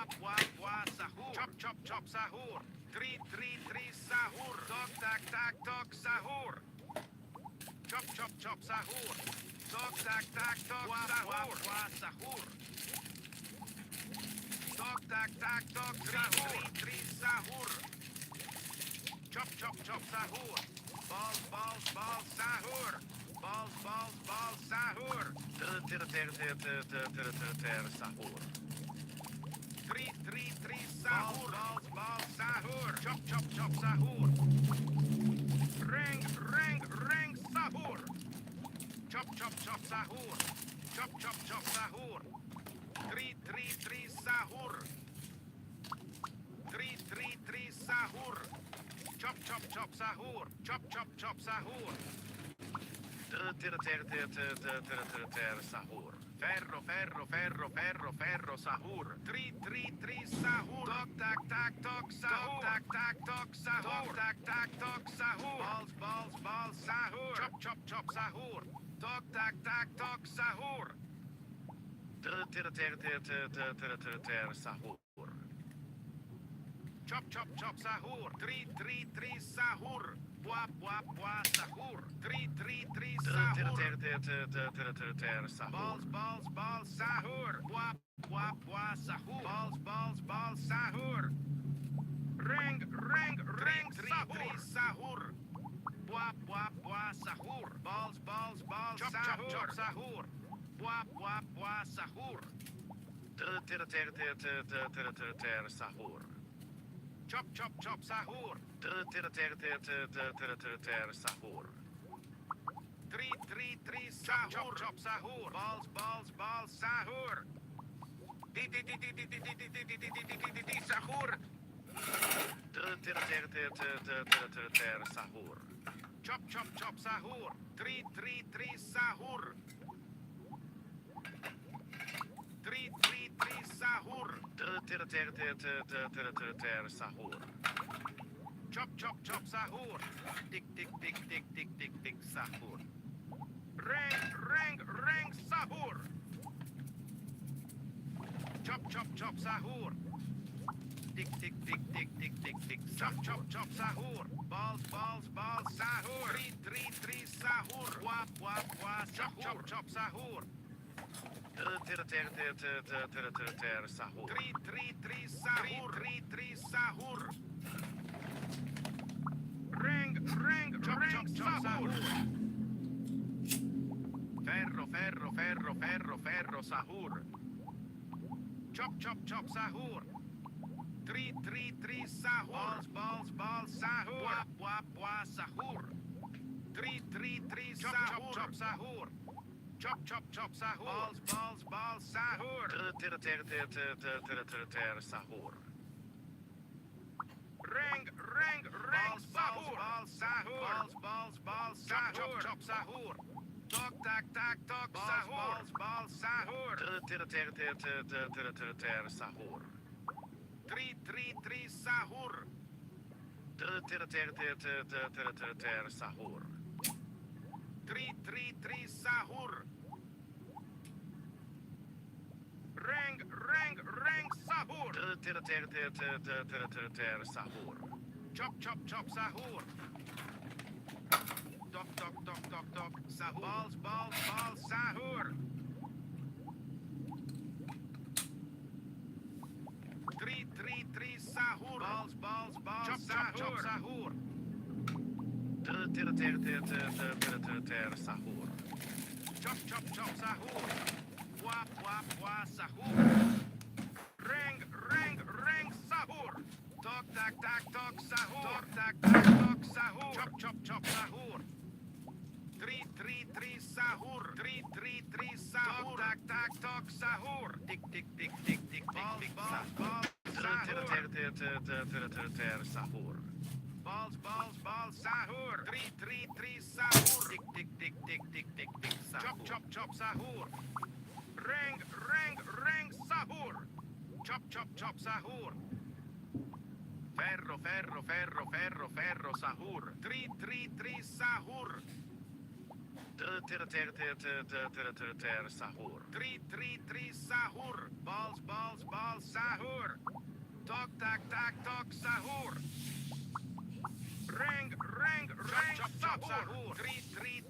sahur. Chop chop chop sahur. 3 sahur. Tok tak tak tok sahur. Chop chop chop sahur. Tok tak tak tok sahur. Sahur. Tok tak tak tok sahur. 3 sahur. Chop chop chop sahur. Balls sahur. Balls sahur. Sahur. 3 sahur. Balls sahur. Chop chop chop sahur. Ring sahur. Chop chop chop sahur. Chop chop chop sahur. 3 sahur. 3 sahur. Chop chop chop sahur. Chop chop chop sahur. Sahur. Ferro sahur. 3 sahur. Tok tak tak tok sahur. Tak tak tok sahur. Tak tak tok sahur. Balls sahur. Chop chop chop sahur. Tok tak tak tok sahur. Sahur. Chop chop chop sahur. 3 sahur. Buah sahur. 3 sahur. Balls sahur. Buah sahur. Balls sahur. Ring sahur. Sahur. Buah sahur. Balls chop sahur. Buah sahur. Sahur. Chop chop chop sahur. Sahur. 3 sahur. Chop sahur. Balls sahur. Di sahur. Sahur. Chop chop chop sahur. 3 sahur. 3 sahur. Sahur. Chop chop chop sahur. Tik sahur. Ring sahur. Chop chop chop sahur. Tik chop chop chop sahur. Balls sahur. 3 sahur. Buah chop chop sahur. Sahur. 3 sahur. 3 sahur. Ring chop sahur. Ferro sahur. Chop chop sahur. 3 sahur. Balls sahur. Buah sahur. 3 sahur. Chop sahur. Chop chop chop sahur. Balls sahur. Sahur. Ring sahur. Balls sahur. Balls sahur. Chop sahur. Tok tak tak tok sahur. Balls sahur. Sahur. 3 sahur. Sahur. 3 sahur. Ring sahur. Sahur. Chop chop sahur. Tok sahur. Balls sahur. 3 sahur. Balls chop sahur. Sahur. Chop chop sahur. Buah sahur. Ring sahur. Tok tak tak tok sahur. Tak tak tok sahur. Chop chop sahur. 3 sahur. 3 sahur. Tak tak tok sahur. Tik balls sahur. Balls sahur. 3 sahur. Tik sahur. Chop sahur. Ring sahur. Chop sahur. Ferro sahur. 3 sahur. Sahur. 3 sahur. Balls sahur. tak tok sahur. Ring sahur.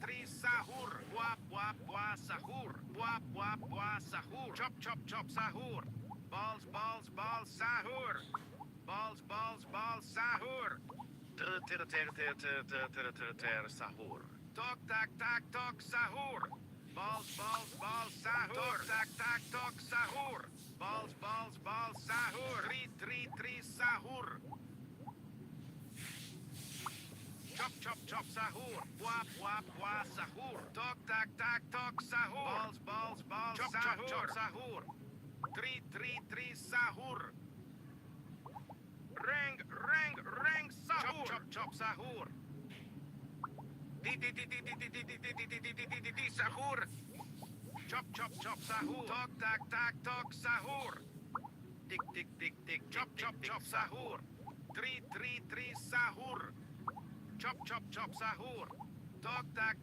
Tri sahur. Bua sahur. Bua sahur. Chop sahur. Balls sahur. Balls sahur. Sahur. Tok tak sahur. Balls sahur. Tok tak sahur. Balls sahur. Tri sahur. Chop sahur. Bua sahur. Tok tak sahur. Balls sahur. Sahur. Tri sahur. Ring sahur. Chop sahur. Di sahur. Chop sahur. Tok tak sahur. Tik chop sahur. Tri sahur. Chop sahur. Tok tak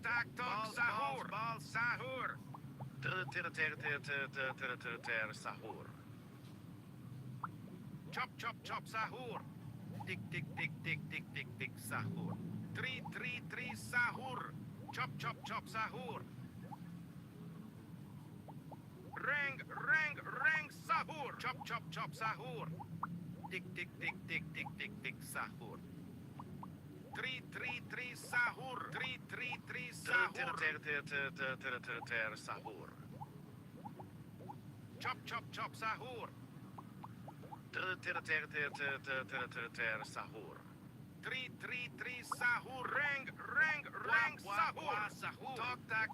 sahur. Bal sahur. Sahur. Chop sahur. Tik sahur. Tri sahur. Chop sahur. Ring sahur. Chop sahur. Tik sahur. Tri sahur. Tri sahur. Sahur. Chop sahur. Sahur. Tri sahur. Ring sahur. Tok tak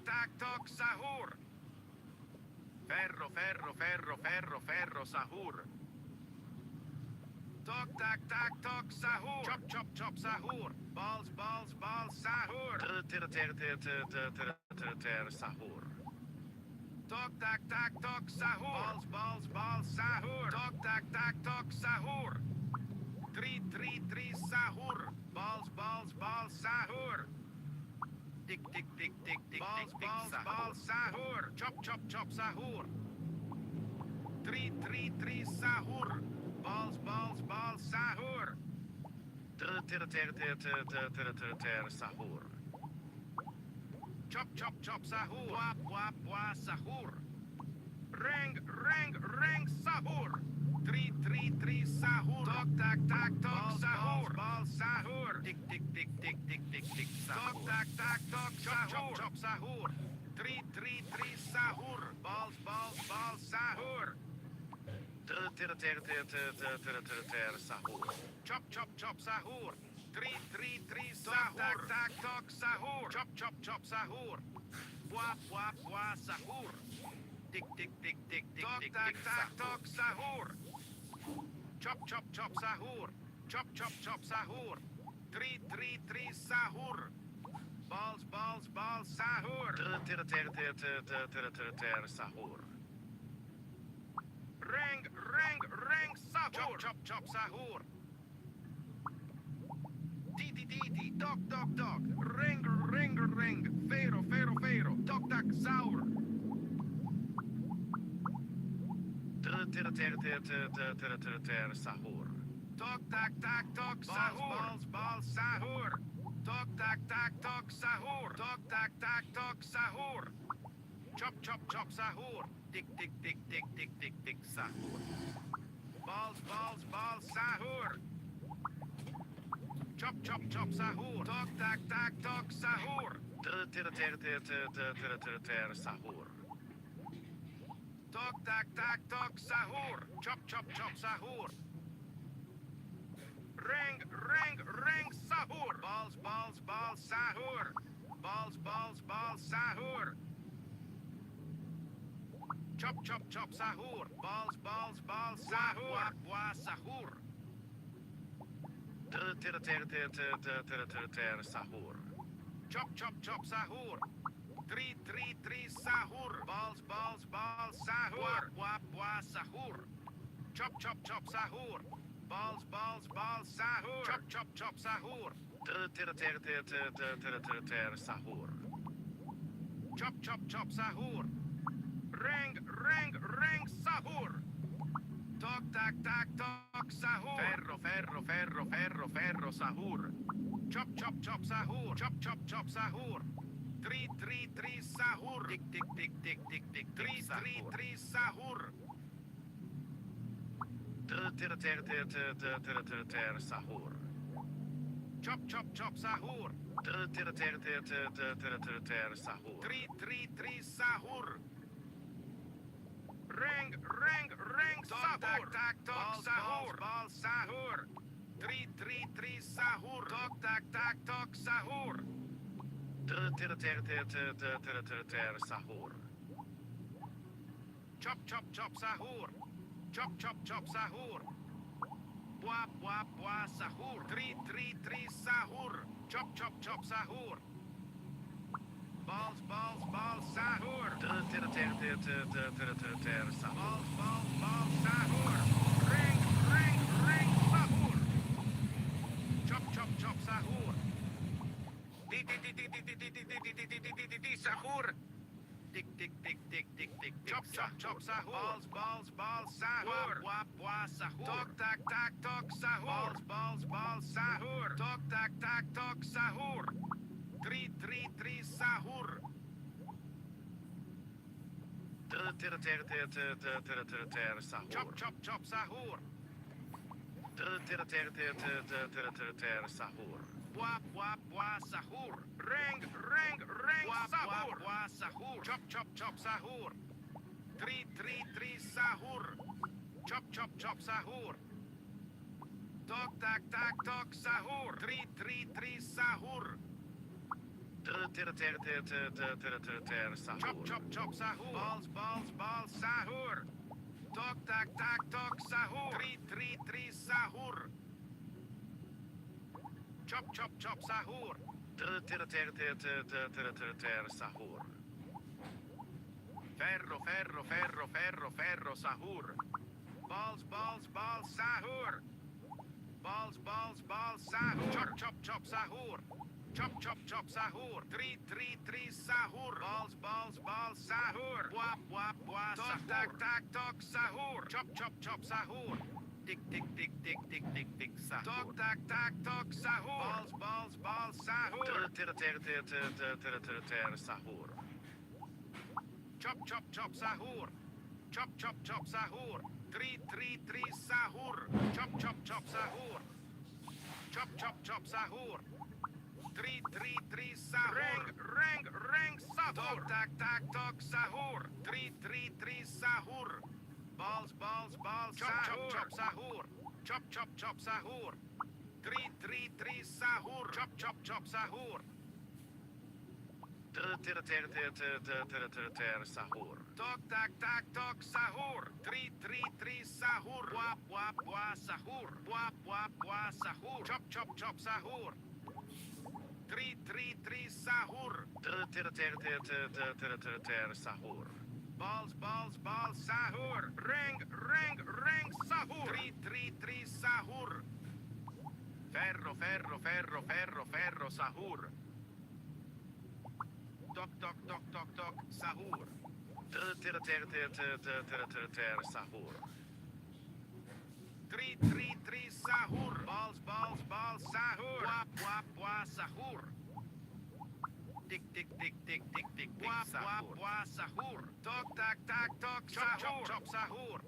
sahur. Ferro sahur. Tok tak sahur. Chop sahur. Balls sahur. Sahur. Tok tak sahur. Balls sahur. Tok tak sahur. Tri sahur. Balls sahur. Tik balls sahur. Chop sahur. Tri sahur. Balls sahur. Sahur. Chop sahur. Bua sahur. Ring sahur. Tri sahur. Tok tak sahur. Balls sahur. Tik sahur. Tok tak sahur. Chop sahur. Tri sahur. Balls sahur. Sahur. Chop sahur. Tri sahur. Tak sahur. Chop sahur. Bua sahur. Tik tak sahur. Chop sahur. Chop sahur. Tri sahur. Balls sahur. Sahur. Ring sahur. Chop sahur. Di dog. Ring. Fero. Tok tak sahur. Sahur. Tok tak sahur. Balls sahur. Tok tak sahur. Tok tak sahur. Chop sahur. Tik sahur. Balls sahur. Chop sahur. Tok tak sahur. Sahur. Tok tak sahur. Chop sahur. Ring sahur. Balls sahur. Balls sahur. Chop sahur. Balls sahur. Bua sahur. Sahur. Chop sahur. Tri sahur. Balls sahur. Bua sahur. Chop sahur. Balls sahur. Chop sahur. Sahur. Chop sahur. Ring sahur. Toc, tac, tac, toc, sahur. Ferro, ferro, ferro, ferro, ferro, sahur. Chop, chop, chop, sahur. Chop, chop, chop, sahur. Tri, tri, tri, sahur. Tik, tik, tik, tik, tik, tik, tri, tri, tri, sahur. Ter, sahur. Chop, chop, chop, sahur. Ter, sahur. Tri, tri, tri, sahur. Ring, ring, ring, sahur. Tak, tak, tok, sahur. Bal, sahur. Tri, tri, tri, sahur. Tok, tak, tak, tok, sahur. Ter, sahur. Chop, chop, chop, sahur. Chop, chop, chop, sahur. Bua, bua, bua, sahur. Tri, tri, tri, sahur. Chop, chop, chop, sahur. Balls, balls, balls, sahur. Balls, balls, balls, sahur. Ring, ring, ring, sahur. Chop, chop, chop, sahur. Di, di, di, di, di, di, di, di, di, di, di, di, di, di, sahur. Tik, tik, tik, tik, tik, tik, chop, chop, chop, sahur. Balls, balls, balls, sahur. Wap, wap, sahur. Tok, tak, tak, tok, sahur. Balls, balls, balls, sahur. Tok, tak, tak, tok, sahur. Tri, tri, tri, sahur. Chop, chop, chop, sahur. Sahur. Wap, wap, wap, sahur. Ring, ring, ring, sahur. Wap, wap, sahur. Chop, chop, chop, sahur. Tri, tri, tri, sahur. Chop, chop, chop, sahur. Tok, tak, tak, tok, sahur. Tri, tri, tri, sahur. Chop, chop, chop, sahur. Balls, balls, balls, sahur. Tok, tak, tak, tok, sahur. Tri, tri, tri, sahur. Chop, chop, chop, sahur. Sahur. Ferro, ferro, ferro, ferro, ferro, sahur. Balls, balls, balls, sahur. Balls, balls, balls, sahur. Chop, chop, chop, sahur. Chop, chop, chop, sahur. Tri, tri, tri, sahur. Balls, balls, balls, sahur. Wap, wap, wap, sahur. Tak, tak, tok, sahur. Chop, chop, chop, sahur. Tik, tik, tik, tik, tik, tik, tik, sahur. Tok, tak, tak, tok, sahur. Balls, balls, balls, sahur. Sahur. Chop, chop, chop, sahur. Chop, chop, chop, sahur. Tri, tri, tri, sahur. Chop, chop, chop, sahur. Chop, chop, chop, sahur. Tri, tri, tri, sahur. Ring, ring, ring, sahur. Tok, tak, tak, tok, sahur. Tri, tri, tri, sahur. Balls, balls, balls, chop, sahur. Chop, chop, sahur. Chop, chop, chop, sahur. Tri, tri, tri, sahur. Chop, chop, chop, sahur. Sahur. Tok, tak, tak, tok, sahur. Tri, tri, tri, sahur. Wap, wap, wap, sahur. Wap, wap, wap, sahur. Chop, chop, chop, sahur. Tri, tri, tri, sahur. Sahur. Balls, balls, balls, sahur. Ring, ring, ring, sahur. Tri, tri, tri, sahur. Ferro, ferro, ferro, ferro, ferro, sahur. Tok, tok, tok, tok, tok, sahur. Sahur. Tri, tri, tri, sahur. Balls, balls, balls, sahur. Wap, wap, wap, sahur. Tik, tik, tik, tik, tik, tik, tik, wap, wap, wap, sahur. Tok, tak, tak, tok, sahur. Chop, chop, sahur.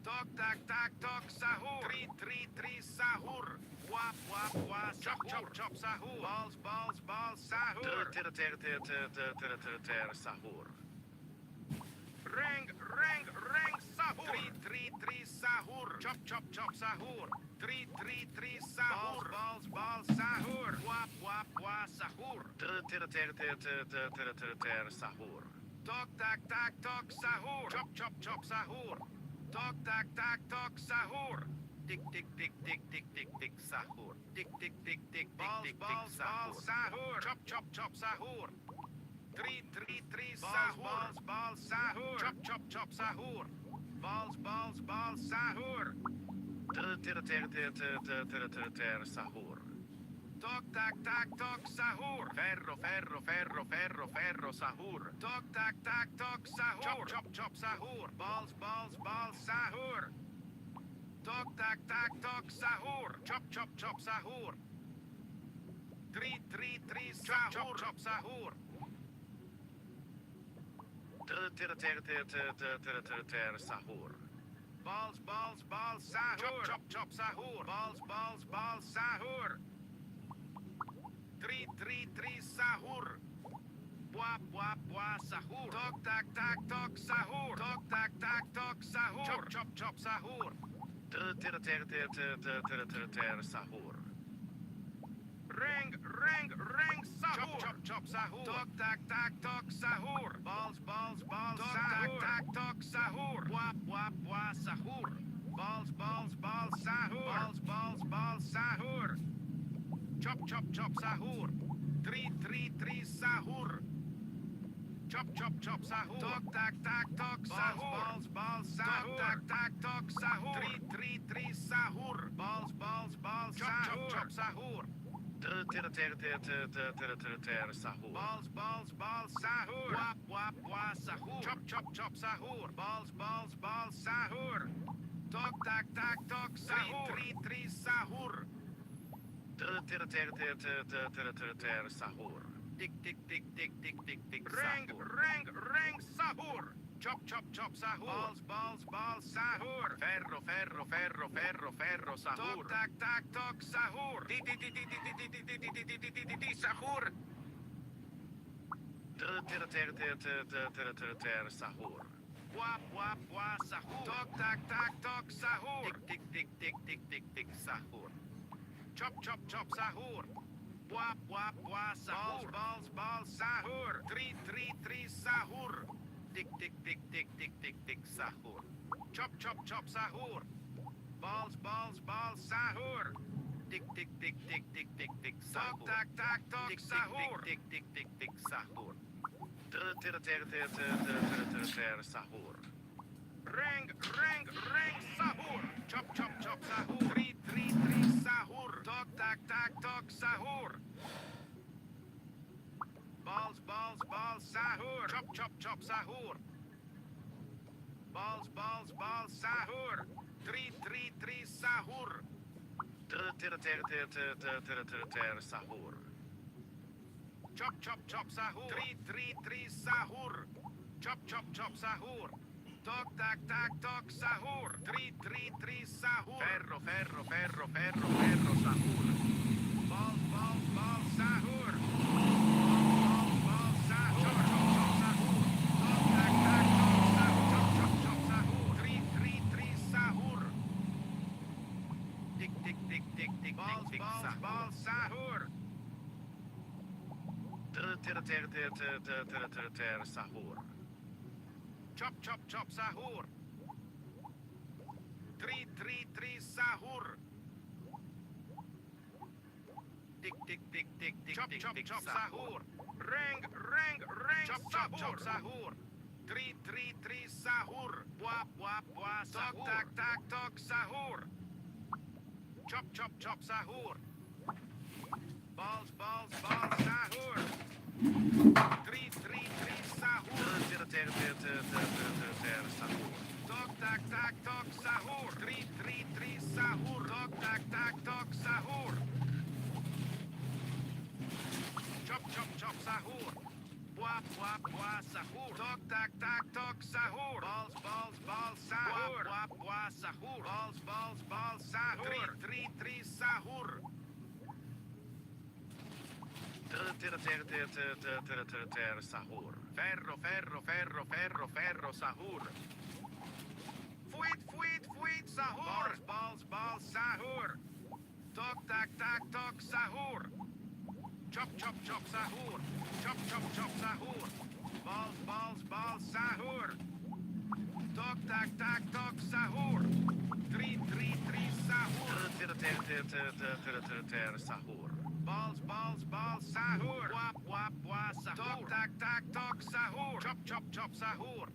Tok, tak, tak, tok, sahur. Tri, tri, tri, sahur. Wap, wap, wap, chop, chop, chop, sahur. Balls, balls, balls, sahur. Sahur. Ring, ring, ring, sahur. Tri, tri, tri, sahur. Chop, chop, chop, sahur. Tri, tri, tri, sahur. Balls, balls, sahur. Wap, wap, wap, sahur. Sahur. Tok, tak, tak, tok, sahur. Chop, chop, chop, sahur. Tok, tak, tak, tok, sahur. Tik, tik, tik, tik, tik, tik, tik, sahur. Tik, tik, tik, tik, tik, tik, tik, sahur. Sahur. Chop, chop, chop, sahur. Tri, tri, tri, sahur. Balls, balls, sahur. Chop, chop, chop, sahur. Balls, balls, balls, sahur. Sahur. Tok, tak, tak, tok, sahur. Ferro, ferro, ferro, ferro, ferro, sahur. Tok, tak, tak, tok, sahur. Chop, chop, chop, sahur. Balls, balls, balls, sahur. Tok tak tak tok sahur. Chop chop chop sahur. Tri tri tri sahur. Chop chop chop sahur. Sahur. Balls balls balls sahur. Chop chop chop sahur. Balls balls balls sahur. Tri tri tri sahur. Buah buah buah sahur. Tok tak tak tok sahur. Tok tak tak tok sahur. Chop chop chop sahur. Sahur. Ring ring ring sahur. Chop chop chop sahur. Tok tak tak tok sahur. Balls balls balls tok sahur. Tak tak tok sahur. Buah buah buah sahur. Balls balls balls sahur. Balls balls balls sahur. Chop chop chop sahur. Tri tri tri sahur. Chop chop chop sahur. Tok tak tak tok sahur. Balls balls sahur. Tak tak tok sahur. Tri tri tri sahur. Balls balls balls sahur. Chop chop sahur. Sahur. Balls balls balls sahur. Wap wap wap sahur. Chop chop chop sahur. Balls balls balls sahur. Tok tak tak tok sahur. Tri tri sahur. Sahur. Tik tik tik tik tik tik tik. Ring ring ring sahur. Chop chop chop sahur. Balls balls balls sahur. Ferro ferro ferro ferro ferro sahur. Tok tak tak tok sahur. Di di di di di di di di di di di di di sahur. Sahur. Wap wap wap sahur. Tok tak tak tok sahur. Tik tik tik tik tik tik tik sahur. Chop chop chop sahur. Wap wap wap sahur. Balls balls sahur. Tri tri tri sahur. Tik tik tik tik tik tik tik sahur. Chop chop chop sahur. Balls balls balls sahur. Tik tik tik tik tik tik tik sahur. Tok tak tak tok sahur. Tik tik tik tik sahur. Sahur. Ring ring ring sahur. Chop chop chop sahur. Tri tri tri sahur. Tok tak tak tok sahur. Balls balls balls sahur. Chop chop chop sahur. Balls balls balls sahur. Tri tri tri sahur. Sahur. Chop chop chop sahur. Tri tri tri sahur. Chop chop chop sahur. Tok tak tak tok sahur. Tri tri tri sahur. Ferro ferro ferro ferro ferro sahur. Balls balls balls sahur. Balls balls sahur. Chop chop chop sahur. Tok tak tak tok sahur. Chop chop chop sahur. Tri tri tri sahur. Tik tik tik tik tik balls balls balls sahur. Sahur. Chop chop chop sahur. Tri tri tri sahur. Tik tik tik tik tik chop chop chop sahur. Ring ring ring chop chop chop sahur. Tri tri tri sahur. Wap wap wap sahur. Tok tak tak tok sahur. Chop chop chop sahur. Balls balls balls sahur. Tri tri tri sahur. Tok tak tak tok sahur. Tri tri tri sahur. Tok tak tak tok sahur. Chop chop chop sahur. Wap wap wap sahur. Tok tak tak tok sahur. Balls balls balls sahur. Wap wap sahur. Balls balls balls sahur. Tri tri tri sahur. Sahur. Ferro ferro ferro ferro ferro sahur. Fuit fuit fuit sahur. Balls balls balls sahur. Tok tak tak tok sahur. Chop chop chop sahur. Chop chop chop sahur. Balls balls balls sahur. Tok tak tak tok sahur. Tri tri tri sahur. Sahur. Balls balls balls sahur. Wap wap wap sahur. Tok tak tak tok sahur. Chop chop chop sahur.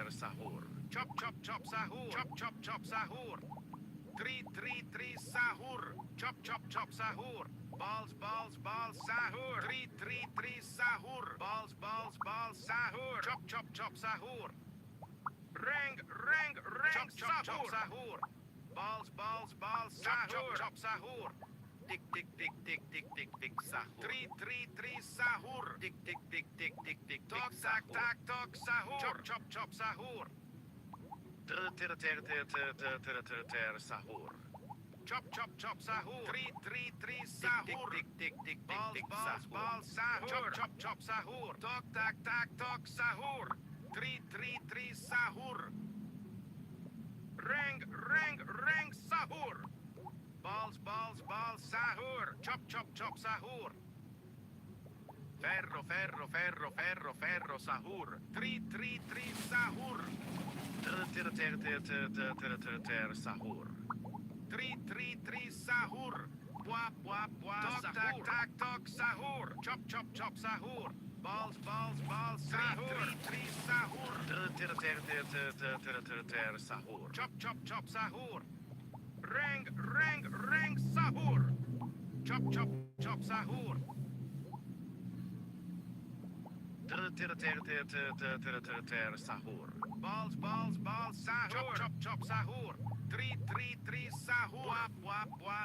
Sahur. Chop chop chop sahur. Chop chop chop sahur. Tri tri tri sahur. Chop chop chop sahur. Balls, sahur. Three, sahur. Balls, sahur. Chop, sahur. Ring, chop, sahur. Balls, sahur. Chop, sahur. Tick, sahur. Three, sahur. Tick, Tok, tak, sahur. Chop, sahur. Sahur. Chop, sahur. Three, sahur. Tick, balls, sahur. Chop, sahur. Tok, tak, sahur. Three, sahur. Ring, sahur. Balls, sahur. Chop, sahur. Ferro, sahur. Three, sahur. Sahur. Three, sahur. Tok, sahur. tak, sahur. Chop, sahur. Balls, sahur. Three, sahur. Sahur. Chop, sahur. Ring, sahur. Chop, sahur. Sahur. Balls, sahur. Chop, sahur. Three, sahur.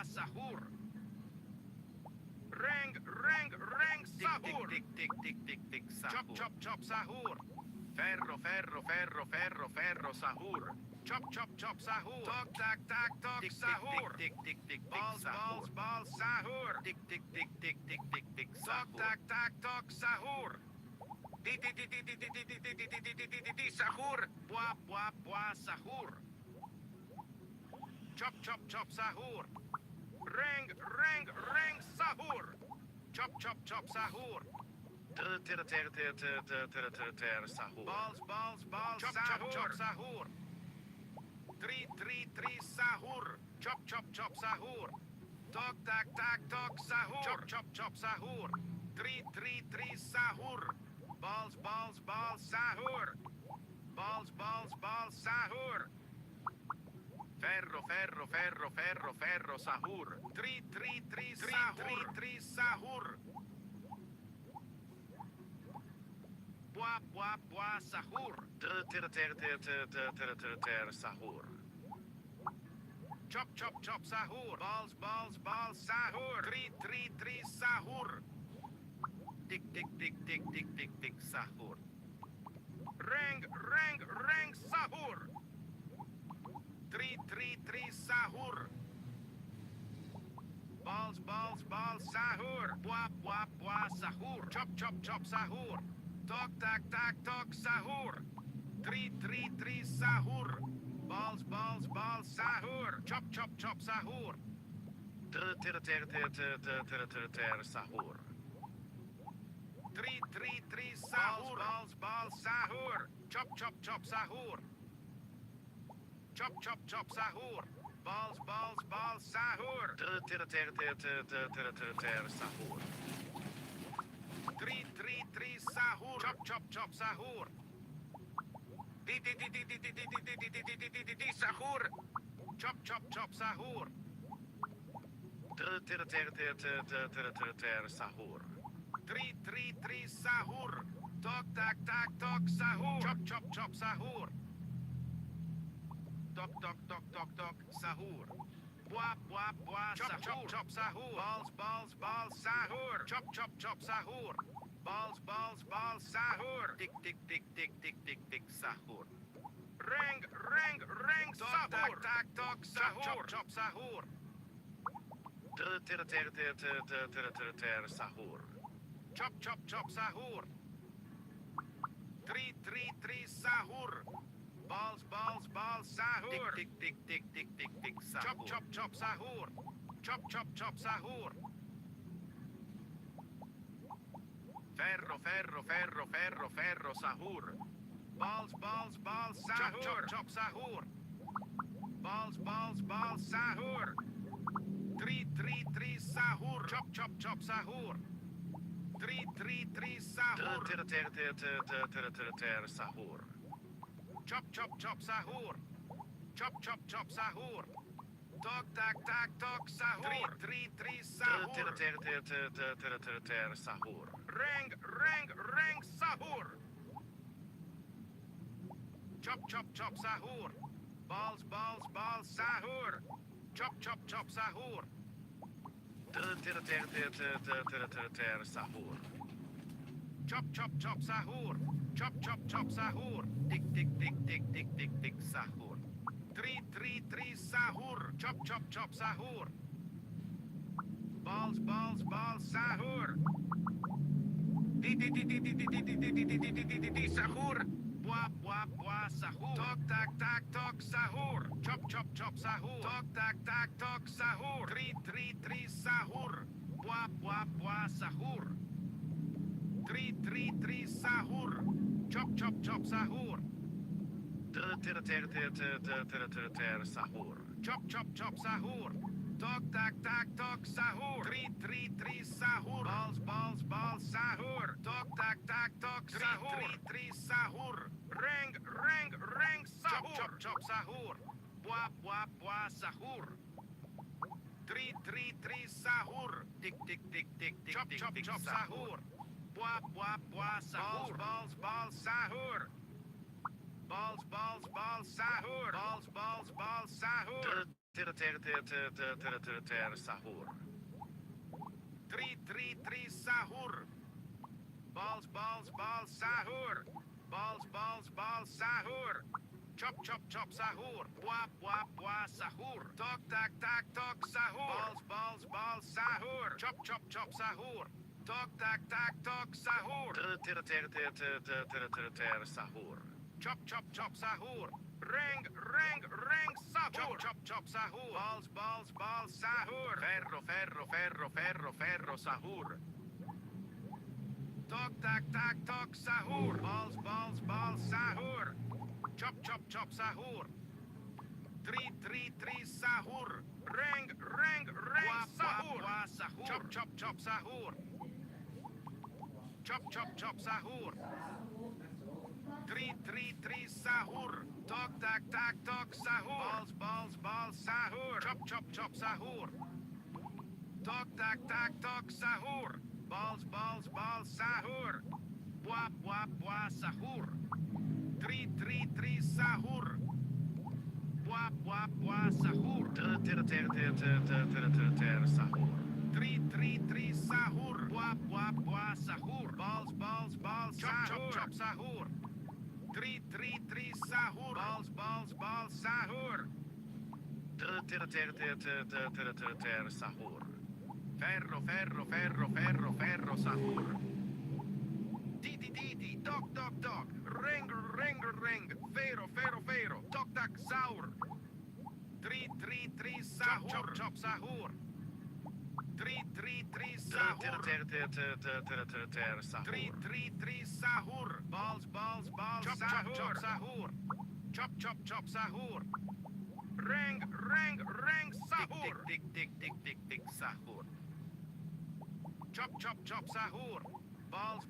Sahur. Ring, sahur. Tick, sahur. Chop, sahur. Ferro, sahur. Chop, sahur. Tok, tak, sahur. Tick, Balls, sahur. Tick, Tok, sahur. tak, sahur. Sahur. Sahur. Chop, sahur. Ring, sahur. Chop, sahur. Sahur. Balls, sahur. Sahur. Three, sahur. Chop, sahur. Tok, tak, sahur. Chop, sahur. Three, sahur. Balls, sahur. Balls, sahur. Ferro, sahur. Three, Sahur. sahur. Sahur. Sahur. Chop, sahur. Balls, sahur. Three, sahur. Tick, sahur. Ring, sahur. Three, sahur. Balls, sahur. Sahur. Chop, sahur. Tok, tak, sahur. Three, sahur. Balls, sahur. Chop, sahur. Sahur. Three, sahur. Balls, sahur. Chop, sahur. Chop, sahur. Balls, sahur. Sahur. Three, sahur. Chop, sahur. Sahur. Chop, sahur. Sahur. Three, sahur. Tok, tak, sahur. Chop, sahur. Tok, sahur. Sahur. Chop, sahur. Balls, sahur. Chop, sahur. Balls, sahur. Tick, sahur. Ring, sahur. Tak, sahur. Chop, sahur. Sahur. Chop, sahur. Three, sahur. Balls, sahur. Tick, sahur. Chop, sahur. Chop, sahur. Ferro, sahur. Balls, sahur. Chop, sahur. Balls, sahur. Three, sahur. Chop, sahur. Three, sahur. Sahur. Chop, sahur. Chop, sahur. Tok tak tak tok sahur. Tri sahur. Sahur. Reng sahur. Chop sahur. Balls sahur. Chop sahur. Sahur. Chop sahur. Chop sahur. Tik sahur. Tri sahur. Chop sahur. Balls sahur. Di sahur. Buah sahur. Tok tak tok sahur. Chop sahur. Tok tak tok sahur. Tri sahur. Buah sahur. Tri sahur. Chop sahur. Sahur. Chop sahur. Tok tak tok sahur. Tri sahur. Balls sahur. Tok tak tok sahur. Tri sahur. Reng sahur. Chop sahur. Buah sahur. Tri sahur. Tik Chop sahur. Buah sahur. Balls sahur. Balls sahur. Balls sahur. Sahur. Tri sahur. Balls sahur. Balls sahur. Chop sahur. Buah sahur. Tok tak tok sahur. Balls sahur. Chop sahur. Tok tak tok sahur. Sahur. Chop sahur. Reng sahur. Chop sahur. Balls sahur. Ferro sahur. Tok tak tok sahur. Balls sahur. Chop sahur. Tri sahur. Reng sahur. Buah sahur. Chop sahur. Chop sahur. Tri sahur. Tok tak tok sahur. Balls sahur. Chop sahur. Tok tak tok sahur. Balls sahur. Buah sahur. Tri sahur. Buah sahur. Sahur. Tri sahur. Buah sahur. Balls sahur. Chop sahur. Tri sahur. Balls sahur. Sahur. Ferro sahur. Di, dog. Reng. Fero. Tok tak sahur. Tri sahur. Chop sahur. Tri sahur. Sahur. Tri sahur. Balls sahur. Chop sahur. Chop sahur. Reng sahur. Tik sahur. Chop sahur. Balls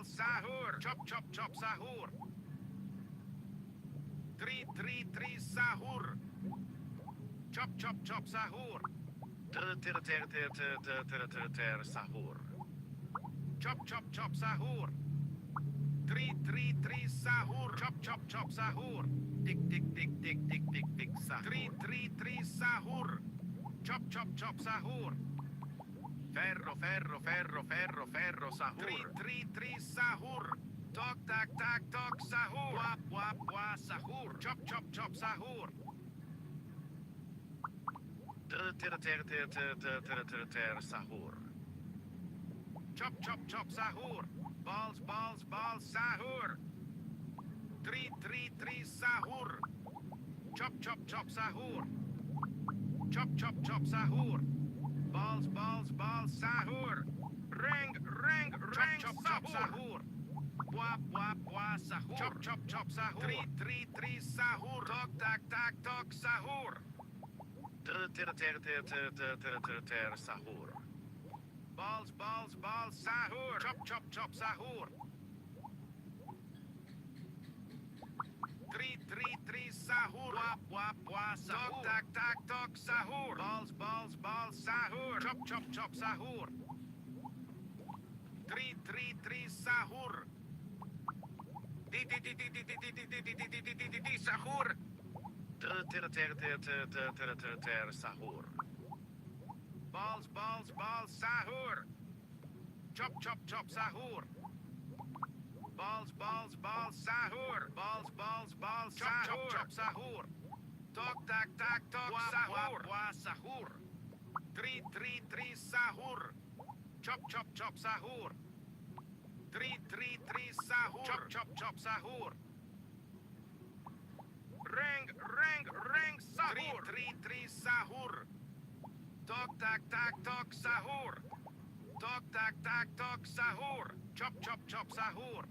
sahur. Chop sahur. Tri sahur. Chop sahur. Sahur. Chop sahur. Tri sahur. Chop sahur. Tik sahur. Tri sahur. Chop sahur. Ferro sahur. Tri sahur. Tok tak tok sahur. Buah sahur. Chop sahur. Sahur. Chop sahur. Balls sahur. Tri sahur. Chop sahur. Chop sahur. Balls sahur. Reng sahur. Buah sahur. Chop sahur. Tri sahur. Tok tak tok sahur. Sahur. Balls sahur. Chop sahur. Tri sahur. sahur. Wap, wap, wap, sahur. Tok, tak, tok, sahur. Balls, balls, balls, sahur. Chop, chop, chop, sahur. Tri, sahur. Di, sahur. Sahur. Balls, balls, balls, sahur. Chop, chop, chop, sahur. Balls, balls, balls, sahur. Balls, balls, balls, sahur. Chop, chop, chop, sahur. Tok, tak, tok, sahur. Wap, sahur. Tri, sahur. Chop, chop, chop, sahur. Tri, sahur. Chop, chop, chop, sahur. Reng, sahur. Tri, sahur. Tok, tak, tok, sahur. Tok, tak, tok, sahur. Chop, chop, chop, sahur.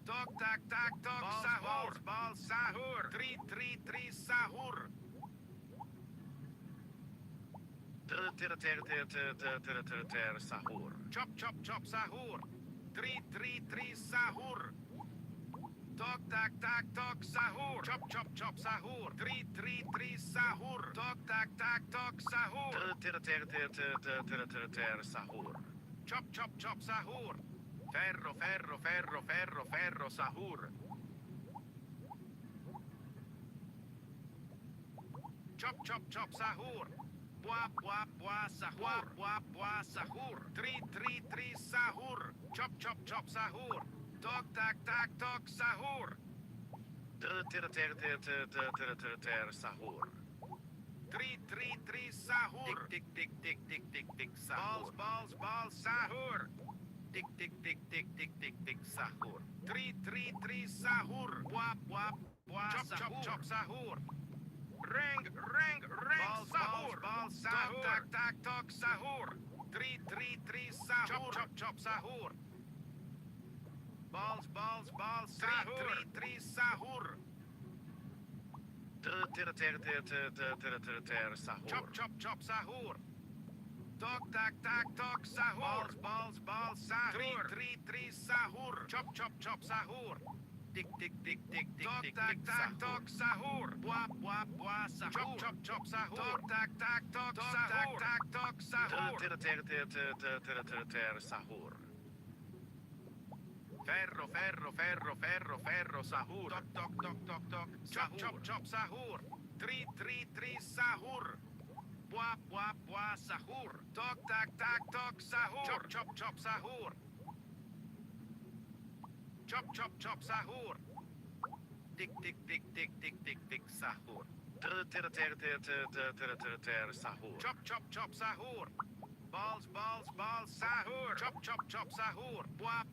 Tok, tak, tok, sahur. Balls, sahur. Tri, sahur. Sahur. Chop, chop, chop, sahur. Tri, sahur. Tok, tak, tok, sahur. Chop, chop, chop, sahur. Tri, sahur. Tok, tak, tok, sahur. Sahur. Chop, chop, chop, sahur. Ferro, sahur. Chop, chop, chop, sahur. Wap, sahur. Wap, sahur. Tri, sahur. Chop, chop, chop, sahur. Tok, tak, tok, sahur. Sahur. Tri, sahur. Tik, sahur. Balls, sahur. Tik, sahur. Tri, sahur. Wap, chop, chop, sahur. Reng, sahur. Balls, sahur. Tak, tok, sahur. Tri, sahur. Chop, chop, sahur. Balls, sahur. Tri, sahur. Chop, chop, chop, sahur. Tok, tak, tok, sahur. Balls, sahur. Tri, sahur. Chop, chop, chop, sahur. Tik, tok, tak, tok, sahur. Wap, sahur. Chop, chop, sahur. Tok, tak, tok, sahur. Tok, sahur. Sahur. Ferro, sahur. Tok. Chop, chop, sahur. Tri, sahur. Wap, sahur. Tok, tak, tok, sahur. Chop, sahur. Chop, sahur. Tik, sahur. Sahur. Chop, sahur. Balls, sahur. Chop, sahur. Wap,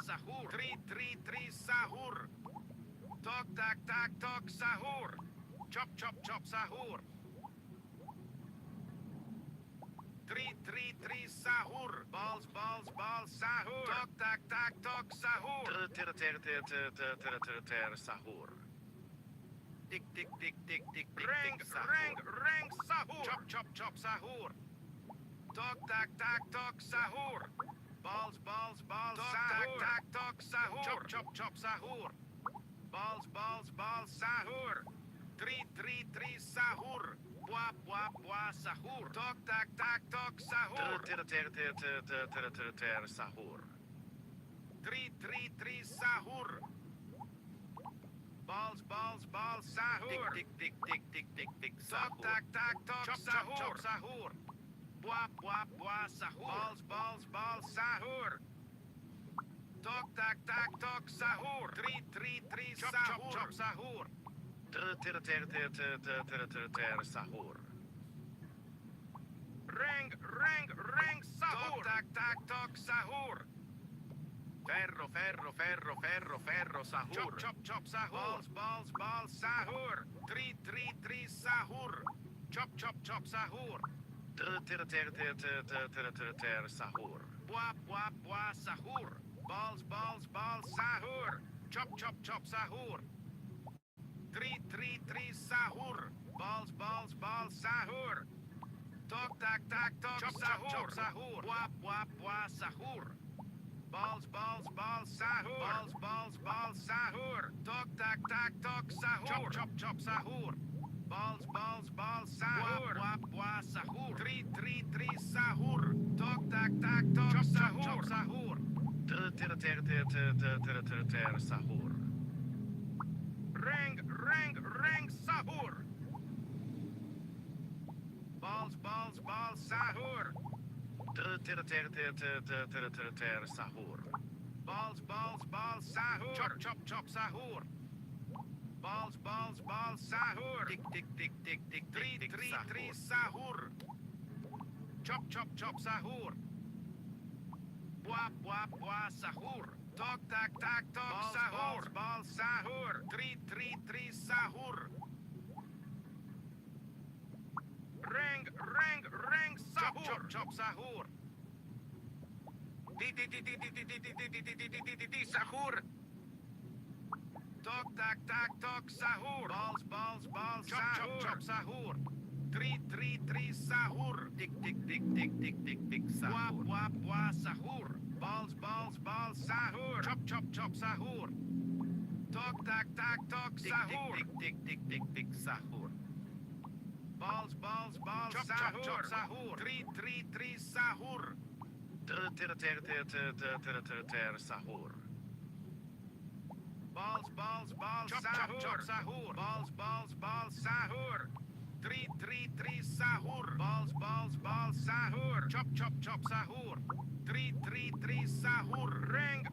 sahur. Tri, sahur. Tok, tak, tok, sahur. Chop, sahur. Tri, sahur. Balls, sahur. Tok, tak, tok, sahur. Sahur. Tik, sahur. reng, sahur. Chop, sahur. Tok, tak, tok, sahur. Balls, sahur. Tak, tok, sahur. Chop, sahur. Balls, sahur. Tri, sahur. Wap, sahur. Tok, tak, tok, sahur. Sahur. Tri, sahur. Balls, sahur. Tik, Tok, tak, tok, sahur. Sahur. Wap, sahur. Balls, sahur. Tok, tak, tok, sahur. Tri, sahur. Chop, sahur. Sahur. Reng, sahur. Tok, tak, tok, sahur. Ferro, sahur. Chop, sahur. Balls, sahur. Tri, sahur. Chop, sahur. Sahur. Wap, sahur. Balls, sahur. Chop, sahur. Tri, sahur. Balls, sahur. Tok, tak, tok, sahur. Wap, sahur. Balls, sahur. Sahur. Tok, tac toc sahur. Chop chop chop sahur. Balls balls balls sahur. Wap wap sahur. Three sahur. Toc tac tac toc sahur. Chop sahur. Sahur. Ring sahur. Balls balls balls sahur. Sahur. Balls balls balls sahur. Chop chop chop sahur. Balls balls balls sahur. Tick tick tick tick tick tick Three sahur. Chop chop chop sahur. Wap wap wap sahur. Toc tac tac toc sahur. Balls sahur. Three sahur. Ring sahur. Chop chop sahur. Di sahur. Toc tac tac toc sahur. Balls balls balls chop chop sahur. Three sahur. Tick tick tick tick tick tick tick Wap sahur. wap wap sahur. Balls balls balls sahur. Chop chop chop sahur. Toc tac tac toc Tick sahur. tick tick tick tick tick sahur. Balls balls balls sahur. Chop sahur. Three sahur. Sahur. Balls balls balls sahur. Chop sahur. Balls balls balls sahur. Three sahur. Balls balls balls sahur. Chop chop chop sahur. Three sahur. Ring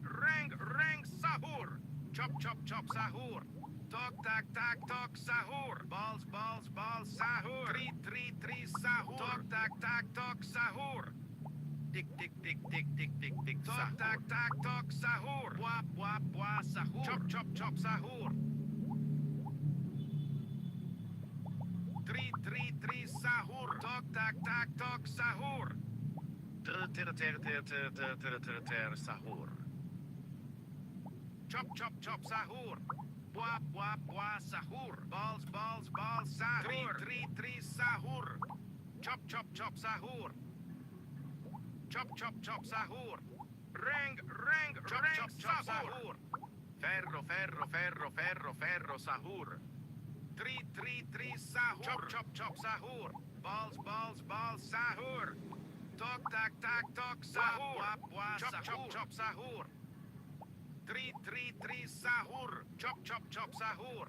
sahur. Chop chop chop sahur. Toc tac tac toc sahur. Balls balls balls sahur. Three sahur. Toc tac tac toc sahur. Tick tick tick tick tick tick tick Toc sahur. tac tac toc sahur. Wap wap wap sahur. Chop chop chop sahur. Three sahur. Toc tac tac toc sahur. Sahur. Chop chop chop sahur. Wap wap wap sahur. Balls balls balls sahur. Three sahur. Chop chop chop sahur. Chop chop chop sahur. Ring chop chop sahur. Ferro sahur. Three sahur. Chop chop sahur. Balls balls balls sahur. Toc tac tac toc sahur. Wap wap chop chop sahur. Three sahur. Chop chop sahur.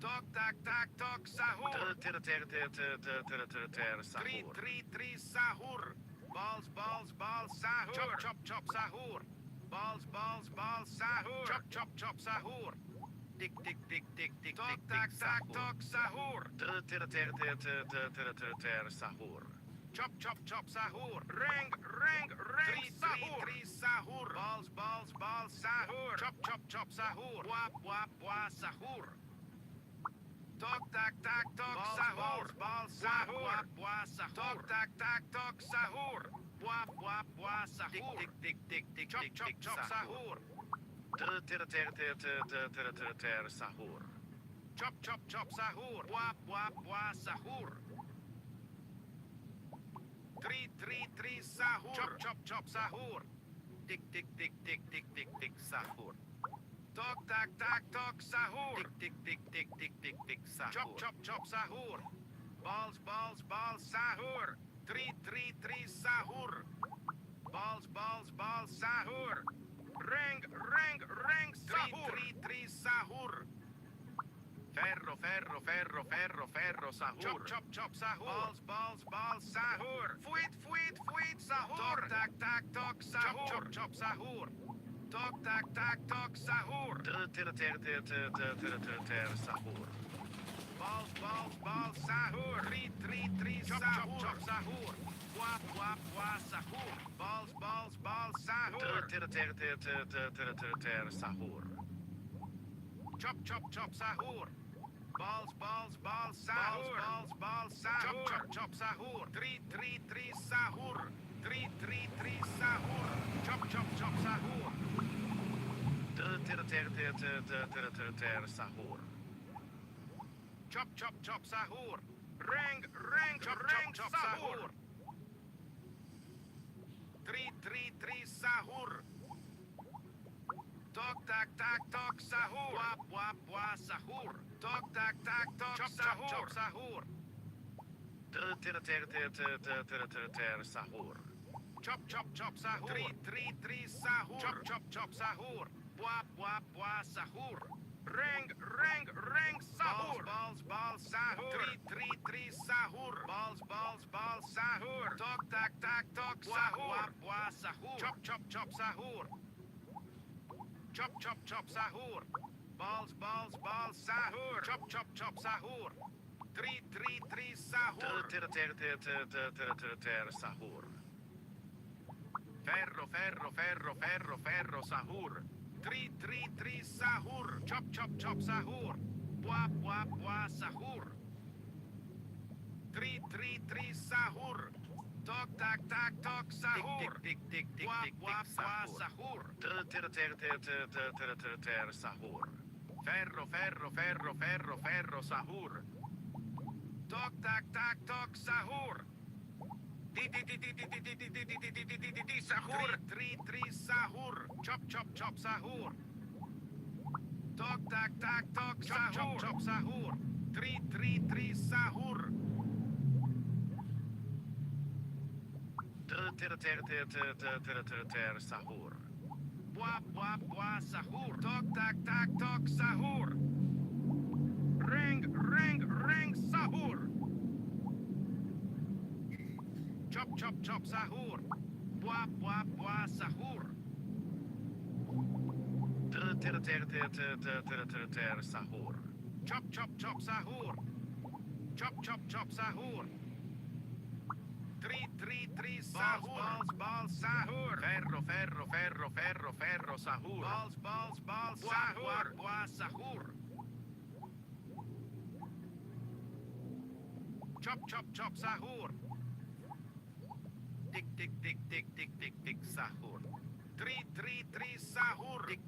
Toc tac tac toc sahur. Sahur. Three sahur. Balls balls balls sahur. Chop chop sahur. Balls balls balls sahur. Chop chop sahur. Tick tick tick tick tick Toc tick tac tick tac sahur. toc sahur. Sahur. Chop chop sahur. Ring sahur. Three sahur. Balls balls balls sahur. Chop chop sahur. Wap wap sahur. Toc tac tac toc sahur. Balls sahur. Wap wap sahur. Toc tac tac toc sahur. Wap wap sahur. Tick tick tick tick tick Chop tick chop sahur. Sahur. Chop sahur. Wap wap sahur. Three sahur. Chop sahur. Tick tick tick tick tick tick tick sahur. Toc tac tac toc sahur. Tick tick tick tick tick tick tick sahur. Chop sahur. Balls balls balls sahur. Three sahur. Balls balls balls sahur. Ring sahur. Three sahur. Ferro sahur. Chop sahur. Balls balls sahur. Fuit sahur. Toc tac toc sahur. Chop sahur. Toc tac toc sahur. Sahur. Balls sahur. Three sahur. Chop sahur. Wap sahur. Balls sahur. Sahur. Chop sahur. Balls sahur. Balls sahur. Chop sahur. Three sahur. Three sahur. Chop sahur. Sahur. Chop sahur. Ring chop sahur. Three sahur. Tok tak tak tok sahur. Wap wap wa sahur. Tok tak tak tok sahur. Chop sahur. Sahur. Chop chop chop sahur. Tri sahur. Chop chop chop sahur. Wap wap wa sahur. Reng sahur. Balls sahur. Tri sahur. Balls sahur. Tok tak tak tok sahur. Wap wa sahur. Chop chop chop sahur. Chop chop chop sahur. Balls sahur. Chop chop chop sahur. Tri sahur. Sahur. Ferro sahur. Tri sahur. Chop chop chop sahur. Wap wap wa sahur. Tri sahur. Tok tak tak tok sahur. Tik Wap wap wa sahur. Sahur. Ferro sahur. Tok tak tak tok sahur. Sahur. Tri sahur. Chop chop chop sahur. Tok tak tak tok sahur. Chop chop sahur. Tri sahur. Sahur. Wap wap wa sahur. Tok tak tak tok sahur. Reng sahur. Chop chop chop sahur. Wap wap wa sahur. Sahur. Chop chop chop sahur. Chop chop chop sahur. Tri sahur. Balls sahur. Ferro sahur. Balls sahur. Wa sahur. Chop chop chop sahur. Tik sahur. Tri sahur. Tik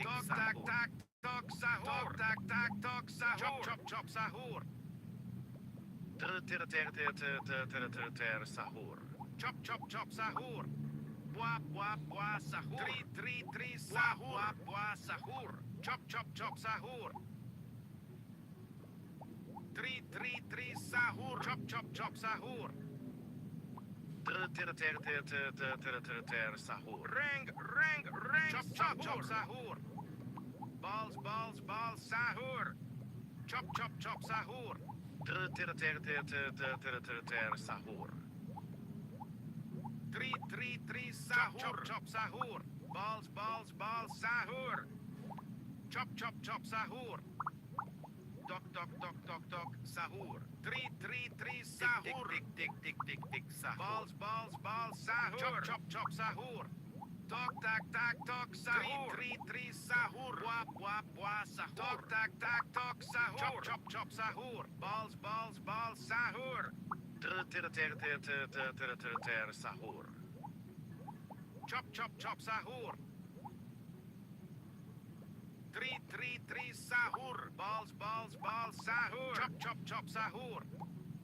Tok tak sahur. tak tok sahur. Tok tak tak tok sahur. Chop chop chop sahur. Sahur. Chop chop chop sahur. Wap wap wa sahur. Tri sahur. Wap wa sahur. Chop chop chop sahur. Tri sahur. Chop chop chop sahur. Sahur. Reng chop chop chop sahur. Balls sahur. Chop chop chop sahur. Sahur. Tri sahur. Chop chop sahur. Balls sahur. Chop chop chop sahur. Tok sahur. Tri sahur. Tik sahur. Balls sahur. Chop chop sahur. Tok tak tak tok sahur. Tri sahur. Wap wa sahur. Tok tak tak tok sahur. Chop chop sahur. Balls sahur. Sahur. Chop chop sahur. Tri sahur. Balls sahur. Chop chop sahur.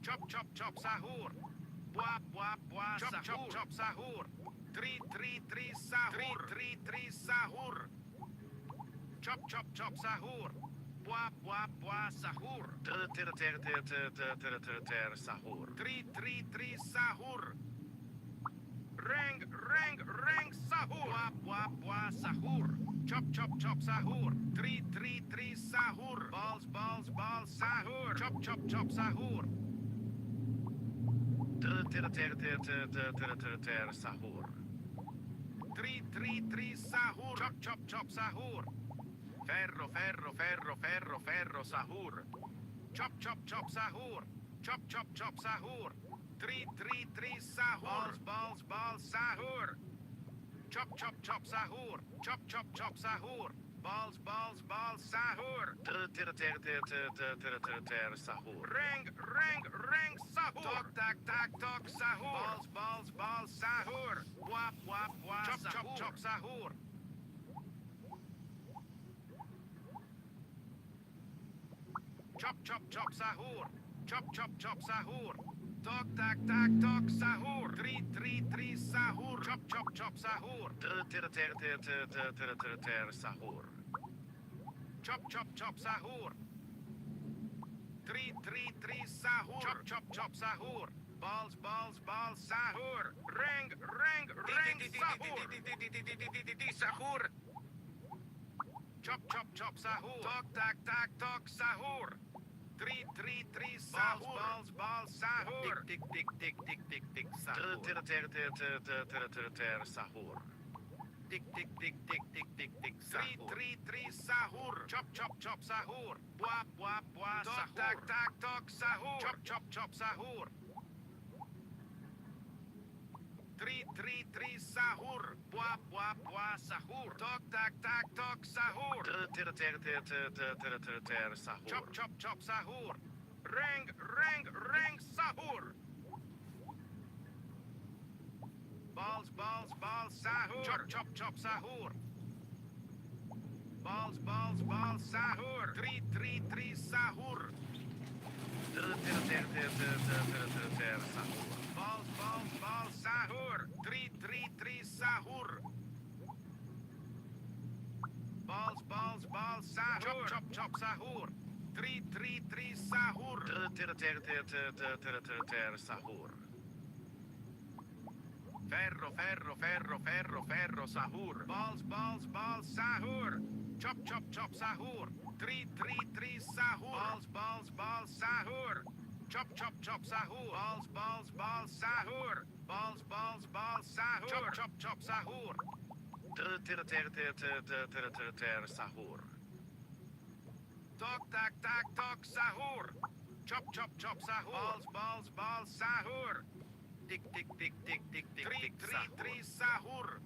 Chop chop sahur. Wap wa sahur. Chop sahur. Tri sahur. Tri sahur. Chop chop sahur. Wap wa sahur. Sahur. Tri sahur. Reng sahur. Wap wa sahur. Chop chop sahur. Tri sahur. Balls sahur. Chop chop sahur. Sahur. Tri sahur. Chop chop sahur. Ferro sahur. Chop chop sahur. Chop chop sahur. Tri sahur. Balls sahur. Chop chop sahur. Chop chop sahur. Balls sahur. Sahur. Reng sahur. Tok tak tak tok sahur. Balls sahur. Wap wa sahur. Chop sahur. Chop chop sahur. Chop chop sahur. Tok tak tak tok sahur. Tri tri tri sahur. Chop chop chop sahur. Sahur. Chop chop chop sahur. Tri tri tri sahur. Chop chop chop sahur. Balls balls balls sahur. Ring ring ring sahur. Sahur. Chop chop chop sahur. Tok tak tak tok sahur. Tri tri tri sahur. Balls balls sahur. Tik tik tik tik tik tik sahur. Sahur. Tik tik tik tik tik tik tik Tri, tri tri sahur. Chop chop chop sahur. Buah buah buah sahur. Tak tak tok sahur. Chop chop chop sahur. Tri tri tri sahur. Buah buah buah sahur. Tok tak tak tok sahur. Sahur. Chop chop chop sahur. Ring ring ring sahur. Balls balls balls sahur. Chop chop chop sahur. Balls balls balls sahur. Tri tri tri sahur. Sahur. Balls balls balls sahur. Tri tri tri sahur. Balls balls balls sahur. Chop chop chop sahur. Tri tri tri sahur. Sahur. Ferro ferro ferro ferro ferro sahur. Balls balls balls sahur. Chop chop chop sahur. Tri tri tri sahur. Balls balls balls sahur. Chop chop chop sahur. Balls balls balls sahur. Balls balls balls sahur. Chop chop chop sahur. Sahur. Tok tak tak tok sahur. Chop chop chop sahur. Balls balls balls sahur. Tik tik tik tik tik tik Tri tik tri tri sahur.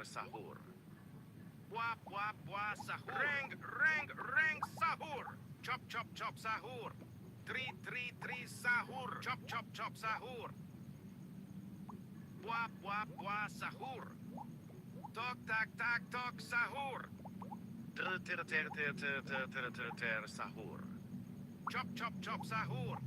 Sahur. Buah buah buah sahur. Ring ring ring sahur. Chop chop chop sahur. Tri tri tri sahur. Chop chop chop sahur. Buah buah buah sahur. Tok tak tak tok sahur. Sahur. Chop chop chop sahur.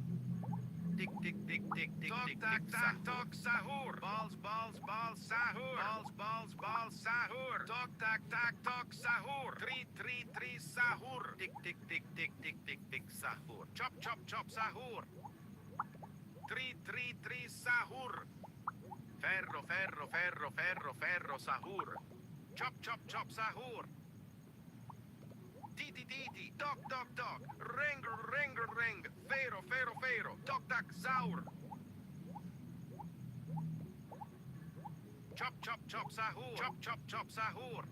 Tik tik tik tik tik Tok tik tak tik tak sahur. tok sahur. Balls balls balls sahur. Balls balls balls sahur. Tok tak tak tok sahur. Tri tri tri sahur. Tik tik tik tik tik tik tik sahur. Chop chop chop sahur. Tri tri tri sahur. Ferro ferro ferro ferro ferro sahur. Chop chop chop sahur. Di di di di. Dok dok dok. Ring ring ring. Fero fero fero. Tok tak zaur. Chop chop chop sahur. Chop chop chop sahur.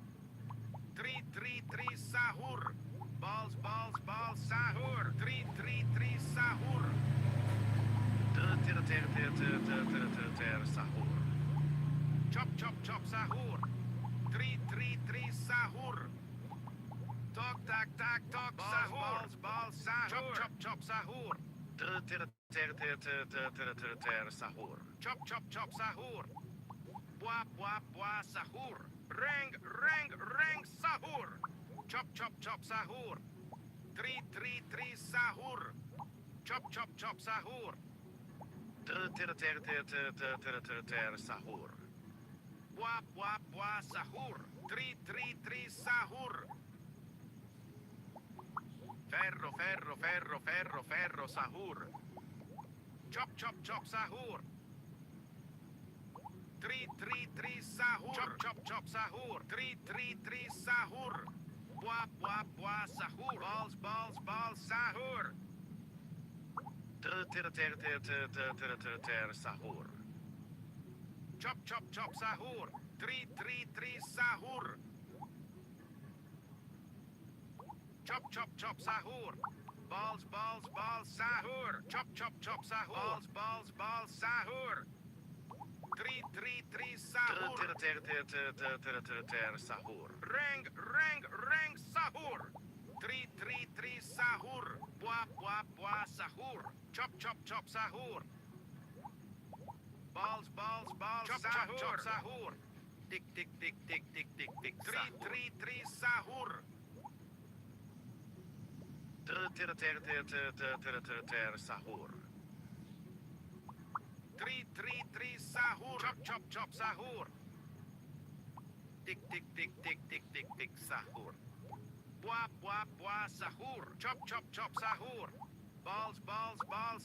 Tri tri tri sahur. Balls balls balls sahur. Tri tri tri sahur. Sahur. Chop chop chop sahur. Tri tri tri sahur. Tok tak tak tok sahur. Balls balls sahur. Chop chop chop sahur. Sahur. Chop chop chop sahur. Buah buah buah sahur. Ring ring ring sahur. Chop chop chop sahur. Tri tri tri sahur. Chop chop chop sahur. Sahur. Buah buah buah sahur. Tri tri tri sahur. Ferro ferro ferro ferro ferro sahur. Chop chop chop sahur. Tri tri tri sahur. Chop chop chop sahur. Tri tri tri sahur. Buah buah buah sahur. Balls balls balls sahur. Sahur. Chop chop chop sahur. Tri tri tri sahur. Chop chop chop sahur. Balls balls balls sahur. Chop chop chop sahur. Balls balls balls sahur. Tri tri tri sahur. Sahur. Ring ring ring sahur. Tri tri tri sahur. Buah buah buah sahur. Chop chop chop sahur. Balls balls balls Chop, chop, sahur. chop, Sahur. Tik tik tik tik tik tik tik Tri sahur. tri tri sahur. Sahur. 3 sahur. Chop chop chop sahur. Tik tik tik tik tik tik tik sahur. Buah sahur. Chop chop chop sahur. Balls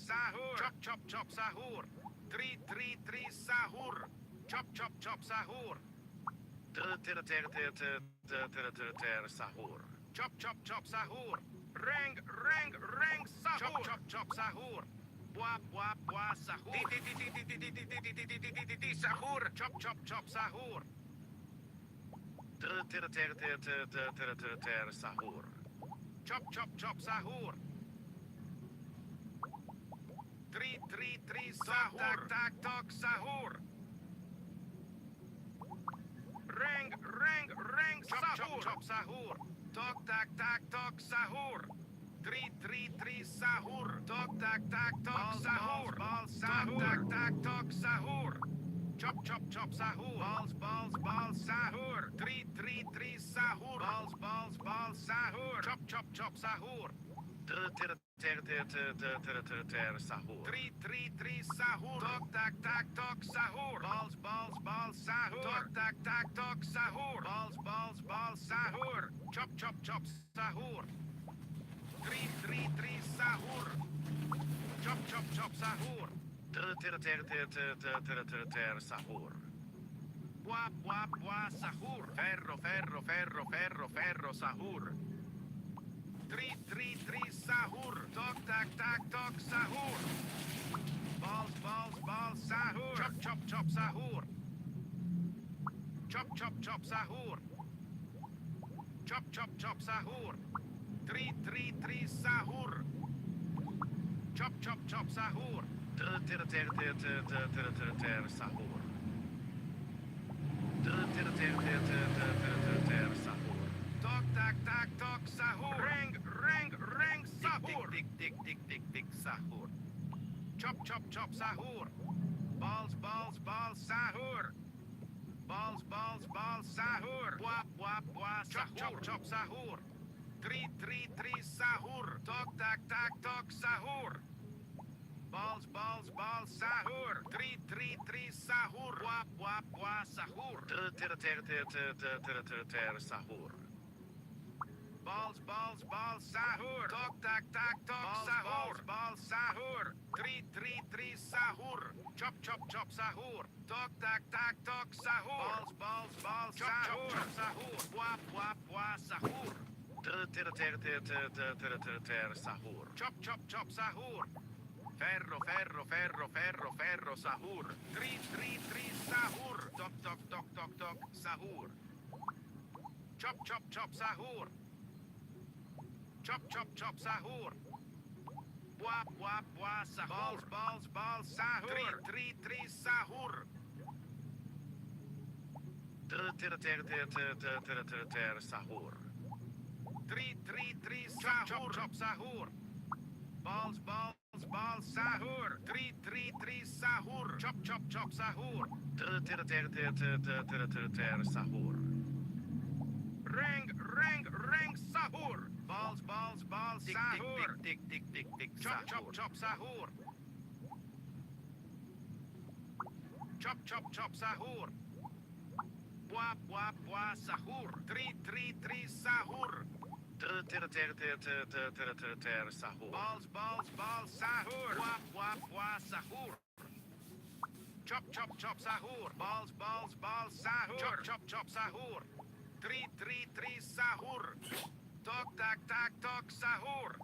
sahur. Chop chop chop sahur. 3 sahur. Chop chop chop sahur. Sahur. Chop chop chop sahur. Reng sahur. Chop chop chop sahur. Buah sahur. Sahur. Chop chop chop sahur. Sahur. Chop chop chop sahur. 3 sahur. Tak sahur. Reng sahur. Chop chop sahur. Tok sahur. 3 sahur. Tok sahur. Ball sahur. Tok sahur. Chop chop chop sahur. Balls sahur. 3 sahur. Balls sahur. Chop chop chop sahur. Sahur. 3 sahur. Tok sahur. Balls sahur. Tok sahur. Balls sahur. Chop chop chop sahur. 3 sahur. Chop chop chop sahur. Sahur. Buah sahur. Ferro sahur. 3 sahur. Tok sahur. Balls sahur. Chop chop sahur. Chop chop chop sahur. Chop chop chop sahur. 3 sahur. Chop chop chop sahur. Sahur. Tok sahur. Reng sahur. Tik sahur. Chop chop chop sahur. Balls sahur. Balls sahur. Buah sahur. Chop sahur. 3 sahur. Tok sahur. Balls sahur. 3 sahur. Buah sahur. Sahur. Balls sahur. Tok sahur. Balls sahur. 3 sahur. Chop chop sahur. Tok sahur. Balls sahur. Chop sahur. Buah sahur. Sahur. Chop chop sahur. Ferro sahur. 3 sahur. Tok sahur. Chop chop sahur. Chop chop sahur. Buah sahur. Balls sahur. 3 sahur. Sahur. 3 sahur. Chop sahur. Balls sahur. 3 sahur. Chop chop sahur. Sahur. Reng sahur. Balls sahur. Tik chop sahur. Chop chop sahur. Buah sahur. 3 sahur. Sahur. Balls sahur. Buah sahur. Chop chop sahur. Balls sahur. Chop chop sahur. 3 sahur. Tok sahur.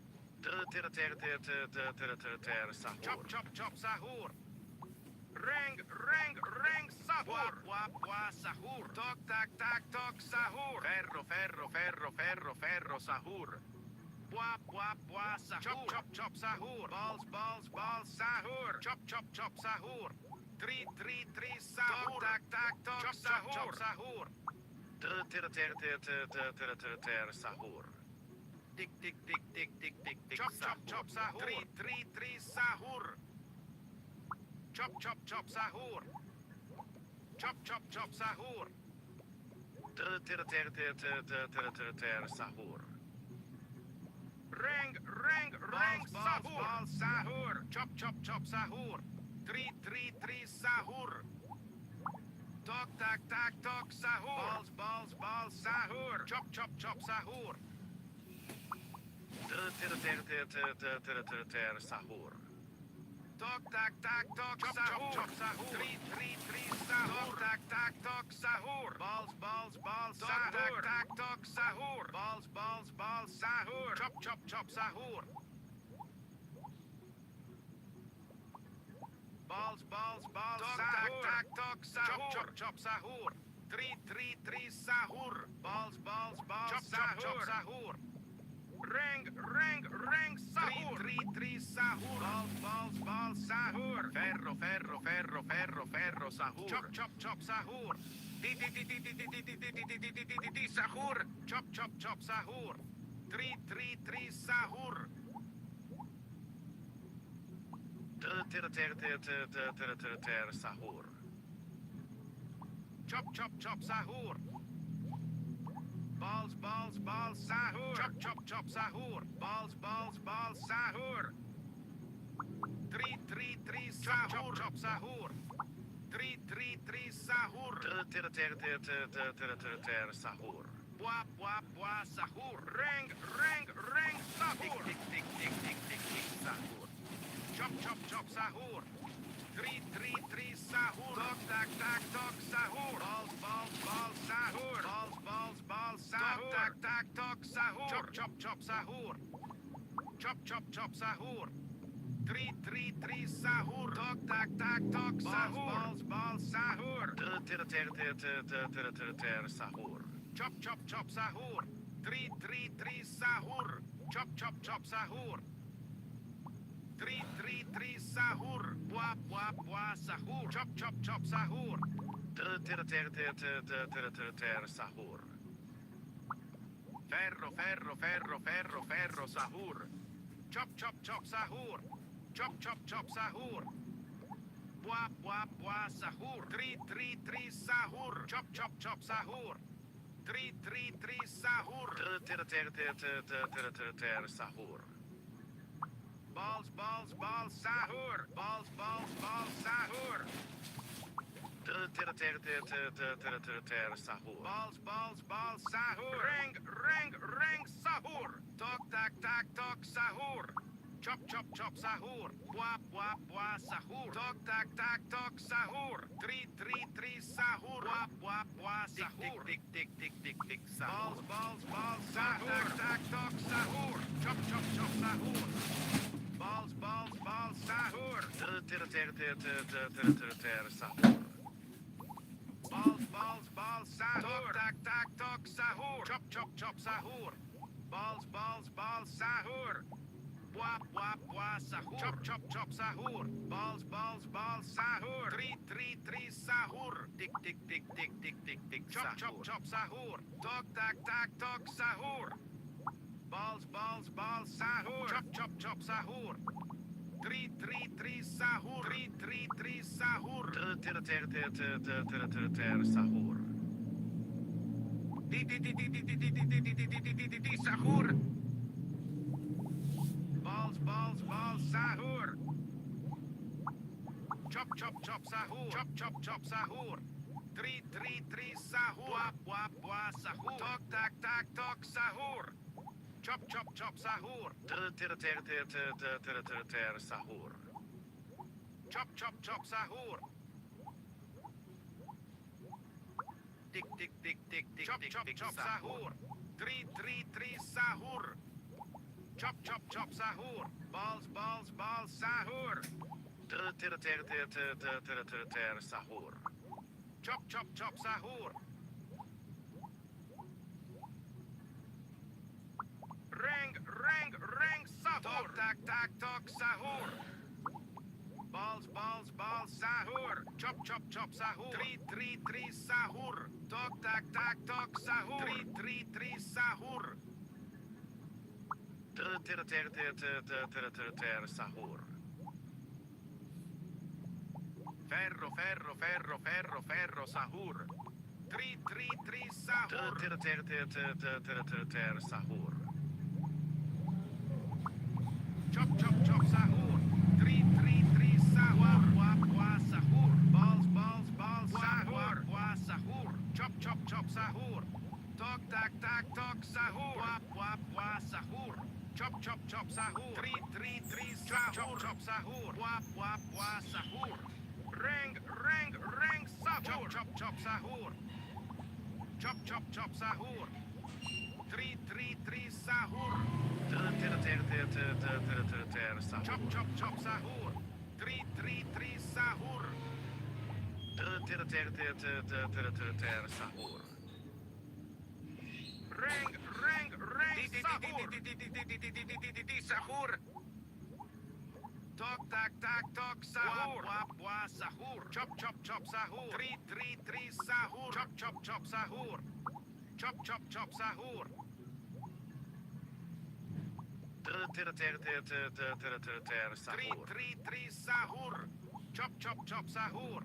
Chop chop sahur. Reng sahur. Buah sahur. Tok sahur. Ferro sahur. Buah sahur. Chop sahur. Balls sahur. Chop sahur. 3 sahur. Tok sahur. Sahur. Tik chop sahur. 3 sahur. Chop sahur. Chop sahur. Sahur. Reng, sahur. Sahur. Chop, sahur. Tri, sahur. Tok, tak, sahur. Balls, sahur. Chop, sahur. Sahur. Tok, tak, sahur. Sahur. Tri, sahur. Tok, sahur. Balls, sahur. Tok, sahur. Balls, sahur. Chop, sahur. Balls, tok, sahur. Chop, sahur. Tri, sahur. Balls, chop, sahur. Reng, sahur. Tri, sahur. Balls, sahur. Ferro, sahur. Chop, sahur. Di, sahur. Chop, sahur. Tri, sahur. Sahur. Chop, sahur. Balls, sahur. Chop, sahur. Balls, sahur. Tri, sahur. Chop, sahur. Tri, sahur. Sahur. Bua, sahur. Reng, sahur. Tik, sahur. Chop, sahur. Tri, sahur. Tok, sahur. Balls, sahur. Balls, sahur. Tok, sahur. Chop, sahur. Chop, sahur. Tri, sahur. Tok, sahur. Balls, sahur. Sahur. Chop, sahur. Tri, sahur. Chop, sahur. Tri, sahur. Bua, sahur. Chop, sahur. Sahur. Ferro, sahur. Chop, sahur. Chop, sahur. Bua, sahur. Tri, sahur. Chop, sahur. Tri, sahur. Sahur. Balls, sahur. Balls, sahur. Sahur. Balls, sahur. Reng, sahur. Tok, sahur. Chop, sahur. Bua, sahur. Tok, sahur. Tri, sahur. Bua, sahur. Tik, sahur. Balls, sahur. Tok, sahur. Chop, sahur. Balls, sahur. Sahur. Balls, sahur. Tok, sahur. Chop, sahur. Balls, sahur. Bua, sahur. Chop, sahur. Balls, sahur. Tri, sahur. Tik, Chop, sahur. Tok, sahur. Balls, sahur. Chop, sahur. Tri, sahur. Tri, sahur. Sahur. Di, sahur. Balls, sahur. Chop, sahur. Chop, sahur. Tri, sahur. Bua, sahur. Tok, sahur. Chop, sahur. Sahur. Chop, sahur. Tik, Chop, sahur. Tri, sahur. Chop, sahur. Balls, sahur. Sahur. Chop, sahur. Reng, sahur. Tok, sahur. Balls, sahur. Chop, sahur. Tri, sahur. Tok, sahur. Tri, sahur. Sahur. Ferro, sahur. Tri, sahur. Sahur. Chop, chop, chop, sahur. Tri, tri, tri, sahur. Wap, wap, sahur. Balls, balls, balls, sahur. Wap, sahur. Chop, chop, chop, sahur. Tok, tak, tak, tok, sahur. Wap, wap, wap, sahur. Chop, chop, chop, sahur. Tri, tri, tri, sahur. Chop, chop, sahur. Wap, wap, wap, sahur. Reng, reng, reng, sahur. Chop, chop, chop, sahur. Chop, chop, chop, sahur. Tri, tri, tri, sahur. Chop, chop, chop, sahur. Tri, tri, tri, sahur. Sahur. Reng, reng, reng, sahur. Sahur. Tok, tak, tak, tok, sahur. Wap, wap, sahur. Chop, chop, chop, sahur. Tri, tri, tri, sahur. Chop, chop, chop, sahur. Chop, chop, chop, sahur. Tri, tri, tri, sahur. Chop, chop, chop, sahur.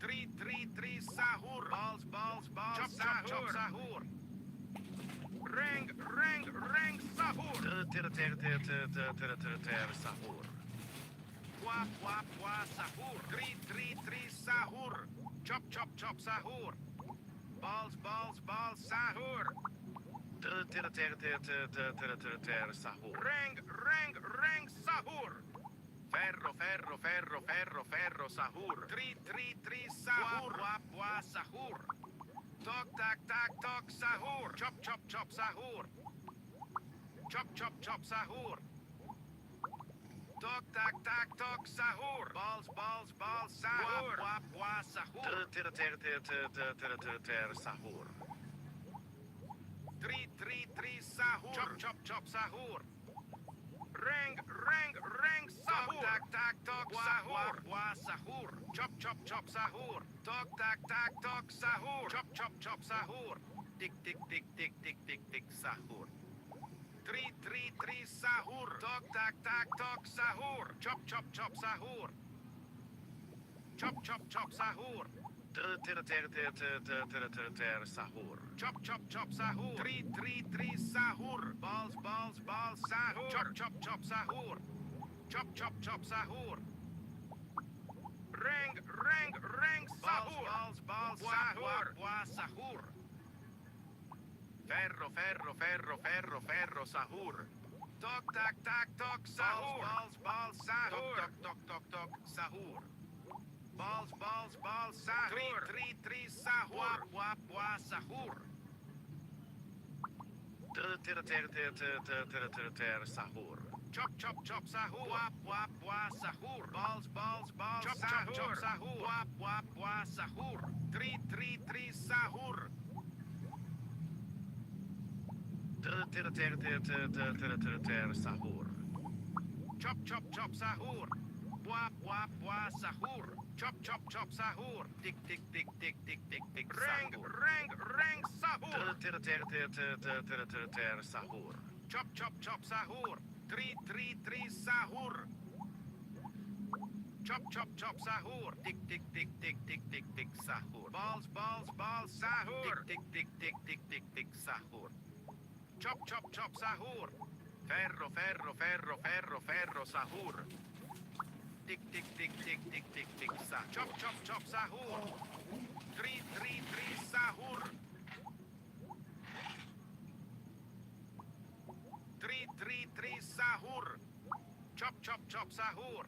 Tri, tri, tri, sahur. Balls, balls, balls, chop, chop, chop, sahur. Reng, reng, reng, sahur. Sahur. Wap, wap, wap, sahur. Tri, tri, tri, sahur. Chop, chop, chop, sahur. Balls, balls, balls, sahur. Sahur. Reng, reng, reng, sahur. Ferro, ferro, ferro, ferro, ferro, sahur. Tri, tri, tri, sahur. Wap, wap, sahur. Tok, tak, tak, tok, sahur. Chop, chop, chop, sahur. Chop, chop, chop, sahur. Tok, tak, tak, tok, sahur. Balls, balls, balls, sahur. Wap, wap, sahur. Sahur. Tri, tri, tri, sahur. Chop, chop, chop, sahur. Reng, reng, reng, sahur. Tak, tak, tok, sahur. Wap, sahur. Chop, chop, chop, sahur. Tok, tak, tak, tok, sahur. Chop, chop, chop, sahur. Tik, tik, tik, tik, tik, tik, tik, sahur. Tri, tri, tri, sahur. Tok, tak, tak, tok, sahur. Chop, chop, chop, sahur. Chop, chop, chop, sahur. Sahur. Chop, chop, chop, sahur. Tri, tri, tri, sahur. Balls, balls, balls, sahur. Chop, chop, chop, sahur. Chop, chop, chop, sahur. Reng, reng, reng, sahur. Balls, balls, sahur. Wap, sahur. Ferro, ferro, ferro, ferro, ferro, sahur. Tok, tak, tak, tok, sahur. Balls, balls, sahur. Tok, tok, tok, tok, sahur. Balls, balls, balls, sahur. Tri, tri, tri, sahur. Wap, wap, sahur. Sahur. Chop, chop, chop, sahur. Wap, wap, wap, sahur. Balls, balls, balls, chop, chop, chop, sahur. Wap, wap, wap, sahur. Tri, tri, tri, sahur. Sahur. Chop, chop, chop, sahur. Wap, wap, wap, sahur. Chop, chop, chop, sahur. Tik, tik, tik, tik, tik, tik, tik, Reng, sahur. reng, reng, sahur. Sahur. Chop, chop, chop, sahur. Tri, tri, tri, sahur. Chop, chop, chop, sahur. Tik, tik, tik, tik, tik, tik, tik, sahur. Balls, balls, balls, sahur. Tik, tik, tik, tik, tik, tik, sahur. Chop, chop, chop, sahur. Ferro, ferro, ferro, ferro, ferro, sahur. Tik, tik, tik, tik, tik, tik, tik, sahur. Chop, chop, chop, sahur. Tri, tri, tri, sahur. Tri, tri, tri, sahur. Chop, chop, chop, sahur.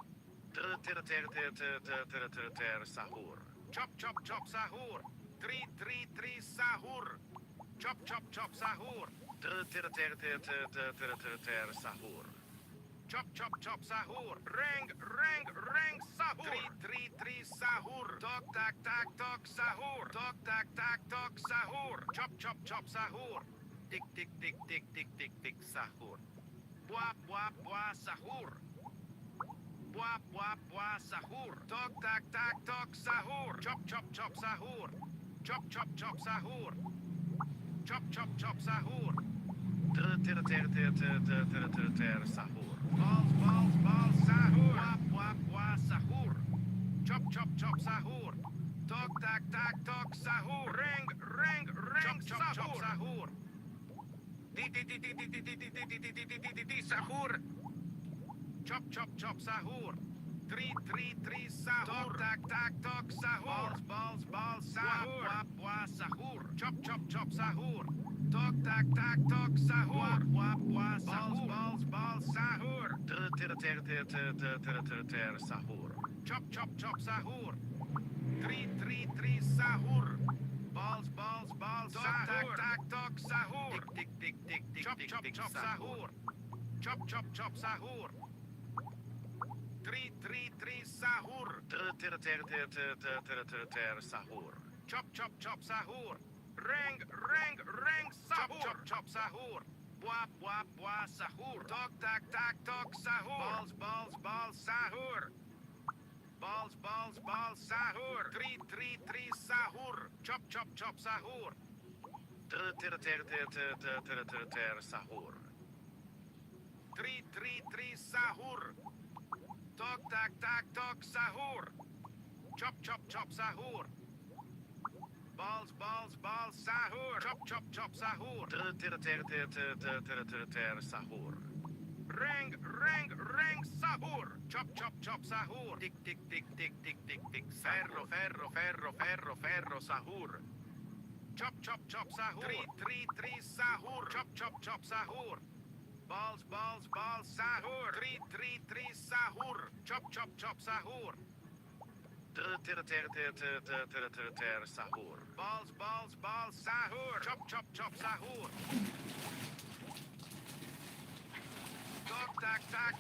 Sahur. Chop, chop, chop, sahur. Tri, tri, tri, sahur. Chop, chop, chop, sahur. Sahur. Chop, chop, chop, sahur. Reng, reng, reng, sahur. Tri, tri, tri, sahur. Tok, tak, tak, tok, sahur. Tok, tak, tak, tok, sahur. Chop, chop, chop, sahur. Tik, tik, tik, tik, tik, tik, tik, sahur. Wap, wap, wap, sahur. Wap, wap, wap, sahur. Tok, tak, tak, tok, sahur. Chop, chop, chop, sahur. Chop, chop, chop, sahur. Chop, chop, chop, sahur. Sahur. Balls, balls, balls, sahur. Wap, wap, wap, sahur. Chop, chop, chop, sahur. Tok, tak, tak, tok, sahur. Reng, reng, reng, chop, chop, chop, sahur. Sahur. Chop, chop, chop, sahur. Tri, sahur. Tok, sahur. Balls, sahur. Wap, sahur. Chop, chop, chop, sahur. Tok, sahur. Wap, sahur. Balls, sahur. Sahur. Chop, chop, chop, sahur. Tri, sahur. Balls, sahur. Tok, sahur. Tik, Chop, chop, sahur. Chop, chop, sahur. Tri, sahur. Sahur. Chop, chop, sahur. Reng, sahur. Chop, sahur. Wap, sahur. Tok, sahur. Balls, sahur. Balls, sahur. Tri, sahur. Chop, chop, sahur. Sahur. Tri, sahur. Tok, sahur. Chop, chop, sahur. Balls, sahur. Chop, sahur. Sahur. Reng, sahur. Chop, sahur. Tik. Ferro, sahur. Chop, sahur. Tri, sahur. Chop, sahur. Balls, sahur. Tri, sahur. Chop, sahur. Sahur. Balls, sahur. Chop, sahur.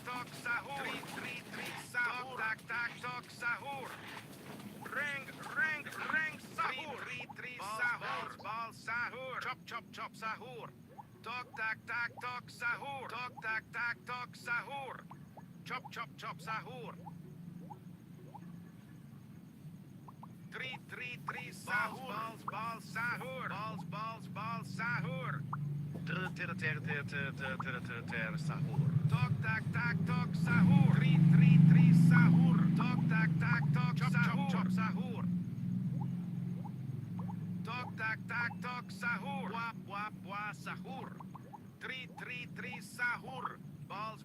Tok, sahur. Tri, sahur. Tok, sahur. Reng, sahur. Tri, sahur. Balls, sahur. Chop, sahur. Tok, sahur. Tok, sahur. Chop, sahur. Tri, sahur. Balls, sahur. Balls, sahur. Sahur. Tok, sahur. Tri, sahur. Tok, chop, sahur. Tok, sahur. Wap, sahur. Tri, sahur. Balls,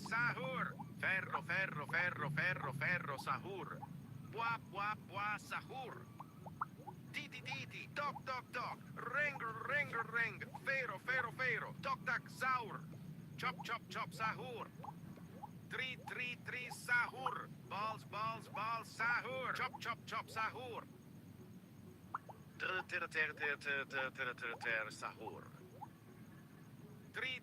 sahur. Ferro, sahur. Wap, sahur. Di, tok, reng, fero, tok, saur. Chop, sahur. Tri, sahur. Balls, sahur. Chop, sahur. Sahur.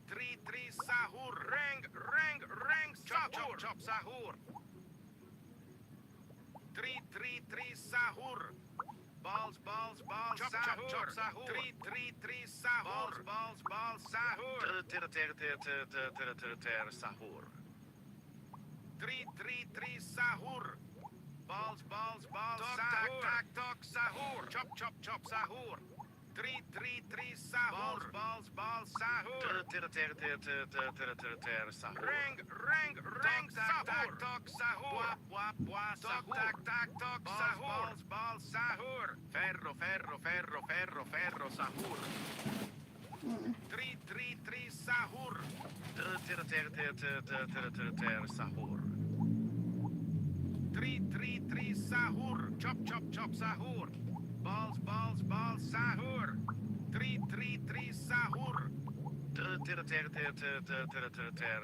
Tri, sahur. Reng, sahur. Chop, sahur. Tri, sahur. Balls, sahur. Tri, sahur. Balls, sahur. Sahur. Tri, sahur. Balls, sahur. Tok, sahur. Chop, sahur. Tri, sahur. Balls, sahur. Reng, sahur. Tok, sahur. Wap, sahur. Tok, sahur. Balls, sahur. Ferro, sahur. Tri, sahur. Sahur. Tri, sahur. Chop, sahur. Balls, sahur. Tri, sahur.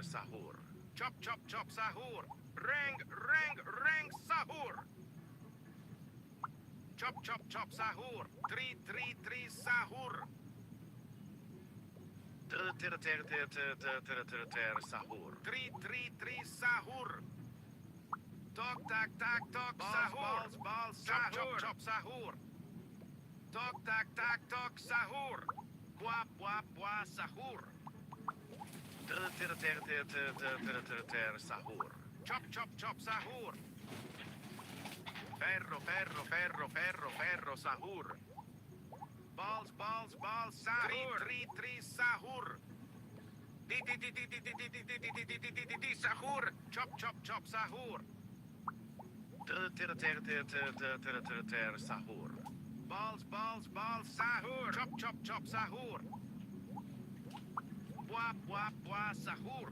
Sahur. Chop, sahur. Reng, sahur. Chop, sahur. Tri, sahur. Sahur. Tri, sahur. Tok, sahur. Balls, sahur. Chop, sahur. Tok, sahur. Wap, sahur. Sahur. Chop, sahur. Ferro, sahur. Balls, sahur. Tri, sahur. Di, sahur. Chop, sahur. Sahur. Balls, sahur. Chop, sahur. Wap, sahur.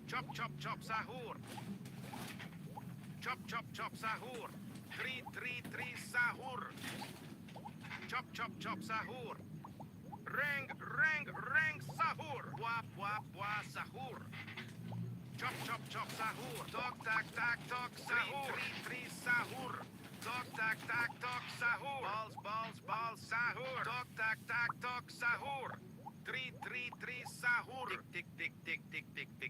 Chop chop chop sahur. Chop chop chop sahur. Tri sahur. Chop chop chop sahur. Reng sahur. Buah sahur. Chop chop chop sahur. Tok tak tok sahur. Tri sahur. Tok tak sahur. Balls sahur. Tok tak tok sahur. Tri sahur. Tik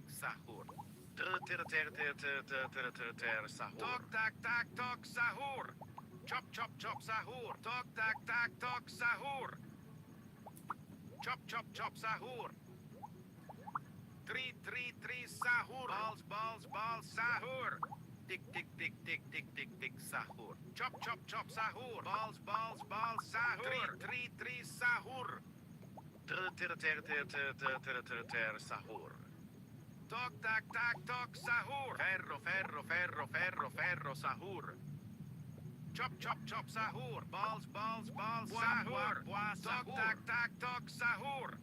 sahur. Ter sahur. Tok tak tok sahur. Chop chop chop sahur. Tok tak tok sahur. Chop chop chop sahur. Tri sahur. Balls sahur. Tik sahur. Chop chop chop sahur. Balls sahur. Tri sahur. Ter sahur. Tok tak tok sahur. Ferro sahur. Chop chop chop sahur. Balls sahur. Tok tak tok sahur.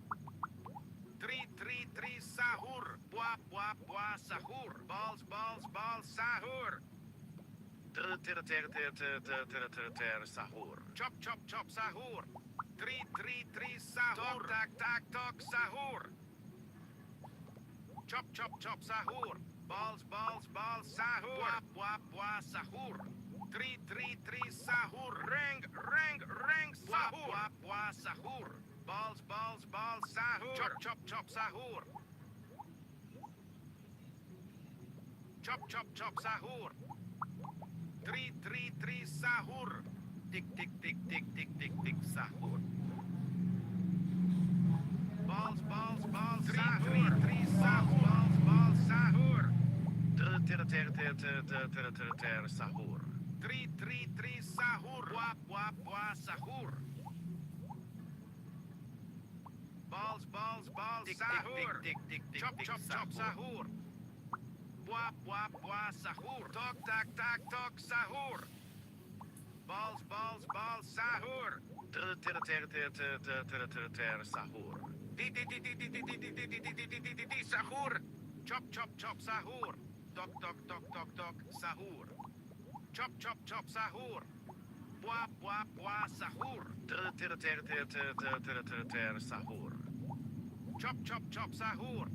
Tri sahur. Buah sahur. Balls sahur. Ter sahur. Chop chop chop sahur. Tri sahur. Tok tak tok sahur. Chop chop chop sahur. Balls sahur. Buah sahur. Tri sahur. Reng sahur. Buah sahur. Balls sahur. Chop chop sahur. Chop chop chop sahur. Tri sahur. Tik sahur. Balls sahur. Tri sahur. Balls sahur. Ter sahur. Tri sahur. Buah sahur. Balls sahur. Chop chop chop sahur. Buah sahur. Tok tak tok sahur. Balls sahur. Ter sahur. Di sahur. Chop chop sahur. Tok sahur. Chop chop sahur. Buah sahur. Ter sahur. Chop chop sahur.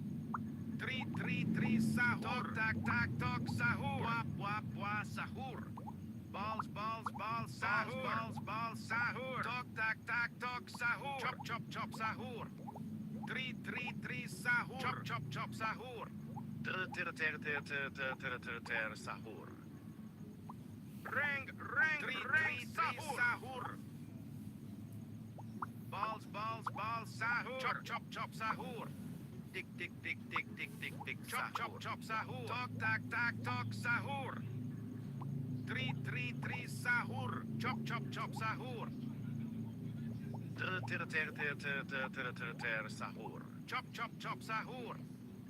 Tri sahur. Tok tok sahur. Buah sahur. Balls sahur. Balls sahur. Tok tak sahur. Chop chop sahur. Tri sahur. Chop sahur. Ter sahur. Reng sahur. Balls sahur. Chop sahur. Tik Chop sahur. chop sahur. Tok tak sahur. Tri sahur. Chop sahur. Ter sahur. Chop sahur.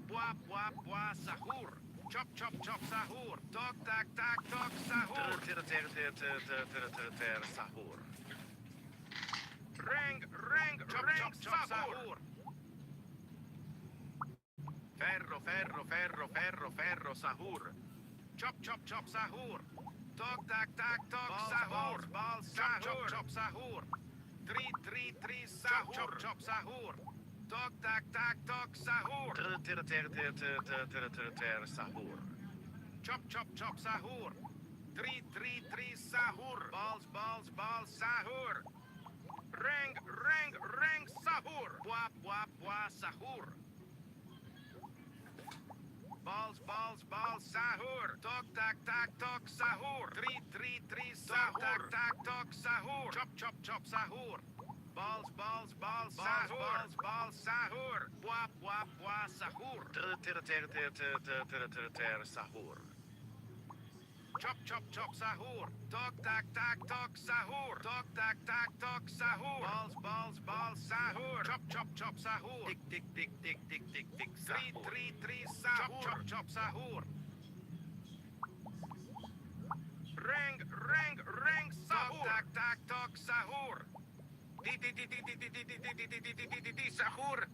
Buah sahur. Chop sahur. Tok tak sahur. Ter sahur. Reng sahur. Ferro sahur. Chop sahur. Tok tak sahur. Balls Chop chop sahur. Tri sahur. Chop sahur. Tok tak sahur. Ter sahur. Chop sahur. Tri sahur. Balls sahur. Reng sahur. Buah sahur. Balls sahur. Tok tak sahur. Tri sahur. Tak sahur. Chop sahur. Balls sahur. Balls sahur. Buah sahur. Ter sahur. Chop sahur. Tok tak sahur. Tok tak sahur. Balls sahur. Chop sahur. Tik sahur. Tri sahur. Chop sahur. Reng sahur. Tak sahur. Di sahur.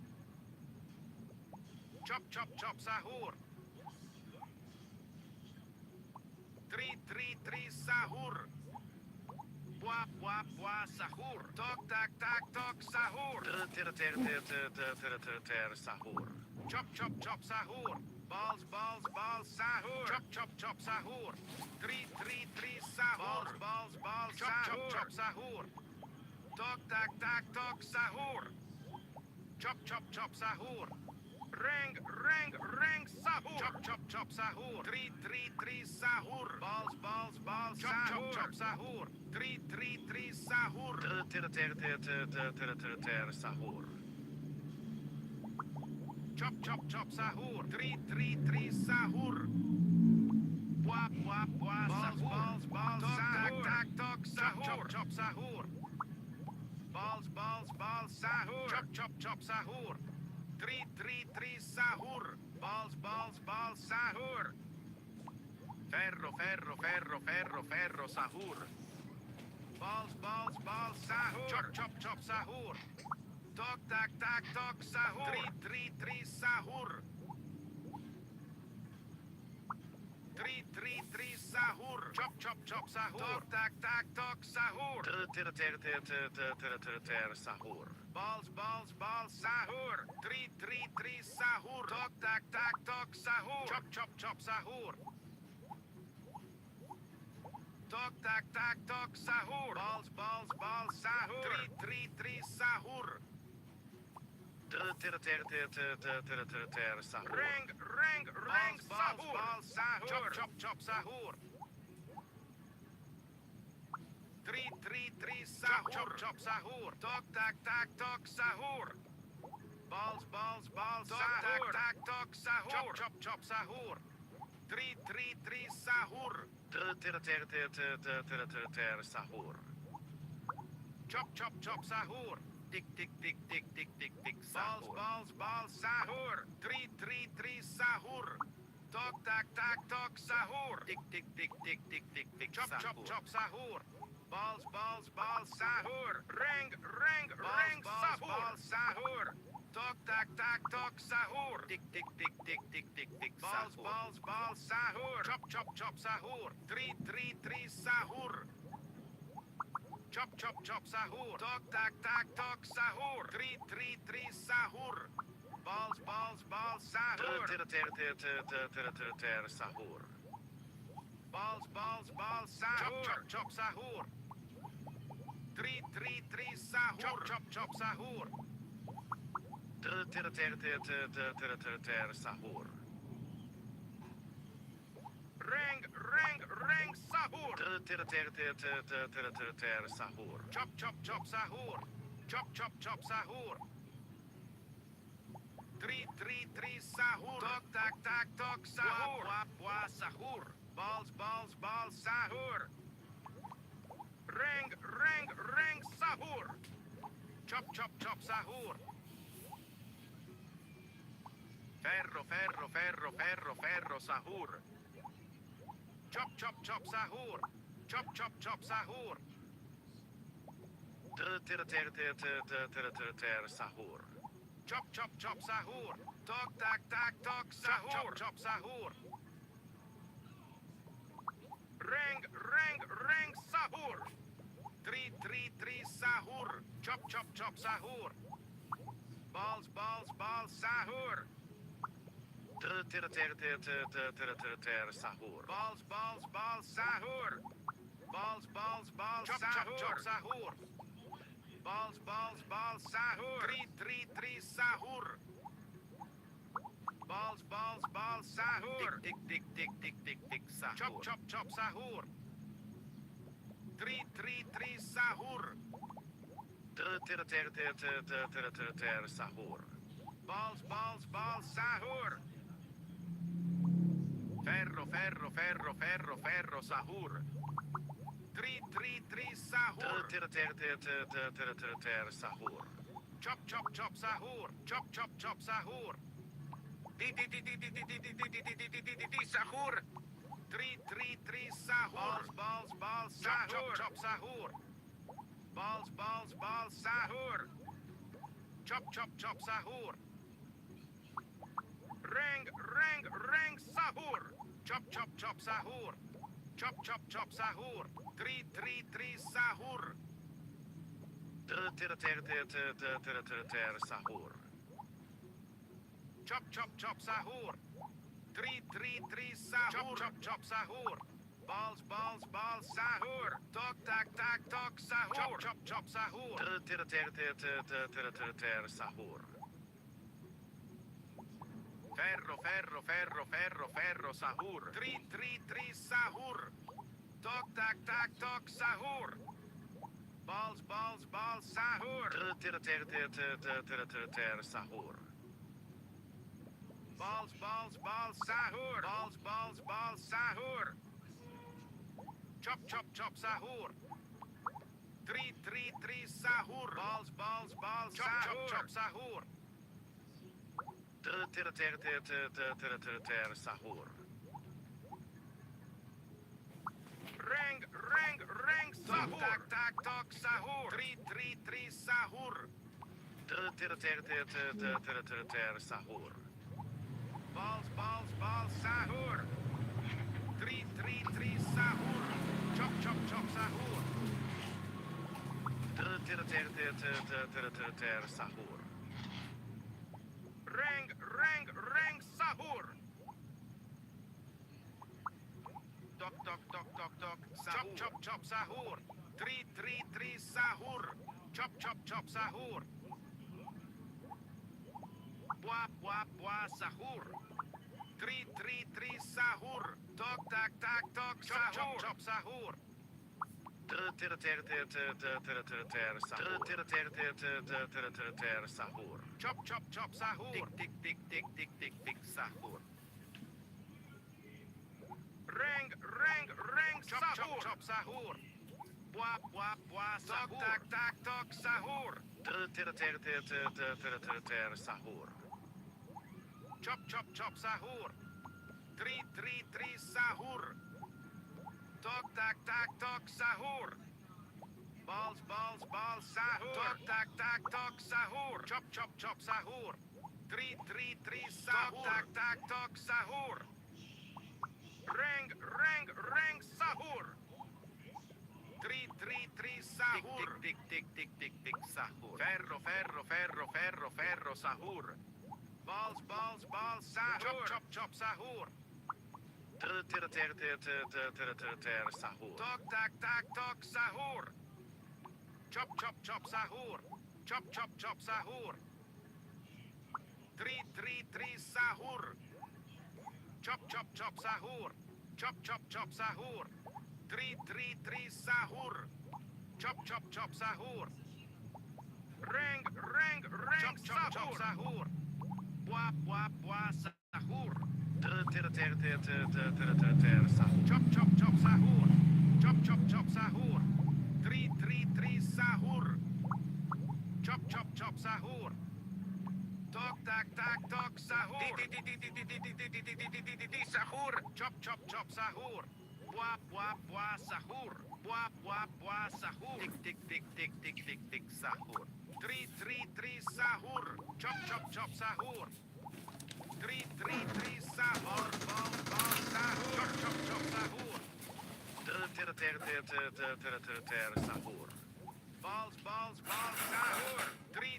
Chop sahur. 3 sahur. Buah buah buah sahur. Tok tak tak tok sahur. Sahur. Chop chop chop sahur. Balls balls balls sahur. Chop chop chop sahur. 3 sahur. Balls balls chop chop chop sahur. Tok tak tak tok sahur. Chop chop chop sahur. Ring sahur. Chop chop chop sahur. 3 sahur. Balls balls balls chop chop chop sahur. 3 sahur. Sahur. Chop chop chop sahur. 3 sahur. Buah buah buah sahur. Balls balls tok tak tak tok sahur. Chop chop sahur. Balls balls balls sahur. Chop chop chop sahur. 3 sahur. Balls balls balls sahur. Ferro, ferro, ferro, ferro, ferro, sahur. Balls balls balls sahur. Chop chop chop sahur. Tok tak tak tok sahur. 3 sahur. 3 sahur. Chop chop chop sahur. Tok tak tak tok sahur. Sahur. Balls balls balls sahur. 3 sahur. Tok tak tak tok sahur. Chop chop chop sahur. Tok tak tak tok sahur. Balls balls balls sahur. 3 sahur. Sahur. Ring sahur. Balls sahur. Chop chop chop sahur. 3 sahur. Chop chop sahur. Tok tak tak tok sahur. Balls balls balls sahur. Tak tak tok sahur. Chop chop chop sahur. 3 sahur. Sahur. Chop chop chop sahur. Tik tik tik tik tik tik tik Balls sahur. balls balls sahur. 3 sahur. Tok tak tak tok sahur. Tik tik tik tik tik tik tik Chop chop sahur. chop sahur. Balls balls balls sahur. Ring sahur. Balls sahur. Tok tak tak tok sahur. Tik tik tik tik tik tik tik Balls sahur. balls balls sahur. Chop chop chop sahur. 3 sahur. Chop chop chop sahur. Tok tak tak tok sahur. 3 sahur. Balls balls balls sahur. Sahur. Balls balls balls sahur. Chop chop chop sahur. 3 sahur. Chop chop chop sahur. Sahur. Ring sahur. Sahur. Chop chop chop sahur. Chop chop chop sahur. 3 sahur. Tok tak tak tok sahur. Buah buah sahur. Balls balls balls sahur. Ring sahur. Chop chop chop sahur. Ferro, ferro, ferro, ferro, ferro, sahur. Chop chop chop sahur. Chop chop chop sahur. Sahur. Chop chop chop sahur. Tok tak tak tok sahur. Chop chop sahur. Ring sahur. 3 sahur. Chop chop chop sahur. Balls balls balls sahur. Sahur. Balls balls balls sahur. Balls balls balls chop chop chop sahur. Balls balls balls sahur. 3 sahur. Balls balls balls sahur. Tik tik tik tik tik tik sahur. Chop chop chop sahur. 3 sahur. Sahur. Balls balls balls sahur. Ferro, ferro, ferro, ferro, ferro, sahur. 3 sahur. Sahur. Chop chop chop sahur. Chop chop chop sahur. Sahur. 3 sahur. Balls balls sahur. Chop chop sahur. Balls balls balls sahur. Chop chop chop sahur. Ring sahur. Chop chop chop sahur. Chop chop chop sahur. Tri sahur. Ter sahur. Chop chop chop sahur. Tri sahur. Chop chop chop sahur. Balls sahur. Tok tak sahur. Chop chop chop sahur. Ter sahur. Ferro sahur. Tri sahur. Tok tak sahur. Balls sahur. Ter sahur. Balls sahur. Balls sahur. Chop chop chop sahur. Tri sahur. Balls chop chop chop sahur. Ter sahur. Reng sahur. Tak sahur. Tri sahur. Ter sahur. Balls sahur. Tri sahur. Chop chop chop sahur. Ter sahur. Reng sahur. Tok sahur. Chop chop sahur. Tri sahur. Chop chop sahur. Buah sahur. Tri sahur. Tok tak sahur. Chop sahur. Ter sahur. Chop chop sahur. Tik sahur. Reng sahur. Chop sahur. Buah sahur. Tak sahur. Ter sahur. Chop chop sahur. Tri sahur. Tok tak sahur. Balls sahur. Tok tak sahur. Chop chop sahur. Tri sahur. Tak sahur. Reng sahur. Tri sahur. Tik sahur. Ferro sahur. Balls sahur. Chop sahur. Ter sahur. Tok tak sahur. Chop chop sahur. Chop sahur. Tri sahur. Chop chop sahur. Chop sahur. Tri sahur. Chop chop sahur. Reng chop sahur. Buah sahur. Ter sahur. Chop chop sahur. Chop sahur. Tri sahur. Chop chop sahur. Tok tak sahur. Sahur. Chop chop sahur. Buah sahur. Buah sahur. Tik sahur. Tri sahur. Chop sahur. Tri sahur. Ball sahur. Chop sahur. Ter sahur. Balls sahur. Tri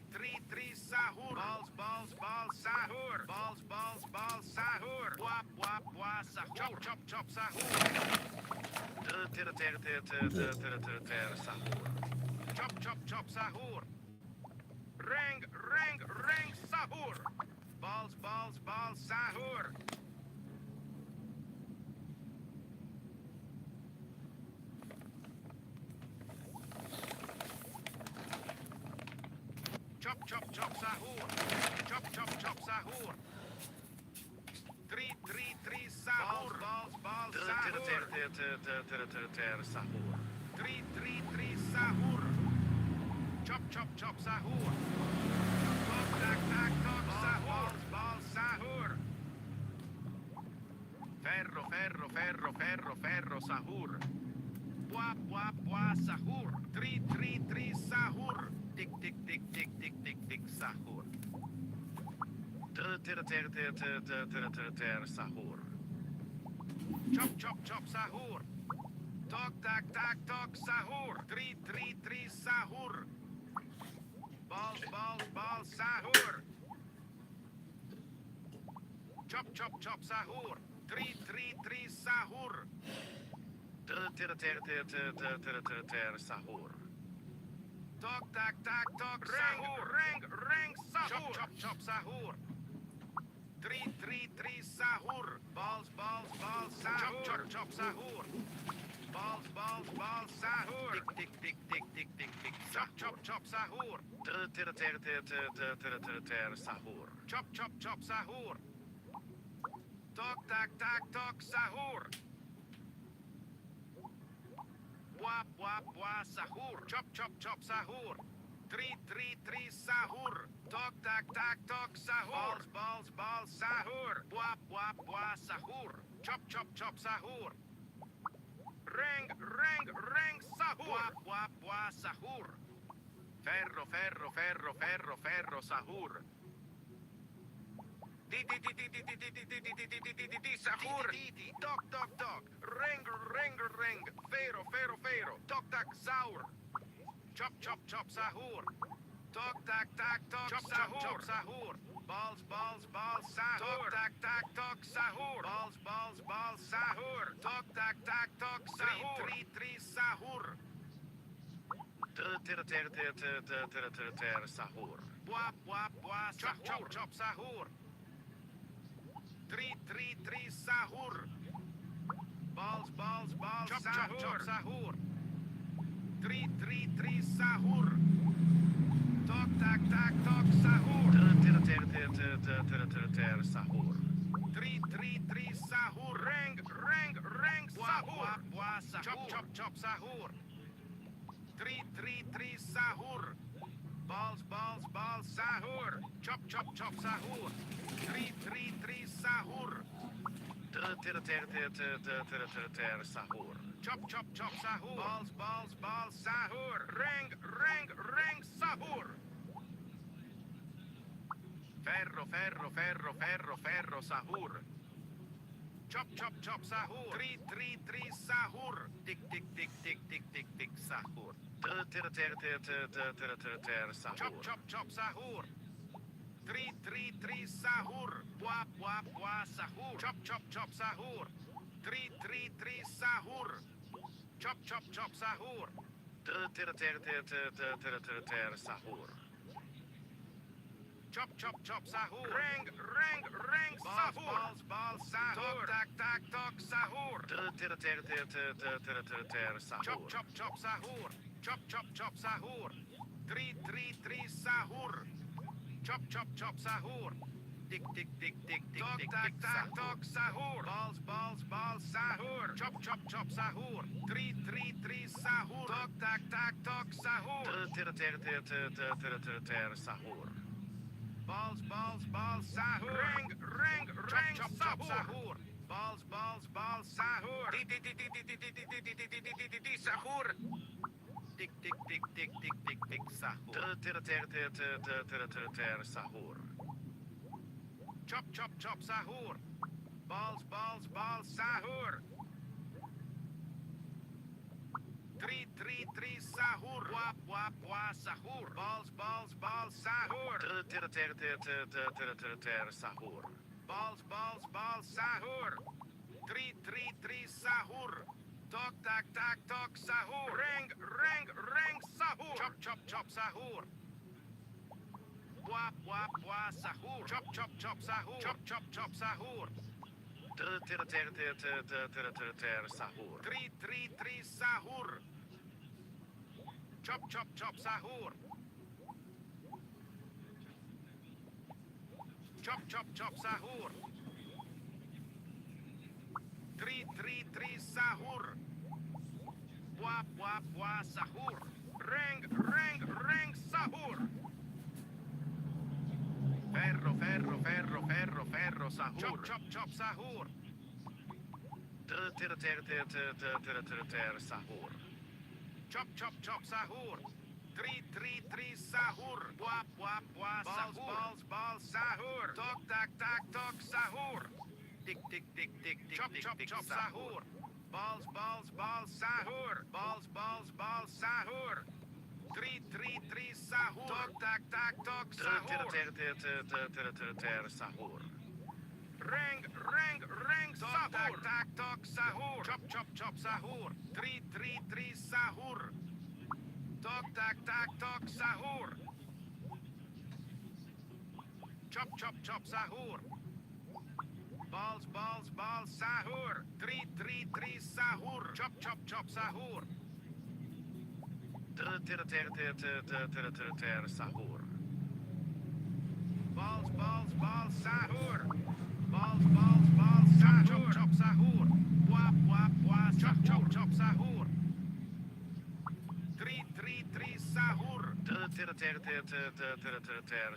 sahur. Balls sahur. Balls sahur. Buah sahur. Chop sahur. Ter sahur. Chop sahur. Reng sahur. Balls sahur. Chop sahur. Chop sahur. Tri sahur. Balls sahur. Ter sahur. Tri sahur. Chop sahur. Tak sahur. Balls sahur. Ferro sahur. Buah sahur. Tri sahur. Tik sahur. Ter sahur. Chop sahur. Tok tak tak tok sahur. 3 sahur. Balls sahur. Chop sahur. 3 sahur. Sahur. Tok tak tak tok sahur. Reng sahur. Chop sahur. 3 sahur. Balls sahur. Chop sahur. Balls sahur. Tik Chop sahur. Sahur. Chop sahur. Tok tak tak tok sahur. Wap sahur. Chop sahur. 3 sahur. Tok tak tak tok sahur. Balls sahur. Wap sahur. Chop sahur. Reng sahur. Wap sahur. Ferro sahur. Sahur. Tok. Reng. Ferro. Tok tak sahur. Chop sahur. Tok tak tok sahur. Balls sahur. Tok tak tok sahur. Balls sahur. Tok tak tok sahur. 3 sahur. Sahur. Wap sahur. Chop sahur. 3 sahur. Balls sahur. Chop sahur. 3 sahur. Tok tak tok sahur. Sahur. 3 sahur. Reng sahur. Sahur. Chop sahur. 3 sahur. Balls sahur. Chop sahur. 3 sahur. Sahur. Chop sahur. Balls sahur. Reng sahur. Ferro sahur. Chop sahur. 3 sahur. Tik sahur. Sahur. Chop sahur. 3 sahur. Wap sahur. Chop sahur. 3 sahur. Chop sahur. Sahur. Chop sahur. Reng sahur. Balls sahur. Tok sahur. Sahur. Chop sahur. Chop sahur. 3 sahur. Chop sahur. Tik Tok tok sahur. Balls sahur. Chop sahur. 3 sahur. Tok tok sahur. Sahur. Balls sahur. Reng sahur. Balls sahur. Sahur. Tik sahur. Sahur. Chop sahur. Balls sahur. 3 sahur. Wap sahur. Balls sahur. Sahur. Balls sahur. 3 sahur. Tok tok sahur. Reng sahur. Chop sahur. Wap sahur. Chop sahur. Chop sahur. Sahur. 3 sahur. Chop sahur. Chop sahur. 3 sahur. Wap sahur. Reng sahur. Ferro sahur. Chop sahur. Sahur. Chop sahur. 3 sahur. Wap sahur. Balls sahur. Tok tok sahur. Tik Chop sahur. Balls, balls, balls, sahur. Balls, balls, balls, sahur. 3 sahur. Tok, tak, tak, tok, sahur. Sahur. Ring, ring, ring, sahur. Tak, tak, tok, sahur. Chop, chop, chop, sahur. 3 sahur. Tok, tak, tak, tok, sahur. Chop, chop, chop, sahur. Balls, balls, balls, sahur. 3 sahur. Chop, chop, chop, sahur. Sahur. Balls, balls, balls, sahur. Balls, balls, balls, sahur. Chop, chop, sahur. Wap, wap, wap, chop, chop, chop, sahur. 3 sahur.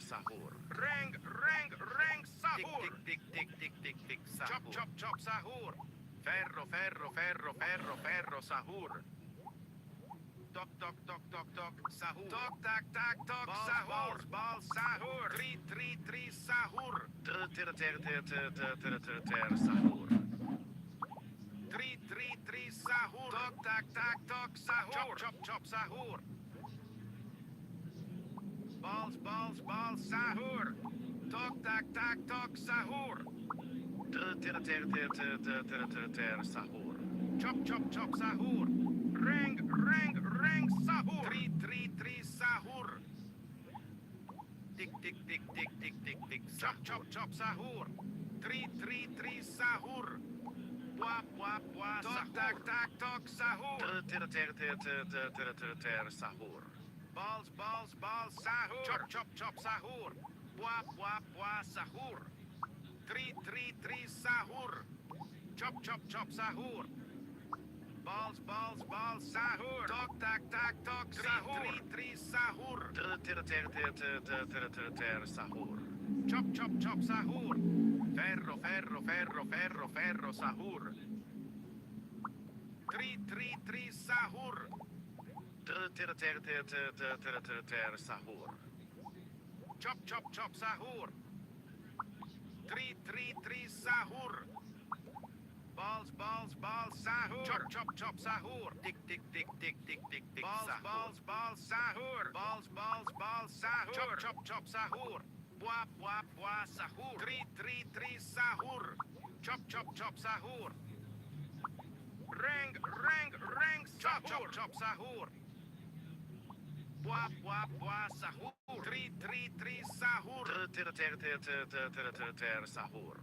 Sahur. Ring, ring, ring, sahur. Tik, tik, tik, tik, tik, Chop, sahur. chop, chop, sahur. Ferro, ferro, ferro, ferro, ferro, sahur. Tok, tok, tok, tok, tok, sahur. Tok, tak, tak, tok, sahur. Balls, sahur. 3 sahur. Sahur. 3 sahur. Tok, tak, tak, tok, sahur. Chop, chop, chop, sahur. Balls, balls, balls, sahur. Tok, tak, tak, tok, sahur. Sahur. Chop, chop, chop, sahur. Ring, ring, ring, sahur. 3 sahur. Tik, tik, tik, tik, tik, tik, tik, Chop, chop, chop, sahur. 3 sahur. Wap, wap, wap, tok, tak, tak, tok, sahur. Sahur. Balls, balls, balls, sahur. Chop, chop, chop, sahur. Wap, wap, wap, sahur. 3 sahur. Chop, chop, chop, sahur. Balls, balls, balls, sahur. Tok, tak, tak, tok, sahur. 3 sahur. Sahur. Chop, chop, chop, sahur. Ferro, ferro, ferro, ferro, ferro, sahur. 3 sahur. Sahur. Chop, chop, chop, sahur. 3 sahur. Balls, balls, balls, sahur. Chop, chop, chop, sahur. Tik, tik, tik, tik, tik, tik, tik, Balls, sahur. balls, balls, sahur. Balls, balls, balls, sahur. Chop, chop, chop, sahur. Wap, wap, wap, sahur. 3 sahur. Chop, chop, chop, sahur. Ring, ring, ring, chop, chop, chop, sahur. Wap, wap, wap, sahur. 3 sahur. Sahur.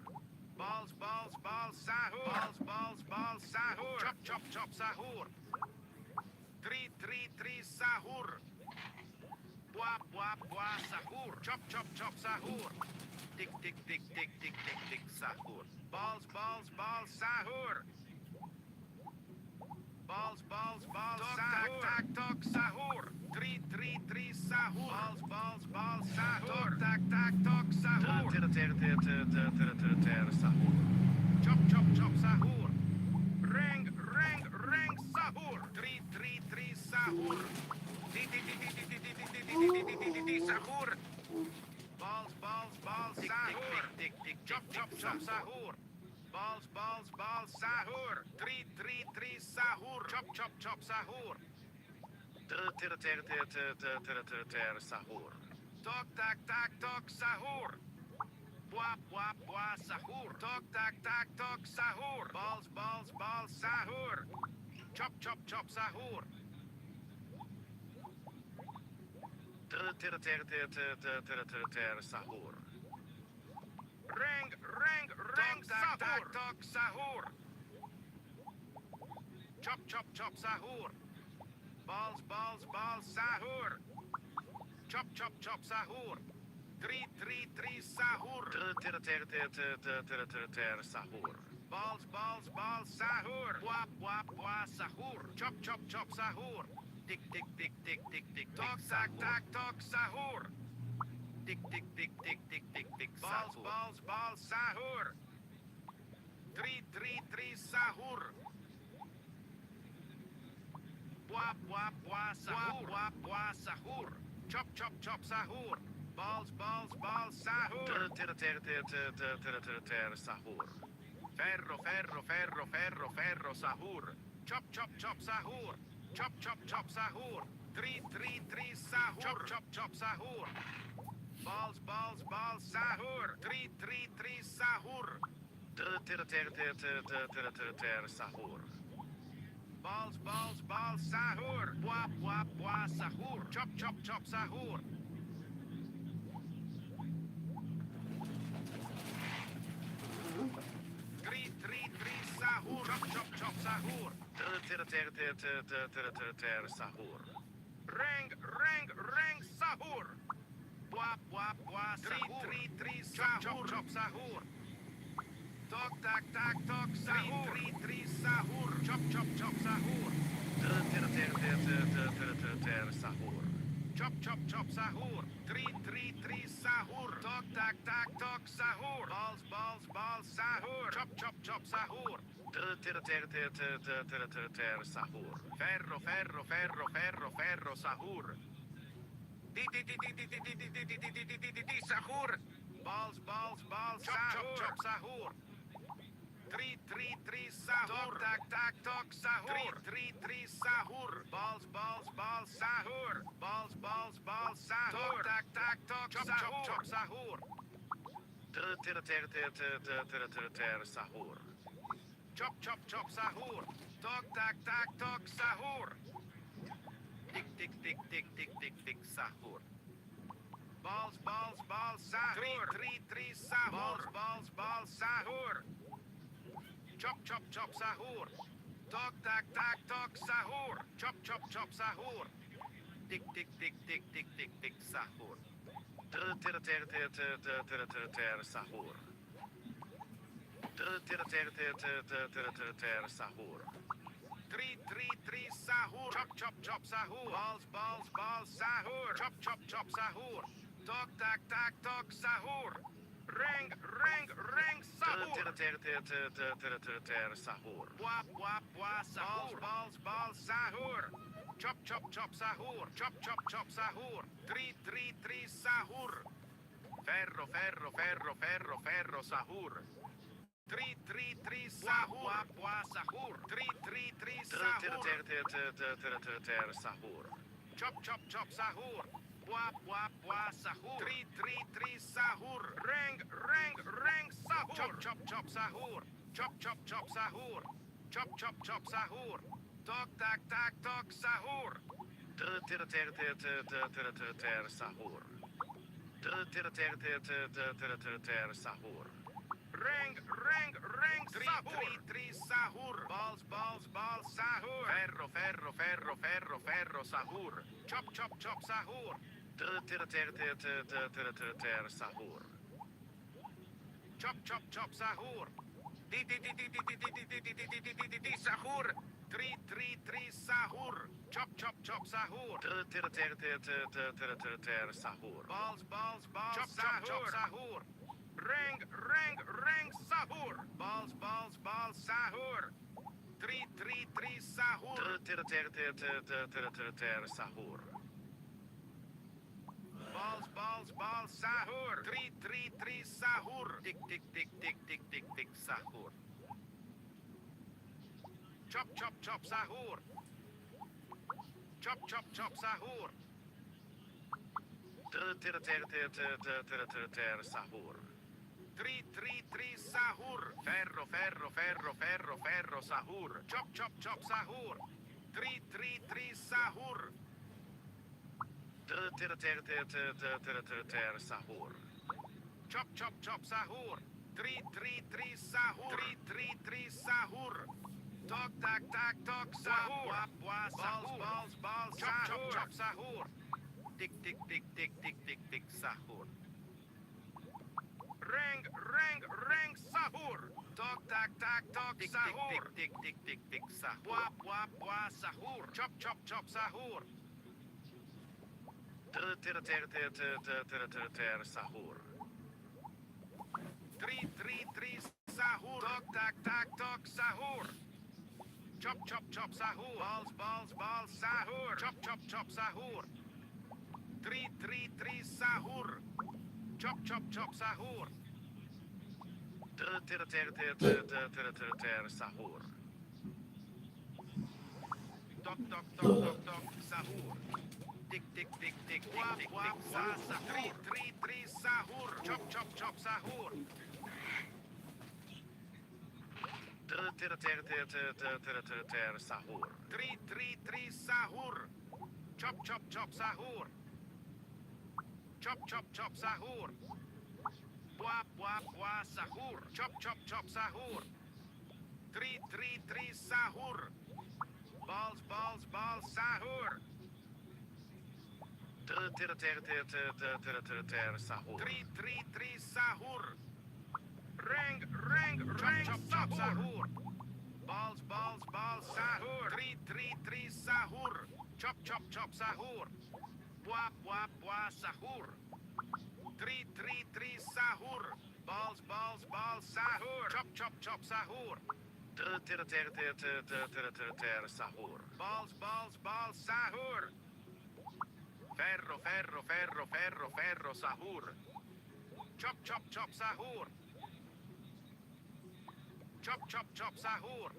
Balls, balls, balls, sahur. Balls, balls, balls, sahur. Chop, chop, chop, sahur. 3 sahur. Wap, wap, wap, sahur. Chop, chop, chop, sahur. Tik, tik, tik, tik, tik, tik, tik, sahur. Balls, balls, balls, sahur. Balls, balls, balls, Tok, sahur. Tak, tak, tok, sahur. 3 sahur. Balls, balls, balls, sahur. Tok, tak, tak, tok, sahur. Sahur. Chop, chop, chop, sahur. Ring, ring, ring, sahur. 3 sahur. Sahur. Balls, balls, balls, Tik, tik, sahur. tik, tik, tik, Chop, tik, chop, chop, sahur. Balls, balls, balls, sahur. 3 sahur. Chop, chop, chop, sahur. Sahur. Tok, tak, tak, tok, sahur. Wap, wap, wap, sahur. Tok, tak, tak, tok, sahur. Balls, balls, balls, sahur. Chop, chop, chop, sahur. Sahur. Ring, ring, ring, tak, tak, tok, sahur. Chop, chop, chop, sahur. Balls, balls, balls, sahur. Chop, chop, chop, sahur. 3 sahur. Sahur. Balls, balls, balls, sahur. Wap, wap, wap, sahur. Chop, chop, chop, sahur. Tik, tik, tik, tik, tik, tik, Tok, tik, tak, sahur. tak, tok, sahur. Tik, tik, tik, tik, tik, tik, tik, Balls, sahur. balls, balls, sahur. 3 sahur. Wap, wap, wap, sahur. Wap, wap, sahur. Chop, chop, chop, sahur. Balls, balls, balls, sahur. Sahur. Ferro, ferro, ferro, ferro, ferro, sahur. Chop, chop, chop, sahur. Chop, chop, chop, sahur. Three, three, three, sahur. Chop, chop, chop, sahur. Balls, balls, balls, sahur. Three, three, three, sahur. Ter, sahur. Balls, balls, balls, sahur. Bwa, bwa, bwa, sahur. Chop, chop, chop, sahur. Three, three, three, sahur. Chop, chop, chop, sahur. Ter, sahur. Ring, ring, ring, sahur. Bwa, bwa, bwa, sahur. Three, three, three, sahur. Chop, chop, sahur. Tok, tak, tak, tok, sahur. Three, three, three, sahur. Chop, chop, chop, sahur. Ter, sahur. Chop, chop, chop, sahur. Three, three, three, sahur. Tok, tak, tak, tok, sahur. Balls, balls, balls, sahur. Chop, chop, chop, sahur. Ter, sahur. Ferro, ferro, ferro, ferro, ferro, sahur. Di, sahur. Balls, balls, balls, chop, chop, chop, sahur. Three, three, three, sahur. Tok, tak, tak, tok, sahur. Three, three, three, sahur. Balls, balls, balls, sahur. Balls, balls, balls, sahur. Tok, tak, tak, tok, chop, chop, chop, sahur. Ter, sahur. Chop, chop, chop, sahur. Tok, tak, tak, tok, sahur. Tik, tik, tik, tik, tik, tik, tik, sahur. Balls, balls, balls, sahur. Three, three, three, sahur. Balls, balls, balls, sahur. Chop, chop, chop, sahur. Tok, tak, tak, tok, sahur. Chop, chop, chop, sahur. Tik, tik, tik, tik, tik, tik, tik, sahur. Ter, sahur. Ter, sahur. Three, three, three, sahur. Chop, chop, chop, sahur. Balls, balls, balls, sahur. Chop, chop, chop, sahur. Tok, tak, tak, tok, sahur. Ring, ring, ring, sahur. Ter, sahur. Bwa, bwa, bwa, sahur. Balls, balls, sahur. Chop, chop, chop, sahur. Chop, chop, chop, sahur. Three, three, three, sahur. Ferro, ferro, ferro, ferro, ferro, sahur. Three, three, three, sahur. Bwa, bwa, sahur. Three, three, three, sahur. Ter, sahur. Chop, chop, chop, sahur. Bwa, bwa, bwa, sahur. Three, three, three, sahur. Ring, ring, ring, sahur. Chop, chop, chop, sahur. Chop, chop, chop, sahur. Chop, chop, chop, sahur. Tok, tak, tak, tok, sahur. Ter, sahur. Ter, sahur. Ring, ring, ring, three, sahur. Three, three, sahur. Balls, balls, balls, sahur. Ferro, ferro, ferro, ferro, ferro, sahur. Chop, chop, chop, sahur. Ter, sahur. Chop, chop, chop, sahur. Di, sahur. Three, three, three, sahur. Chop, chop, chop, sahur. Ter, sahur. Balls, balls, balls, chop, chop, chop, sahur. Ring, ring, ring, sahur. Balls, balls, balls, sahur. Three, three, three, sahur. Ter, sahur. Balls, balls, balls, sahur. Three, three, three, sahur. Tik, tik, tik, tik, tik, tik, tik, sahur. Chop, chop, chop, sahur. Chop, chop, chop, sahur. Ter, sahur. Three, three, three, sahur. Ferro, ferro, ferro, ferro, ferro, sahur. Chop, chop, chop, sahur. Three, three, three, sahur. Ter, sahur. Chop, chop, chop, sahur. Three, three, three, sahur. Three, three, three, sahur. Tok, tak, tak, tok, sahur. Bwa, bwa, sahur. Balls, balls, chop, chop, chop, sahur. Tik, tik, tik, tik, tik, tik, tik, sahur. Ring, ring, ring, sahur. Tok, tak, tak, tok, Tik, tik, sahur. tik, tik, tik, tik, tik, sahur. Bwa, bwa, bwa, sahur. Chop, chop, chop, sahur. Ter, sahur. Three, three, three, sahur. Tok, tak, tak, tok, sahur. Chop, chop, chop, sahur. Balls, balls, balls, sahur. Chop, chop, chop, sahur. Three, three, three, sahur. Chop, chop, chop, sahur. Sahur. Tok tok tok tok tok sahur. Tik tik tik tik tik Wap tik wap tik wap sahur. tri sahur. Chop chop chop sahur. Sahur. Tri sahur. Chop chop chop sahur. Chop chop chop sahur. Bua sahur. Chop chop chop sahur. Tri sahur. Balls sahur. Sahur. Tri sahur. Reng chop chop sahur. Balls sahur. Tri sahur. Chop chop chop sahur. Bua sahur. Tri sahur. Balls sahur. Chop chop chop sahur. Sahur. Balls sahur. Ferro sahur. Chop chop chop sahur. Chop chop chop sahur.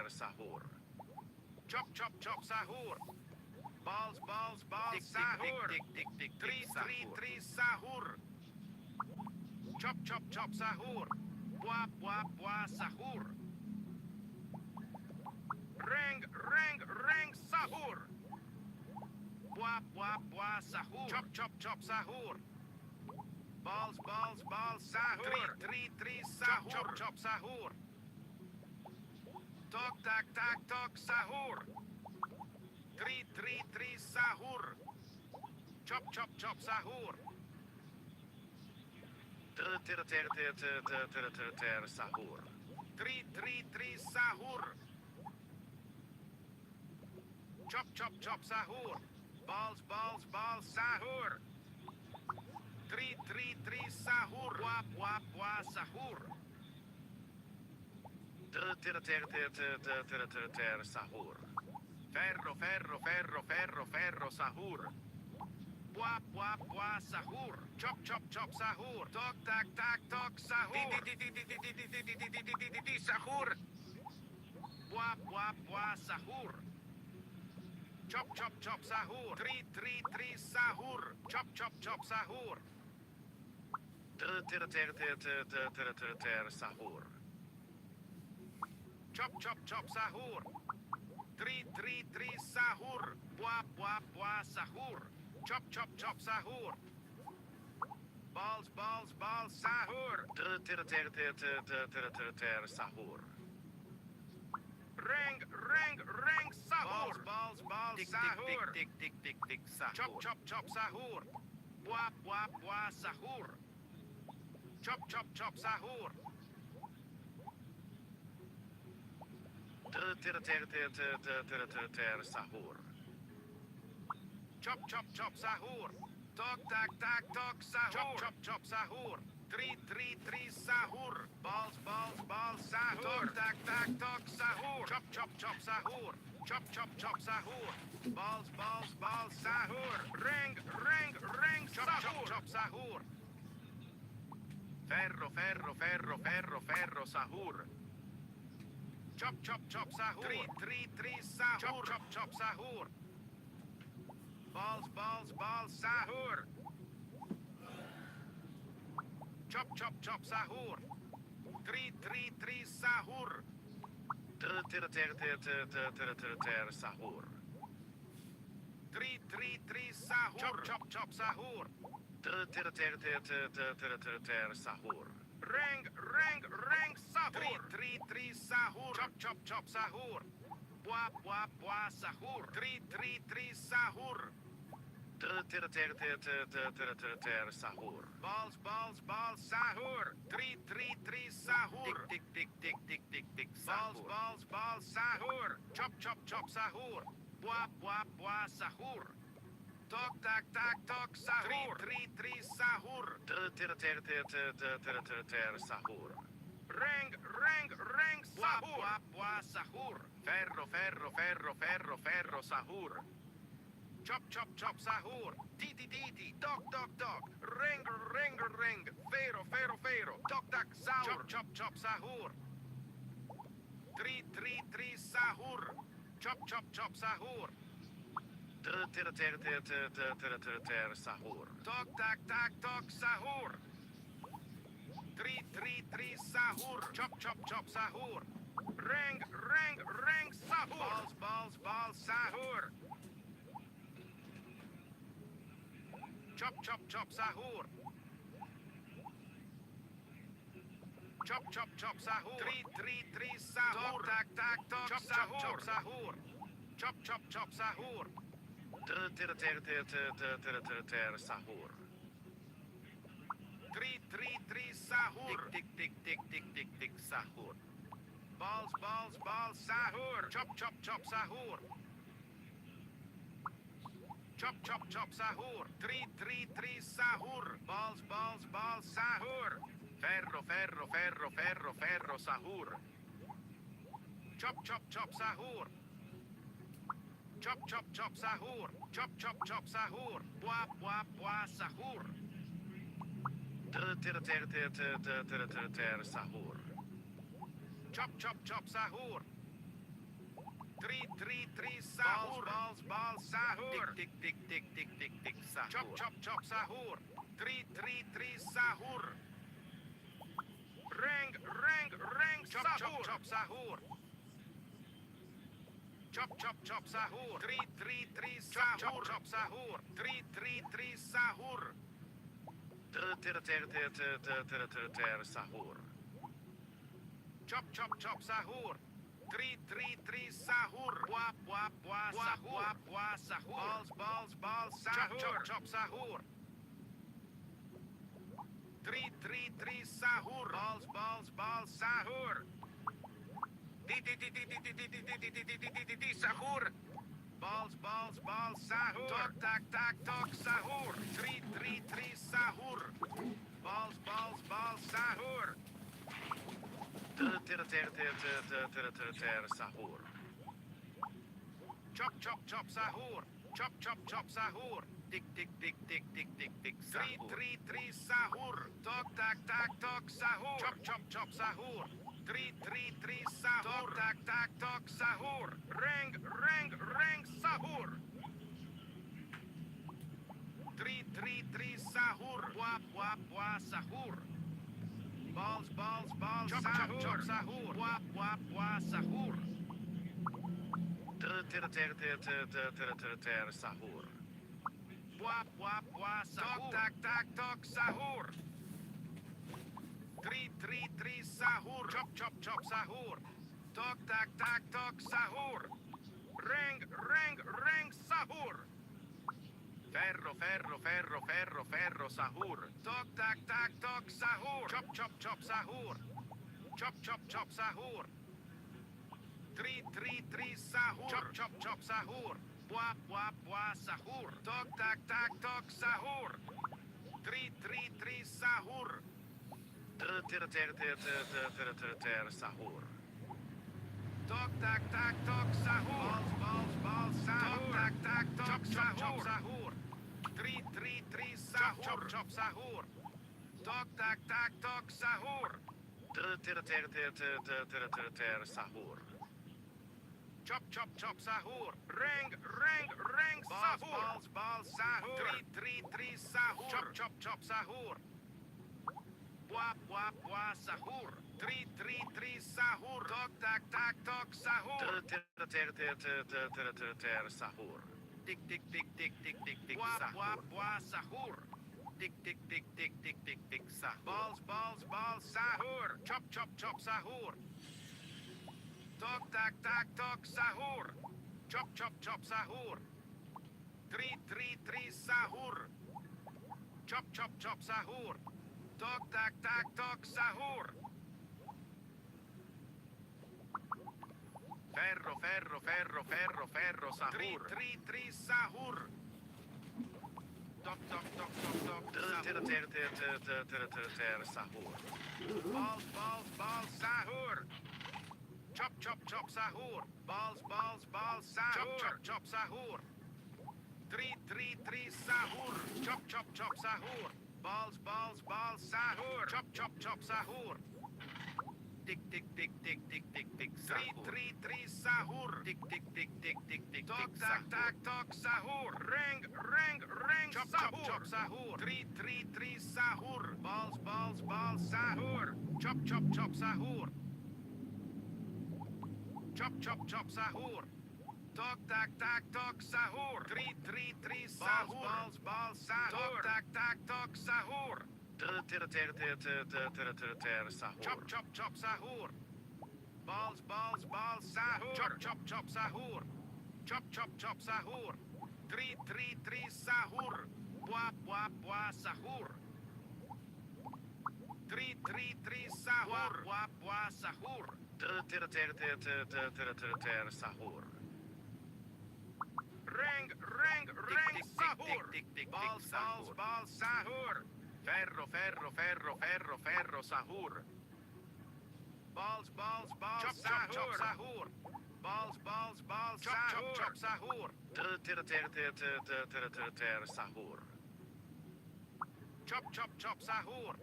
Sahur. Chop chop chop sahur. Balls sahur. Tri sahur. Chop chop chop sahur. Bua sahur. Reng sahur. Bua sahur. Chop chop chop sahur. Balls sahur. Tri sahur. Chop chop sahur. Tok tak sahur. Tri sahur. Chop chop chop sahur. Sahur. Tri sahur. Chop chop chop sahur. Balls sahur. Tri sahur. Bua sahur. Sahur. Ferro sahur. Bua sahur. Chop chop chop sahur. Tok tak sahur. Sahur. Bua sahur. Chop chop chop sahur. Tri sahur. Chop chop chop sahur. Sahur. Chop chop chop sahur. Tri sahur. Bua sahur. Chop chop chop sahur. Balls sahur. Sahur. Reng sahur. Balls sahur. Tik sahur. Chop chop sahur. Bua sahur. Chop chop chop sahur. Sahur. Chop chop chop sahur. Tok tak sahur. Chop chop sahur. Tri sahur. Balls sahur. Tok tak sahur. Chop chop sahur. Chop chop sahur. Balls sahur. Reng chop sahur. Ferro sahur. Chop chop sahur. Tri sahur. Chop sahur. Balls sahur. Chop chop sahur. Tri sahur. Sahur. Tri sahur. Chop sahur. Sahur. Reng sahur. Tri sahur. Chop sahur. Bua sahur. Tri sahur. Sahur. Balls sahur. Tri sahur. Tik sahur. Balls sahur. Chop sahur. Bua sahur. Tok tak sahur. Tri sahur. Sahur. Reng sahur. Bua sahur. Ferro sahur. Chop, chop, chop, sahur. Titi, titi, dog, dog, dog. Ring, ring, ring. Fero, fero, fero. Tok, tak, sahur. Chop, chop, chop, sahur. Tri, tri, tri, sahur. Chop, chop, chop, sahur. Sahur. Tok, tak, tak, tok, sahur. Tri, tri, tri, sahur. Chop, chop, chop, sahur. Ring, ring, ring, sahur. Balls, balls, balls, sahur. Chop, chop, chop, sahur. Chop, chop, chop, sahur. Tri, tri, tri, sahur. Tok, tak, tak, tok, chop, sahur. Chop, sahur. Chop, chop, chop, sahur. Sahur. Tri, tri, tri, sahur. Tik, tik, tik, tik, tik, tik, sahur. Balls, balls, balls, sahur. Chop, chop, chop, sahur. Chop, chop, chop, sahur. Tri, tri, tri, sahur. Balls, balls, balls, sahur. Ferro, ferro, ferro, ferro, ferro, sahur. Chop, chop, chop, sahur. Chop, chop, chop, sahur. Chop, chop, chop, sahur. Bua, bua, bua, sahur. Sahur. Chop, chop, chop, sahur. Tri, tri, tri, sahur. Balls, balls, sahur. Tik, tik, tik, tik, tik, tik, sahur. Chop, chop, chop, sahur. Tri, tri, tri, sahur. Ring, ring, ring, chop, chop, chop, sahur. Chop, chop, chop, sahur. Tri, tri, tri, sahur. Chop, chop, sahur. Tri, tri, tri, sahur. Sahur. Chop, chop, chop, sahur. Tri, tri, tri, sahur. Bua, bua, bua, sahur. Bua, bua, sahur. Balls, balls, balls, sahur. Chop, chop, chop, sahur. Tri, tri, tri, sahur. Balls, balls, balls, sahur. Di, di, di, di, di, di, di, di, di, di, di, di, di, di, sahur. Balls, balls, balls, sahur. Tok, tak, tak, tok, sahur. Tri, tri, tri, sahur. Balls, balls, balls, sahur. Sahur. Chop, chop, chop, sahur. Chop, chop, chop, sahur. Tik, tik, tik, tik, tik, tik, tik, Tri, sahur. tri, tri, sahur. Tok, tak, tak, tok, sahur. Chop, chop, chop, sahur. Tri, tri, tri, sahur. Tok, tak, tak, tok, sahur. Ring, ring, ring, sahur. Tri, tri, tri, sahur. Bua, bua, bua, sahur. Balls, balls, balls, chop, sahur. Chop, chop, sahur. Bua, bua, bua, sahur. Sahur. Bua, bua, bua, sahur. Tok, tak, tak, tok, sahur. Tri, tri, tri, sahur. Chop, chop, chop, sahur. Tok, tak, tak, tok, sahur. Ring, ring, ring, sahur. Ferro, ferro, ferro, ferro, ferro, sahur. Tok, tak, tak, tok, sahur. Chop, chop, chop, sahur. Chop, chop, chop, sahur. Tri, tri, tri, sahur. Chop, chop, chop, sahur. Bua, bua, bua, sahur. Tok, tak, tak, tok, sahur. Tri, tri, tri, sahur. Sahur. Tok, tak, tak, tok, sahur. Balls, balls, balls, sahur. Tok, tak, tak, tok, sahur. Sahur. Tri, tri, tri, sahur. Chop, chop, sahur. Tok, tak, tak, tok, sahur. Sahur. Chop, chop, chop, sahur. Ring, ring, ring, sahur. Balls, balls, sahur. Tri, tri, tri, sahur. Chop, chop, chop, sahur. Bua, bua, bua, sahur. Tri, tri, tri, sahur. Tok, tak, tak, tok, sahur. Sahur. Tik, tik, tik, tik, tik, tik, tik, Bua, bua, sahur. bua, sahur. Tik, tik, tik, tik, tik, tik, tik, sahur. Balls, balls, balls, sahur. Chop, chop, chop, sahur. Tok, tak, tak, tok, sahur. Chop, chop, chop, sahur. Tri, tri, tri, sahur. Chop, chop, chop, sahur. Tok, tak, tak, tok, sahur. Ferro, ferro, ferro, ferro, ferro, Tri, sahur. tri, tri, sahur. Tok, tok, tok, tok, tok, sahur. Sahur. Balls, balls, balls, sahur. Chop, chop, chop, sahur. Balls, balls, balls, sahur. Chop, chop, chop, sahur. 3 sahur. Chop chop chop sahur. Balls balls balls sahur. Chop chop chop sahur. Tick tick tick tick tick tick tick 3 sahur. Tick tick tick tick tick tick Tok tick tak tak tok sahur. Ring ring ring chop chop chop sahur. 3 sahur. Balls balls balls sahur. Chop chop chop sahur. Chop chop chop sahur. Tok tak tak tok sahur. 3 sahur. Balls balls sahur. Tok tak tak tok sahur. Sahur. Chop chop chop sahur. Balls balls balls sahur. Chop chop chop sahur. Chop chop chop sahur. 3 sahur. Buah buah buah sahur. 3 sahur. Buah buah sahur. Sahur. Ring ring ring sahur. Tick tick Balls balls balls sahur. Ferro ferro ferro ferro ferro sahur. Balls balls balls chop chop chop sahur. Balls balls balls chop chop chop sahur. Sahur. Chop chop chop sahur.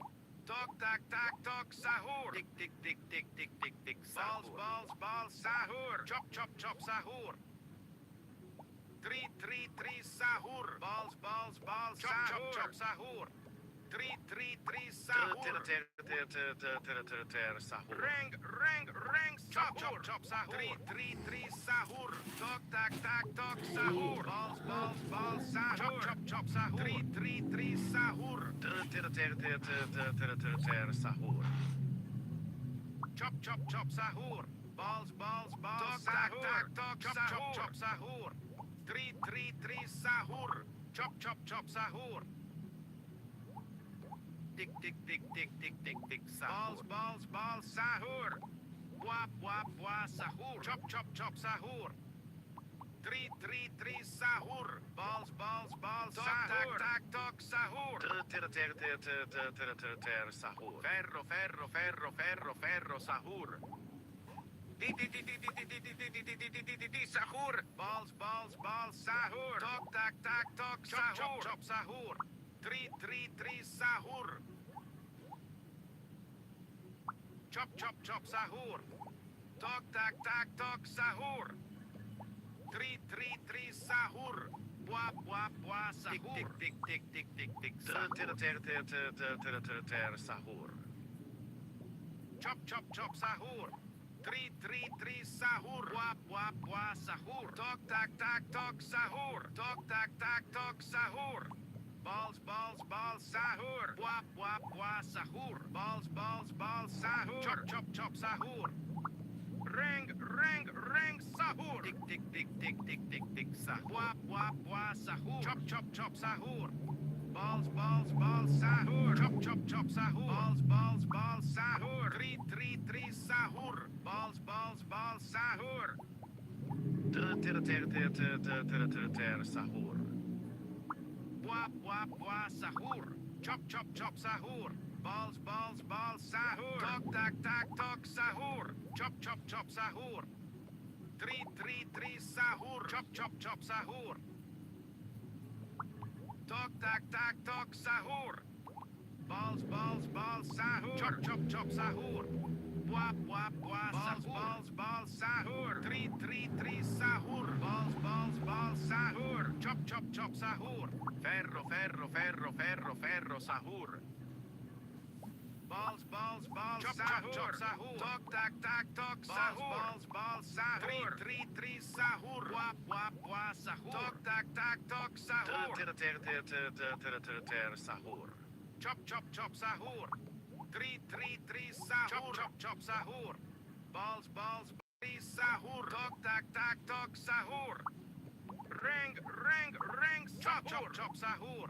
Tok tak tak tok sahur. Tick tick tick tick tick tick tick Balls sahur. balls balls sahur. Chop chop chop sahur. 3 sahur. Balls balls balls chop chop chop sahur. 3 sahur. Sahur. Ring ring chop chop chop sahur. 3 sahur. Tok tak tak tok sahur. Balls balls balls sahur. Chop chop chop sahur. 3 sahur. Sahur. Chop chop chop sahur. Balls balls balls sahur. Tok chop chop chop sahur. 3 sahur. Chop chop chop sahur. Tick tick tick tick tick tick tick Balls sahur. balls balls sahur. Buah buah buah sahur. Chop chop chop sahur. 3 sahur. Balls balls balls sahur. Tak tak tok sahur. Sahur. Ferro ferro ferro ferro ferro sahur. Sahur. Balls balls balls sahur. Tok tak tak tok sahur. Chop chop sahur. 3 sahur. Chop chop chop sahur. Tok tak tak tok sahur. 3 sahur. Buah buah buah Tick sahur. tick tick tick tick tick tick sahur. Chop chop chop sahur. 3 sahur. Buah buah buah sahur. Tok tak tak tok sahur. Tok tak tak tok sahur. Balls balls balls sahur. Buah buah buah sahur. Balls balls balls sahur. Chop chop chop sahur. Ring ring sahur. Tick tick tick tick tick tick tick sahur. Buah buah buah sahur. Chop chop chop sahur. Balls balls balls sahur. Chop chop chop sahur. Balls balls balls sahur. 3 sahur. Balls balls balls sahur. Sahur. Buah buah buah sahur. Chop chop chop sahur. Balls balls balls sahur. Tok tak tak tok sahur. Chop chop chop sahur. 3 sahur. Chop chop chop sahur. Tok tak tak tok sahur. Balls balls balls sahur. Chop chop chop sahur. Buah buah buah balls balls balls sahur. 3 sahur. Balls balls balls sahur. Chop chop chop sahur. Ferro ferro ferro ferro ferro sahur. Balls balls balls chop chop chop sahur. Tok tak tak tok sahur. Balls balls sahur. 3 sahur. Buah buah buah sahur. Tok tak tak tok sahur. Sahur. Chop chop chop sahur. 3 sahur. Chop chop chop sahur. Balls balls balls sahur. Tok tak tak tok sahur. Ring ring chop chop chop sahur.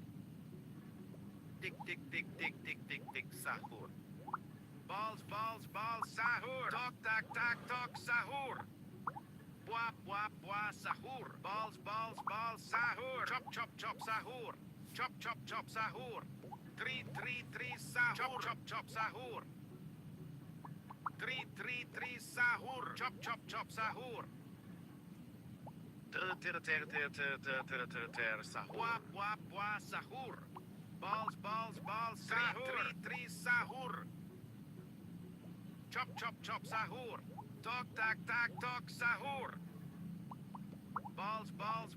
Tick tick tick tick tick tick tick sahur. Balls balls balls sahur. Tok tak tak tok sahur. Buah buah buah sahur. Balls balls balls sahur. Chop chop chop sahur. Chop chop chop sahur. 3 sahur. Chop chop chop sahur. 3 sahur. Chop chop chop sahur. Sahur. Wap, sahur. Balls, sahur. Three, sahur. Chop, sahur. Talk, talk, sahur.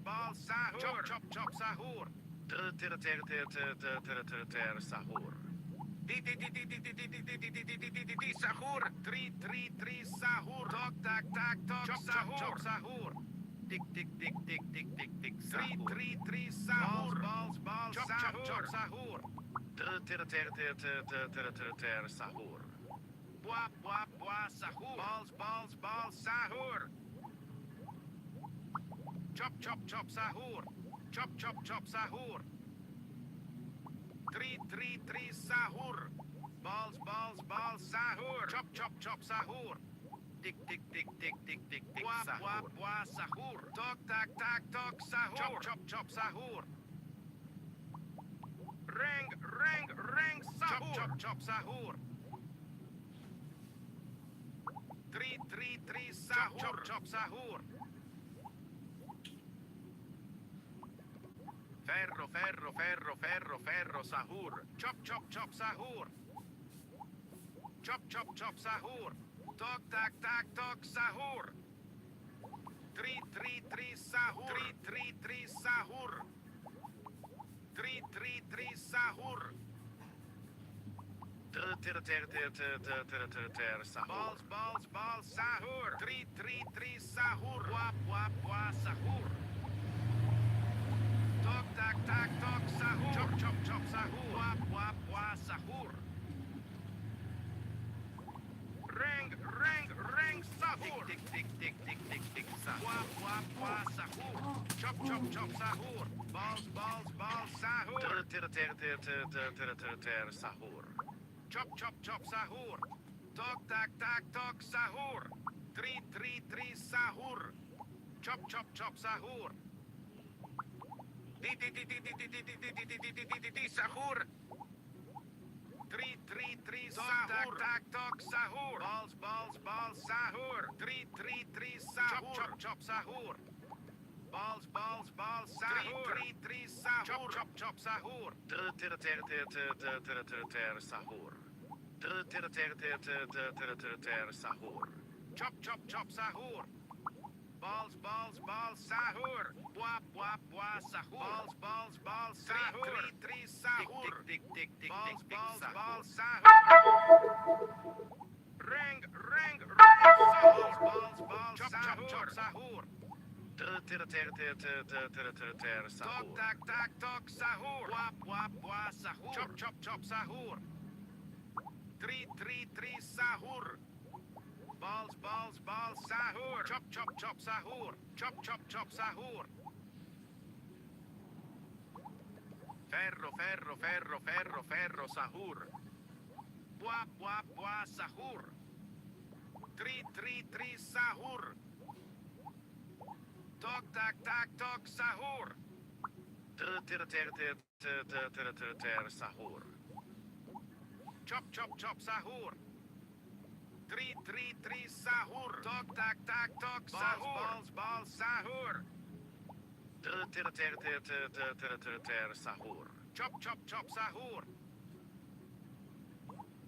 Balls, sahur. Chop, sahur. Sahur. Di, sahur. Three, sahur. Talk, talk, sahur. Sahur. Tick, sahur. Three, sahur. Balls, sahur. Sahur. Sahur. Wap, sahur. Balls, sahur. Chop, sahur. Chop, sahur. Three, sahur. Balls, sahur. Chop, sahur. Tick, Wap, sahur. sahur. Talk, talk, sahur. Chop, sahur. Ring, sahur. Chop, sahur. Three, sahur. Chop, sahur. Ferro, sahur. Chop, sahur. Chop, sahur. Talk, talk, sahur. Three, sahur. Three, sahur. Three, sahur. Sahur. Balls, sahur. Three, sahur. Wap, sahur. Talk, talk, sahur. Chop, sahur. Wap, sahur. Ring, sahur. Tick, sahur. Wap, sahur. Chop, sahur. Balls, sahur. Sahur. Chop, sahur. Talk, talk, sahur. Three, sahur. Chop, sahur. Di, sahur. Three, sahur. Talk, sahur. Balls, sahur. Three, sahur. Chop, sahur. Balls, sahur. Three, sahur. Chop, sahur. Sahur. Sahur. Chop, sahur. Balls, sahur. Wap, sahur. Balls, sahur. Three, sahur. Tick, Balls, sahur. sahur. Ring, sahur. Balls, sahur. Sahur. Sahur. Talk, sahur. Wap, sahur. Chop, sahur. Three, sahur. Balls, sahur. Chop, sahur. Chop, sahur. Ferro, sahur. Wap, sahur. Three, sahur. Talk, sahur. Sahur. Chop, sahur. Three, sahur. Talk, sahur. Balls, sahur. Sahur. Chop, sahur.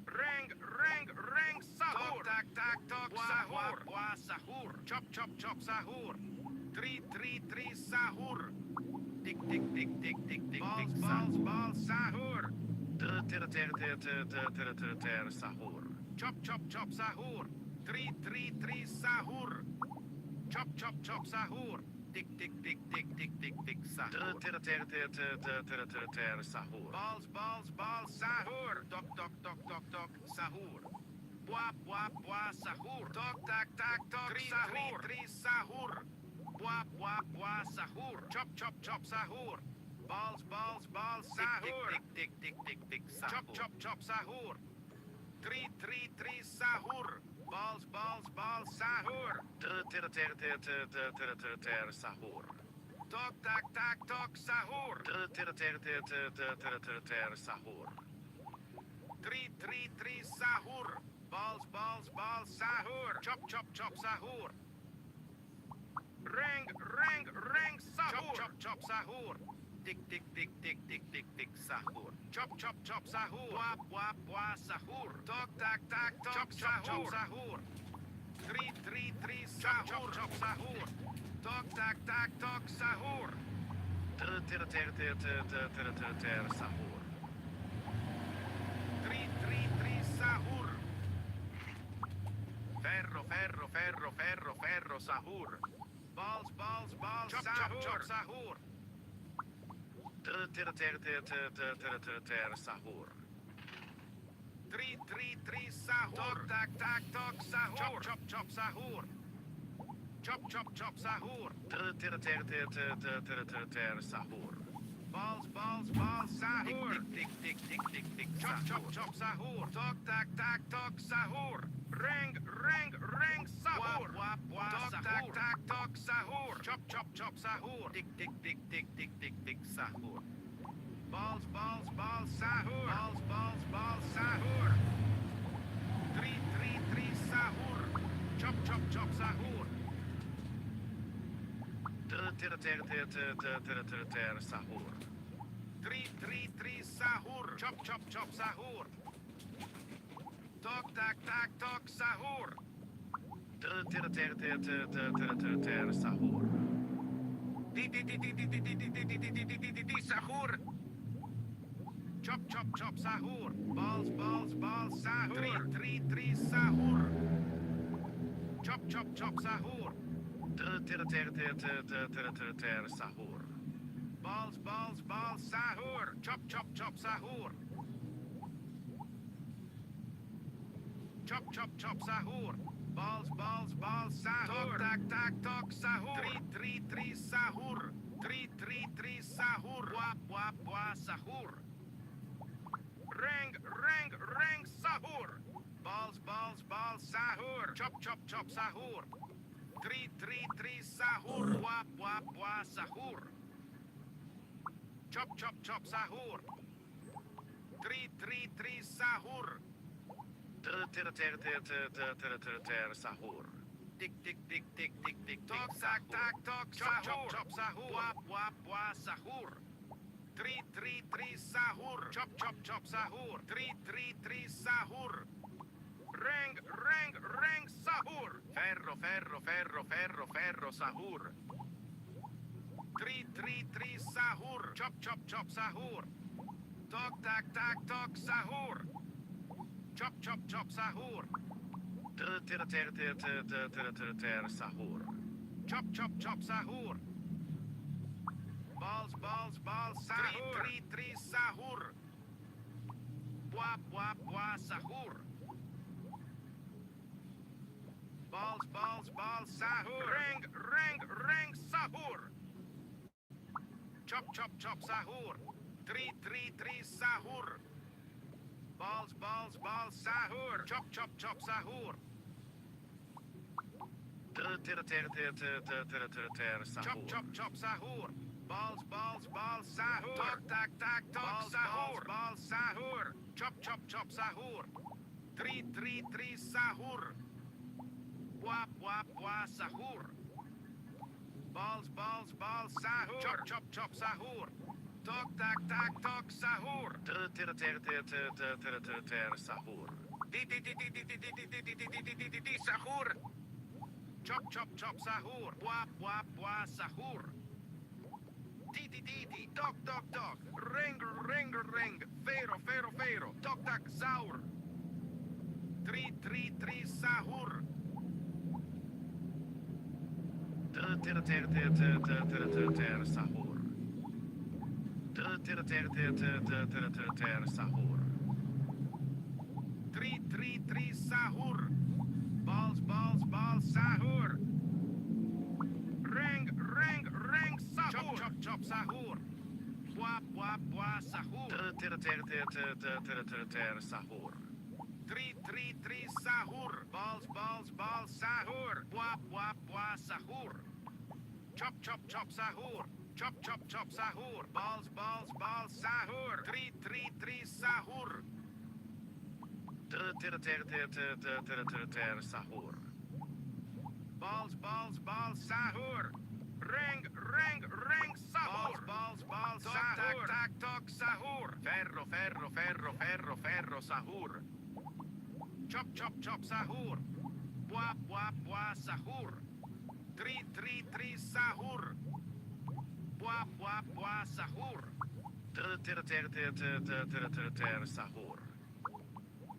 Ring, sahur. Talk, sahur. Sahur. Chop, sahur. Three, sahur. Tick, Balls, sahur. sahur. Chop, sahur. Three, sahur. Chop, sahur. Tick, sahur. Sahur. Balls, sahur. Talk, sahur. Wap, sahur. Talk, sahur. Three, sahur. Wap, sahur. Chop, sahur. Balls, sahur. Tick, sahur. Chop, sahur. Three, sahur. Balls, sahur. Sahur. Talk, sahur. Sahur. Three, sahur. Balls, sahur. Chop, sahur. Reng, sahur. Chop, chop, sahur. Tik, tik, tik, tik, tik, tik, tik, sahur. Chop, chop, sahur. Wah, sahur. Tok, tak, tok, chop, sahur. Tri, sahur. Chop, sahur. Tok, tak, tok, sahur. Ter, sahur. Tri, sahur. Ferro, sahur. Balls, Chop, sahur. chop, Sahur. Ter, sahur. Tri, sahur. Tok, tok, sahur. Chop, sahur. Chop, sahur. Ter, sahur. Balls, sahur. Tik, tik, tik, tik, tik, Chop, sahur. Tok, tok, sahur. Reng, sahur. Tok, tak, tok, sahur. Chop, sahur. Tik, tik, tik, tik, tik, tik, tik, sahur. Balls, sahur. Balls, sahur. Tri, sahur. Chop, sahur. Ter, sahur. Tri, sahur. Chop, sahur. Tok, tok, sahur. Ter, sahur. Di, sahur. Chop, sahur. Balls, sahur. Tri, sahur. Chop, sahur. Ter, sahur. Balls, sahur. Chop, sahur. Chop, sahur. Balls, sahur. Tok, sahur. Tri, sahur. Tri, sahur. Wah, sahur. Reng, sahur. Balls, sahur. Chop, sahur. Tri, sahur. Wah, sahur. Chop, sahur. Tri, sahur. Ter, sahur. Tik, tik, tik, tik, tik, tik, Tok, tok, sahur. Chop, sahur. Wah, sahur. Tri, sahur. Chop, sahur. Tri, sahur. Reng, sahur. Ferro, sahur. Tri, sahur. Chop, sahur. Tok, tok, sahur. Chop, sahur. Ter, sahur. Chop, sahur. Balls, sahur. Tri, sahur. Wah, sahur. Balls, sahur. Reng, sahur. Chop, sahur. Tri, sahur. Balls, sahur. Chop, sahur. Ter, sahur. Chop, sahur. Balls, sahur. Tok, sahur. Balls, sahur. Chop, sahur. Tri, sahur. Wah, sahur. Balls, sahur. Chop, sahur. Tok, tok, sahur. Ter, sahur. Di, sahur. Chop, sahur. Wah, sahur. Di, tok. Reng. Fero. Tok, sahur. Tri, sahur. Ter, sahur. Ter, sahur. Tri, sahur. Balls, sahur. Reng, sahur. Chop, sahur. Wah, sahur. Ter, sahur. Tri, sahur. Balls, sahur. Wah, sahur. Chop, sahur. Chop, sahur. Balls, sahur. Tri, sahur. Ter, sahur. Balls, balls, balls, sahur. Ring, ring, ring, sahur. Balls, balls, balls, sahur. Tok, tak, tok, sahur. Ferro, ferro, ferro, ferro, ferro, sahur. Chop, chop, chop, sahur. Bua, bua, bua, sahur. Tri, tri, tri, sahur. Bua, bua, bua, sahur. Ter, ter, ter, ter, ter, ter, ter, ter, sahur.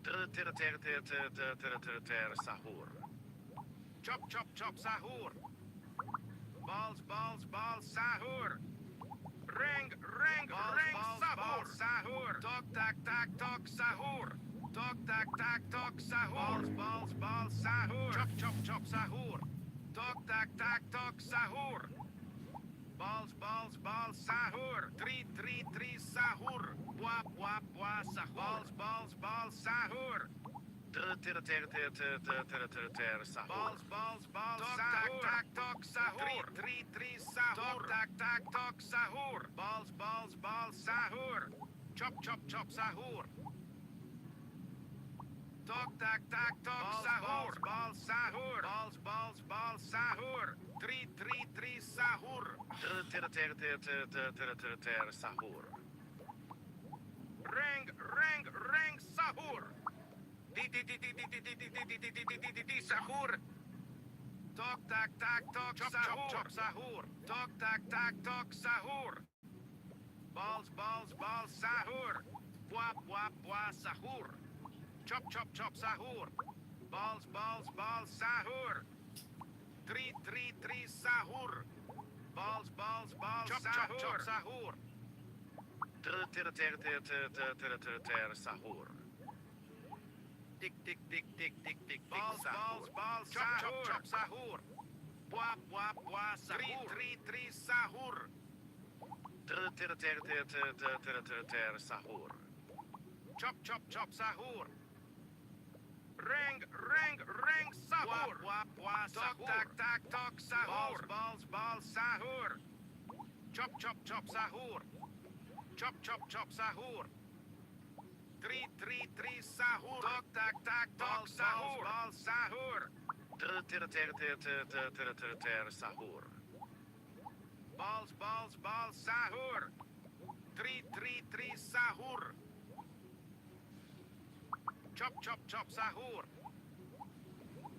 Ter, ter, ter, ter, ter, ter, ter, ter, ter, sahur. Chop, chop, chop, sahur. Balls, balls, balls, sahur. Ring, ring, Balls, ring, balls, sahur. balls. Sahur. Tok, tak, tak, tok, sahur. Tok, tak, tak, tok, sahur. Balls, balls, balls, sahur. Chop, chop, chop, sahur. Tok, tak, tak, tok, sahur. Balls, balls, balls, sahur. Tri, tri, tri, sahur. Bua, bua, bua, sahur. Balls, balls, balls, sahur. Ter, ter, ter, ter, ter, ter, ter, ter, ter, sahur. Balls, balls, balls, tok, sahur. Tak, tak, tok, sahur. Tri, tri, tri, sahur. Tok, tak, tak, tok, sahur. Balls, balls, balls, sahur. Chop, chop, chop, sahur. Tok, tak, tak, tok, sahur. Balls, sahur. Balls, balls, balls, sahur. Tri, tri, tri, sahur. Ter, ter, ter, ter, ter, ter, ter, ter, ter, sahur. Ring, ring, ring, sahur. Di, di, di, di, di, di, di, di, di, di, di, di, di, di, di, sahur. Tok, tak, tak, tok, chop, sahur. Chop, chop, sahur. Tok, tak, tak, tok, sahur. Balls, balls, balls, sahur. Bua, bua, bua, sahur. Chop, chop, chop, sahur. Balls, balls, balls, sahur. Tri, tri, tri, sahur. Balls, balls, balls, chop, sahur. Chop, chop, sahur. Ter, ter, ter, ter, ter, ter, ter, ter, ter, sahur. Tik, tik, tik, tik, tik, tik, Balls, sahur. balls, balls, Chop, chop, sahur. chop, sahur. Bua, bua, bua, sahur. Tri, tri, tri, sahur. Ter, ter, ter, ter, ter, ter, ter, ter, ter, sahur. Chop, chop, chop, sahur. Ring, ring, ring, sahur. Bua, bua, sahur. Tok, tak, tak, tok, sahur. Balls, balls, balls, sahur. Chop, chop, chop, sahur. Chop, chop, chop, sahur. Tri, tri, tri, sahur. Tok, tak, tak, tok, sahur. Balls, sahur. Ter, ter, ter, ter, ter, ter, ter, ter, ter, sahur. Balls, balls, balls, sahur. Tri, tri, tri, sahur. Chop, chop, chop, sahur.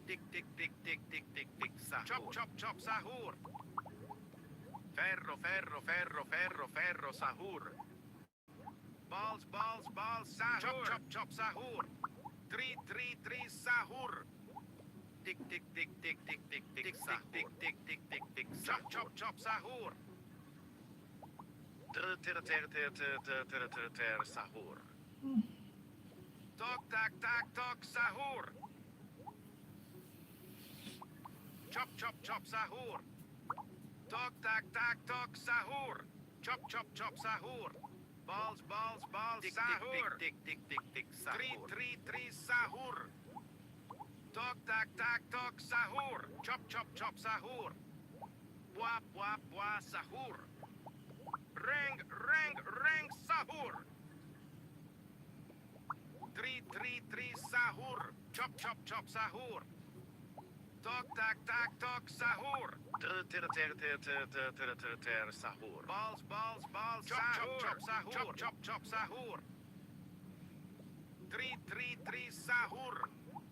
Tik, tik, tik, tik, tik, tik, tik, sahur. Chop, chop, chop, sahur. Ferro, ferro, ferro, ferro, ferro, sahur. Balls, balls, balls, sahur. Chop, chop, chop, sahur. Tri, tri, tri, sahur. Tik, tik, tik, tik, tik, tik, tik, Tik, sahur. tik, tik, tik, tik, tik, tik, Chop, chop, chop, chop, sahur. Ter, ter, ter, ter, ter, ter, ter, ter, ter, sahur. Tok, tak, tak, tok, sahur. Chop, chop, chop, sahur. Tok, tak, tak, tok, sahur. Chop, chop, chop, sahur. Balls, balls, balls, Tik, tik, sahur. tik, tik, tik, tik, tik, Tri, sahur. tri, tri, sahur. Tok, tak, tak, tok, sahur. Chop, chop, chop, sahur. Bua, bua, bua, sahur. Ring, ring, ring, sahur. Tri, tri, tri, sahur. Chop, chop, chop, sahur. Tok, tak, tak, tok, sahur. Ter, ter, ter, ter, ter, ter, ter, ter, ter, sahur. Balls, balls, balls, chop, chop, chop, sahur. Chop, chop, chop, sahur. Tri, tri, tri, sahur.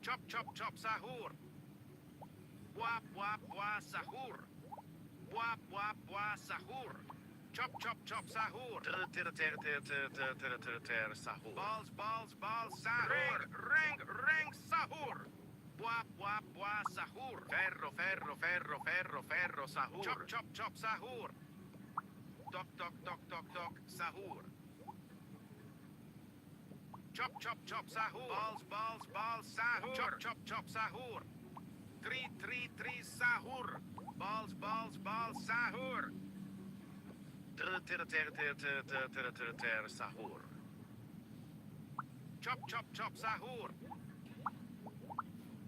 Chop, chop, chop, sahur. Bua, bua, bua, sahur. Bua, bua, bua, sahur. Chop, chop, chop, sahur. Ter, ter, ter, ter, ter, ter, ter, ter, ter, sahur. Balls, balls, balls, sahur. Ring, ring, ring, sahur. Bua, bua, bua, sahur. Ferro, ferro, ferro, ferro, ferro, sahur. Chop, chop, chop, sahur. Tok, tok, tok, tok, tok, sahur. Chop, chop, chop, sahur. Balls, balls, balls, sahur. Chop, chop, chop, sahur. Tri, tri, tri, sahur. Balls, balls, balls, sahur. Ter, ter, ter, ter, ter, ter, ter, ter, ter, sahur. Chop, chop, chop, sahur.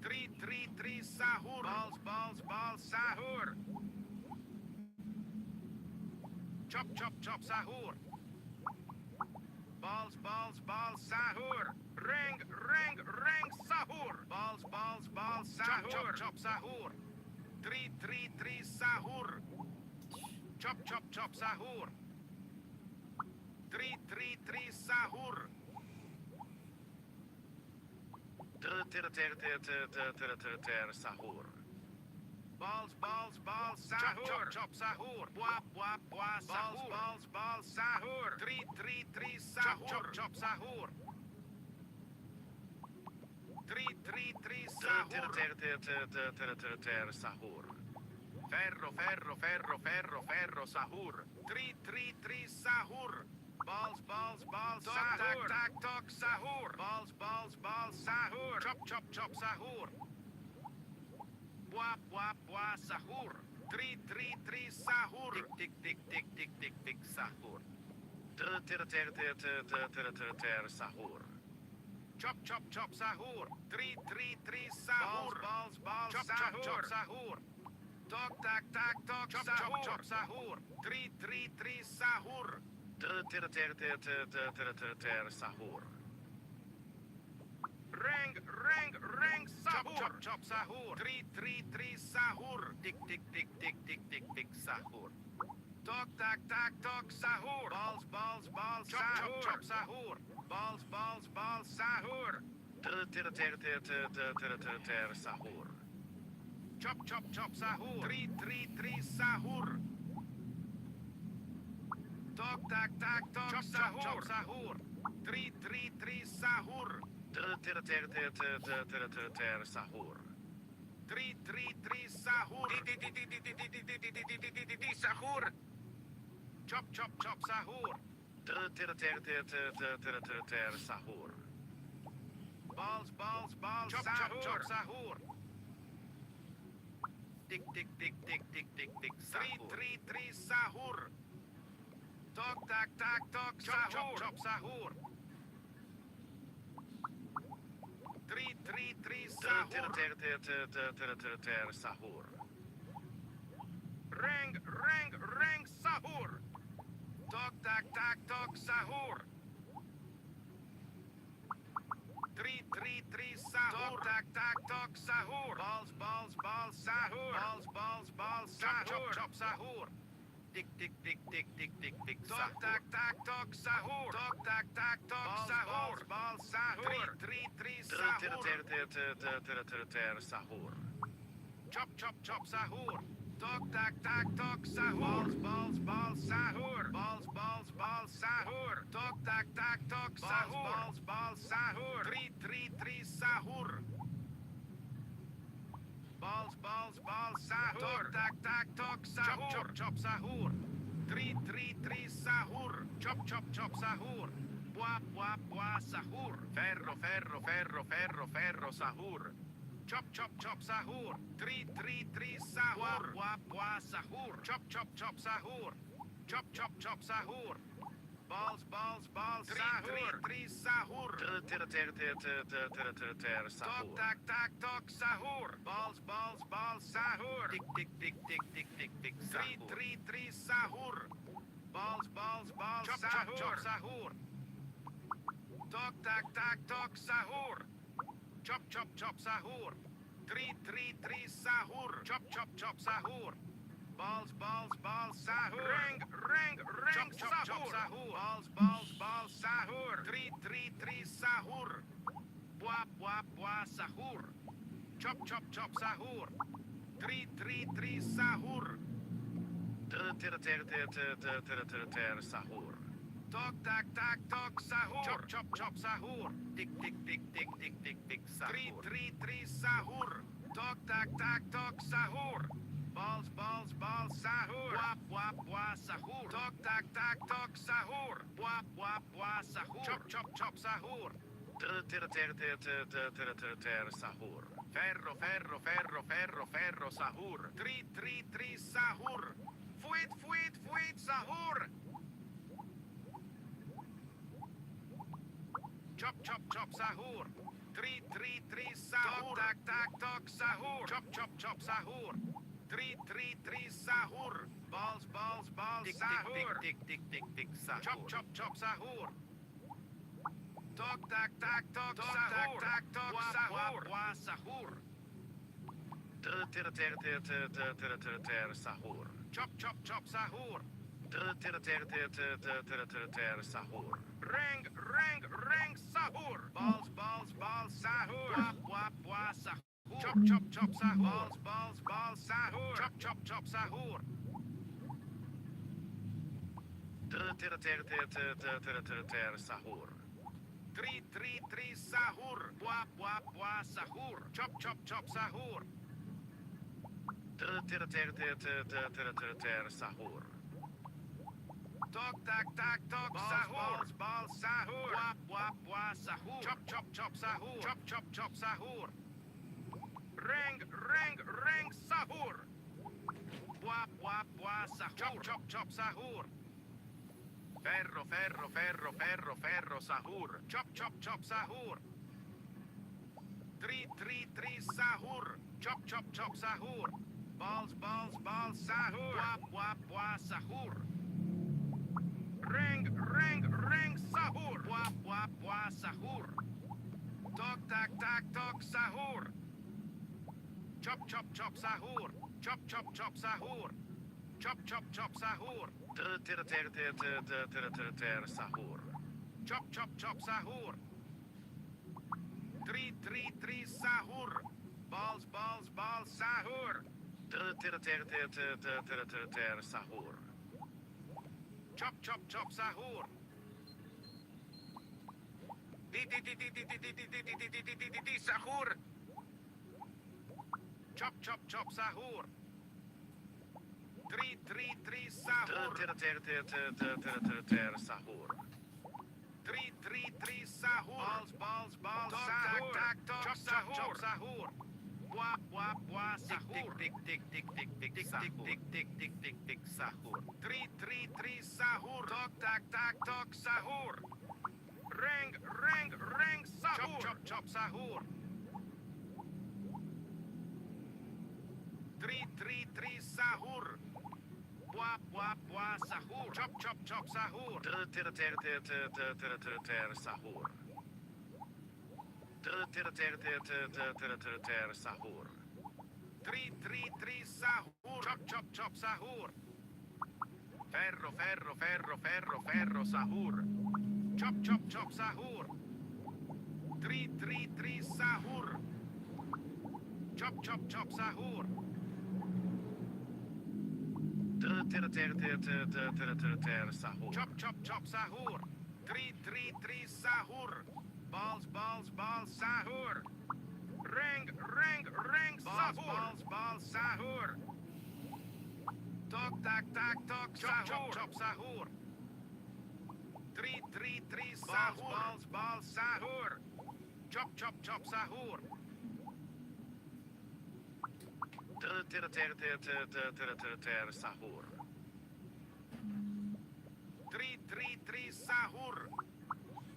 Tri, tri, tri, sahur. Balls, balls, balls, sahur. Chop, chop, chop, sahur. Balls, balls, balls, sahur. Ring, ring, ring, sahur. Balls, balls, balls, sahur. Chop, chop, chop, sahur. 3 sahur. Chop chop chop sahur. 3 sahur. Sahur. Balls sahur. Chop chop sahur. Buah sahur. Balls sahur. 3 sahur. Chop chop sahur. 3 sahur. Sahur. Ferro sahur. 3 sahur. Balls sahur. Talk sahur. Balls sahur. Chop chop sahur. Buah sahur. 3 sahur. Tik sahur. Sahur. Chop sahur. 3 sahur. Balls chop sahur. Talk sahur. Sahur. 3 sahur. Sahur. Reng sahur. Chop sahur. 3 sahur. Tik sahur. Talk sahur. Balls sahur. Chop sahur. Balls sahur. Sahur. Chop sahur. 3 sahur. Talk sahur. Sahur. 3 sahur. Sahur. 3 sahur. Sahur. Chop sahur. Sahur. Balls chop sahur. Tik sahur. 3 sahur. Talk sahur. Chop sahur. 3 sahur. Sahur. Reng sahur. Talk sahur. 3 sahur. Talk sahur. Balls sahur. Balls sahur. Chop sahur. Tik Sahur. talk sahur. Talk sahur. Balls sahur. 3 sahur. Sahur. Chop sahur. Talk sahur. Balls sahur. Balls sahur. Talk sahur. Balls sahur. 3 sahur. Balls sahur. Talk sahur. Chop sahur. 3 sahur. Chop sahur. Buah sahur. Ferro sahur. Chop sahur. 3 sahur. Buah sahur. Chop sahur. Chop sahur. Balls sahur. 3 sahur. Talk sahur. Balls sahur. Tik Sahur. 3 sahur. Balls sahur. Chop sahur. Talk sahur. Chop sahur. 3 sahur. Chop sahur. Balls sahur. Reng sahur. Balls sahur. 3 sahur. Buah sahur. Chop sahur. 3 sahur. Sahur. Talk sahur. Chop sahur. Tik sahur. 3 sahur. Talk sahur. Balls sahur. Buah sahur. Talk sahur. Buah sahur. Chop sahur. Sahur. Ferro sahur. 3 sahur. Fuit sahur. Chop sahur. 3 sahur. Talk sahur. Chop sahur. 3 sahur. Balls sahur. Tik sahur. Chop sahur. Talk sahur. Buah sahur. Sahur. Chop, chop, chop, sahur. Sahur. Ring, ring, ring, sahur. Balls, balls, balls, sahur. Wap, wap, wap, sahur. Chop, chop, chop, sahur. Balls, balls, balls, sahur. Chop, chop, chop, sahur. Sahur. Tri, tri, tri, sahur. Wap, wap, wap, sahur. Chop, chop, chop, sahur. Sahur. Tok, tak, tak, tok, sahur. Balls, balls, sahur. Wap, wap, wap, sahur. Chop, chop, chop, sahur. Chop, chop, chop, sahur. Ring, ring, ring, sahur. Wap, wap, wap, sahur. Chop, chop, chop, sahur. Ferro, ferro, ferro, ferro, ferro, sahur. Chop, chop, chop, sahur. Tri, tri, tri, sahur. Chop, chop, chop, sahur. Balls, balls, balls, sahur. Wap, wap, wap, sahur. Ring, ring, ring, sahur. Wap, wap, wap, sahur. Tok, tak, tak, tok, sahur. Chop, chop, chop, sahur. Chop, chop, chop, sahur. Chop, chop, chop, sahur. Sahur. Chop, chop, chop, sahur. Tri, tri, tri, sahur. Balls, balls, balls, sahur. Sahur. Chop, chop, chop, sahur. Di, di, di, di, di, di, di, di, di, di, di, di, di, di, di, sahur. Chop, chop, chop, sahur. Tri, tri, tri, sahur. Sahur. Tri, tri, tri, sahur. Balls, balls, balls, sahur. Tak, tak, tok, chop, chop, sahur. Wap, wap, wap, sahur. Tik, tik, tik, tik, tik, tik, tik, tik, tik, tik, tik, tik, sahur. Tri, tri, tri, sahur. Tok, tak, tak, tok, sahur. Ring, ring, ring, sahur. Chop, chop, chop, sahur. Tri, tri, tri, sahur. Wap, wap, wap, sahur. Chop, chop, chop, sahur. Sahur. Sahur. Tri, tri, tri, sahur. Chop, chop, chop, sahur. Ferro, ferro, ferro, ferro, ferro, sahur. Chop, chop, chop, sahur. Tri, tri, tri, sahur. Chop, chop, chop, sahur. Sahur. Chop, chop, chop, sahur. Tri, tri, tri, sahur. Balls, balls, balls, sahur. Ring, ring, ring, sahur. Balls, balls, sahur. Tok, tak, tak, tok, sahur. Chop, chop, sahur. Tri, tri, tri, sahur. Balls, balls, sahur. Chop, chop, chop, sahur. Sahur. Tri, tri, tri, sahur.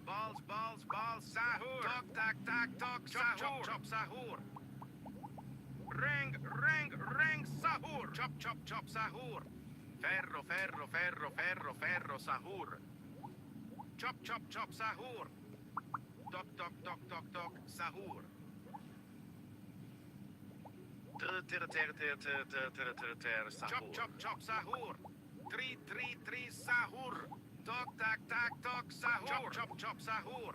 Balls, balls, balls, sahur. Tok, tak, tak, tok, sahur. Chop, chop, sahur. Ring, ring, ring, sahur. Chop, chop, chop, sahur. Ferro, ferro, ferro, ferro, ferro, sahur. Chop, chop, chop, sahur. Tok, tok, tok, tok, tok, sahur. Chop, chop, chop, sahur. Tri, tri, tri, sahur. Tok, tak, tak, tok, sahur. Chop, chop, chop, sahur.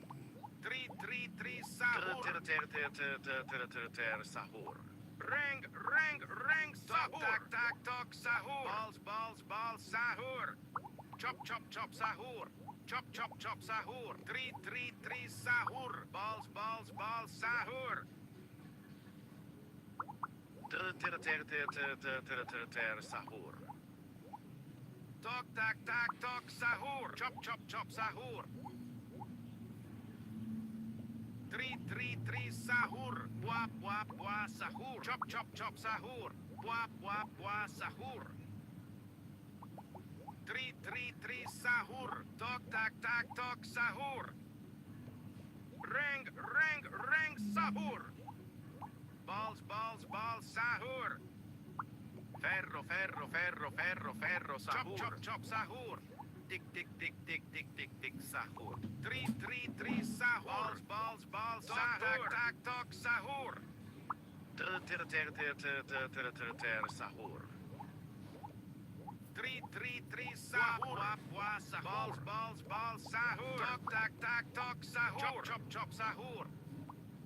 Tri, tri, tri, sahur. Sahur. Ring, ring, ring, sahur. Tak, tak, tok, sahur. Balls, balls, balls, sahur. Chop, chop, chop, sahur. Chop, chop, chop, sahur. Tri, tri, tri, sahur. Balls, balls, balls, sahur. Sahur. Tok, tak, tak, tok, sahur. Chop, chop, chop, sahur. Tri, tri, tri, sahur. Wap, wap, wap, sahur. Chop, chop, chop, sahur. Wap, wap, wap, sahur. Tri, tri, tri, sahur. Tok, tak, tak, tok, sahur. Ring, ring, ring, sahur. Balls, balls, balls, sahur. Ferro, ferro, ferro, ferro, ferro, Chop, sahur. chop, chop, sahur. Tik, tik, tik, tik, tik, tik, tik, sahur. Tri, tri, tri, sahur. Balls, balls, balls, sahur. Tak, tak, tok, sahur. Sahur. 3 sahur. Wah, sahur. Balls, sahur. Tok, sahur. Chop, sahur.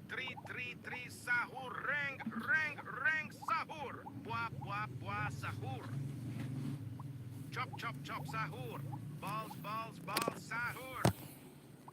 3 sahur. Reng, sahur. Wah, sahur. Chop, sahur. Balls, sahur.